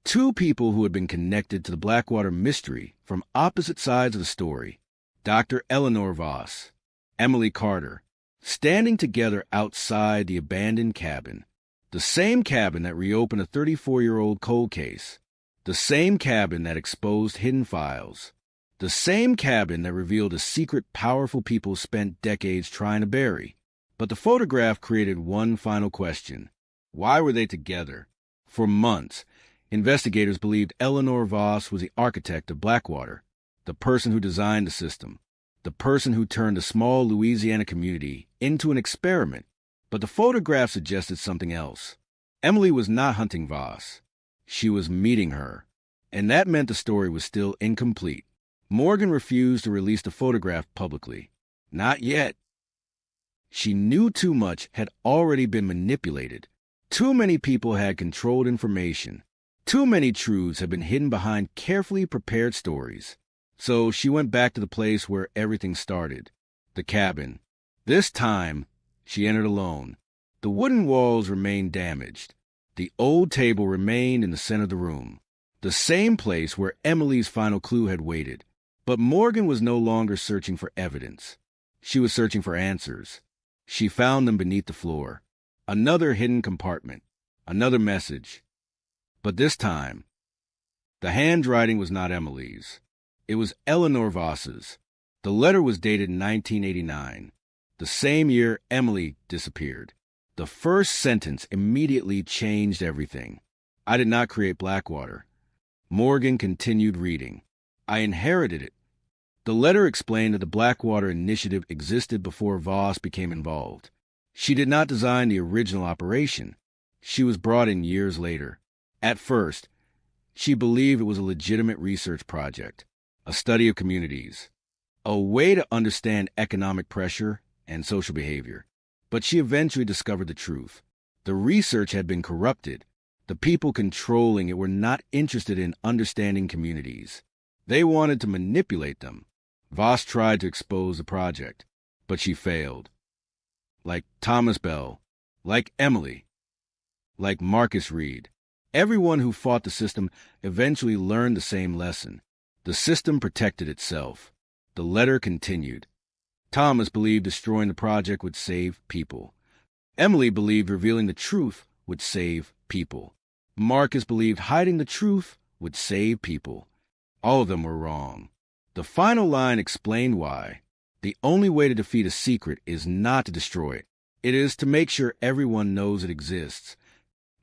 2 people who had been connected to the Blackwater mystery from opposite sides of the story. Dr. Eleanor Voss, Emily Carter, standing together outside the abandoned cabin. The same cabin that reopened a 34-year-old cold case. The same cabin that exposed hidden files. The same cabin that revealed a secret powerful people spent decades trying to bury. But the photograph created one final question. Why were they together? For months, investigators believed Eleanor Voss was the architect of Blackwater, the person who designed the system, the person who turned a small Louisiana community into an experiment. But the photograph suggested something else. Emily was not hunting Voss. She was meeting her. And that meant the story was still incomplete. Morgan refused to release the photograph publicly. Not yet. She knew too much had already been manipulated. Too many people had controlled information. Too many truths had been hidden behind carefully prepared stories. So she went back to the place where everything started, the cabin. This time, she entered alone. The wooden walls remained damaged. The old table remained in the center of the room, the same place where Emily's final clue had waited. But Morgan was no longer searching for evidence. She was searching for answers. She found them beneath the floor. Another hidden compartment, another message. But this time, the handwriting was not Emily's. It was Eleanor Voss's. The letter was dated 1989, the same year Emily disappeared. The first sentence immediately changed everything. I did not create Blackwater. Morgan continued reading. I inherited it. The letter explained that the Blackwater Initiative existed before Voss became involved. She did not design the original operation. She was brought in years later. At first, she believed it was a legitimate research project, a study of communities, a way to understand economic pressure and social behavior. But she eventually discovered the truth. The research had been corrupted. The people controlling it were not interested in understanding communities. They wanted to manipulate them. Voss tried to expose the project, but she failed. Like Thomas Bell, like Emily, like Marcus Reed, everyone who fought the system eventually learned the same lesson. The system protected itself. The letter continued. Thomas believed destroying the project would save people. Emily believed revealing the truth would save people. Marcus believed hiding the truth would save people. All of them were wrong. The final line explained why. The only way to defeat a secret is not to destroy it. It is to make sure everyone knows it exists.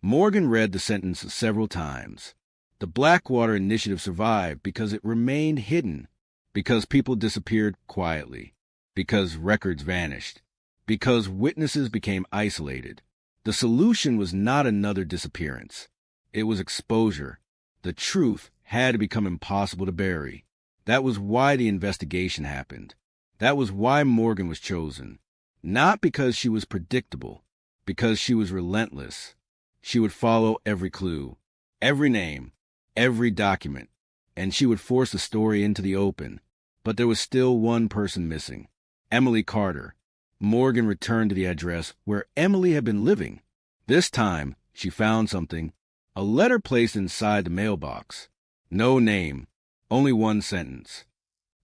Morgan read the sentence several times. The Blackwater Initiative survived because it remained hidden, because people disappeared quietly, because records vanished, because witnesses became isolated. The solution was not another disappearance. It was exposure. The truth had to become impossible to bury. That was why the investigation happened. That was why Morgan was chosen. Not because she was predictable, because she was relentless. She would follow every clue, every name, every document, and she would force the story into the open. But there was still one person missing, Emily Carter. Morgan returned to the address where Emily had been living. This time, she found something, a letter placed inside the mailbox. No name, only one sentence.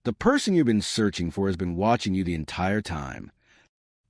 The person you've been searching for has been watching you the entire time.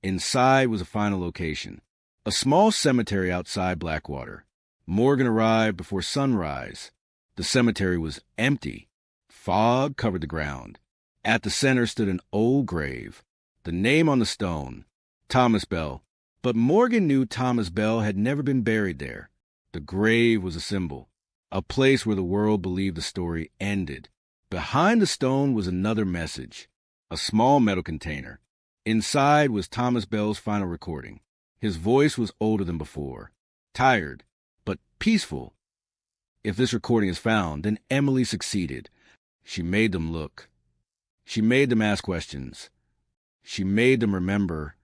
Inside was a final location, a small cemetery outside Blackwater. Morgan arrived before sunrise. The cemetery was empty. Fog covered the ground. At the center stood an old grave. The name on the stone, Thomas Bell. But Morgan knew Thomas Bell had never been buried there. The grave was a symbol, a place where the world believed the story ended. Behind the stone was another message, a small metal container. Inside was Thomas Bell's final recording. His voice was older than before, tired, but peaceful. If this recording is found, then Emily succeeded. She made them look. She made them ask questions. She made them remember.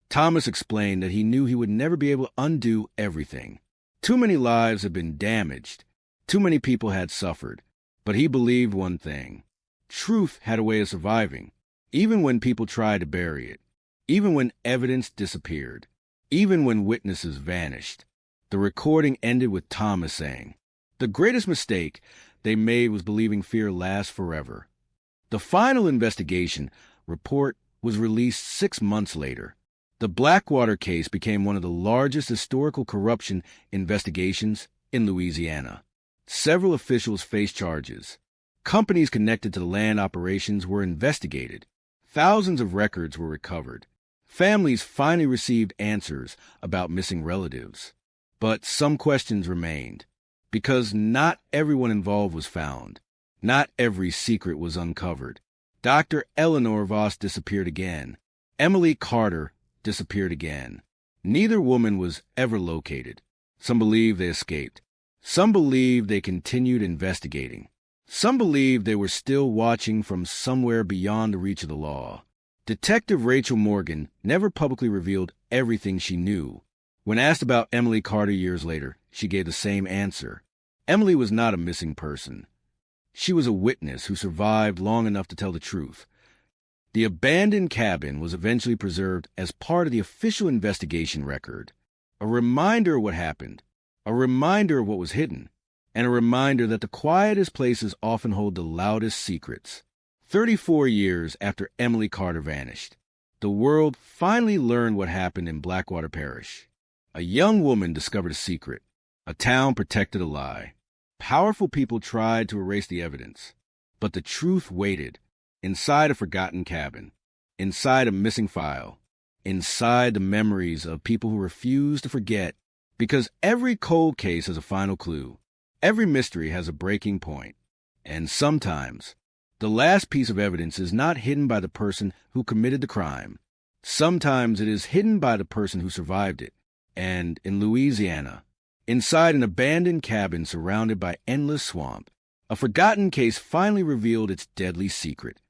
Thomas explained that he knew he would never be able to undo everything. Too many lives had been damaged. Too many people had suffered. But he believed one thing. Truth had a way of surviving, even when people tried to bury it, even when evidence disappeared, even when witnesses vanished. The recording ended with Thomas saying, "The greatest mistake they made was believing fear lasts forever." The final investigation report was released 6 months later. The Blackwater case became one of the largest historical corruption investigations in Louisiana. Several officials faced charges. Companies connected to the land operations were investigated. Thousands of records were recovered. Families finally received answers about missing relatives. But some questions remained, because not everyone involved was found. Not every secret was uncovered. Dr. Eleanor Voss disappeared again. Emily Carter disappeared again. Neither woman was ever located. Some believe they escaped. Some believe they continued investigating. Some believe they were still watching from somewhere beyond the reach of the law. Detective Rachel Morgan never publicly revealed everything she knew. When asked about Emily Carter years later, she gave the same answer. Emily was not a missing person. She was a witness who survived long enough to tell the truth. The abandoned cabin was eventually preserved as part of the official investigation record, a reminder of what happened, a reminder of what was hidden, and a reminder that the quietest places often hold the loudest secrets. 34 years after Emily Carter vanished, the world finally learned what happened in Blackwater Parish. A young woman discovered a secret. A town protected a lie. Powerful people tried to erase the evidence, but the truth waited, inside a forgotten cabin, inside a missing file, inside the memories of people who refuse to forget, because every cold case has a final clue. Every mystery has a breaking point, and sometimes the last piece of evidence is not hidden by the person who committed the crime. Sometimes it is hidden by the person who survived it. And in Louisiana, inside an abandoned cabin surrounded by endless swamp, a forgotten case finally revealed its deadly secret.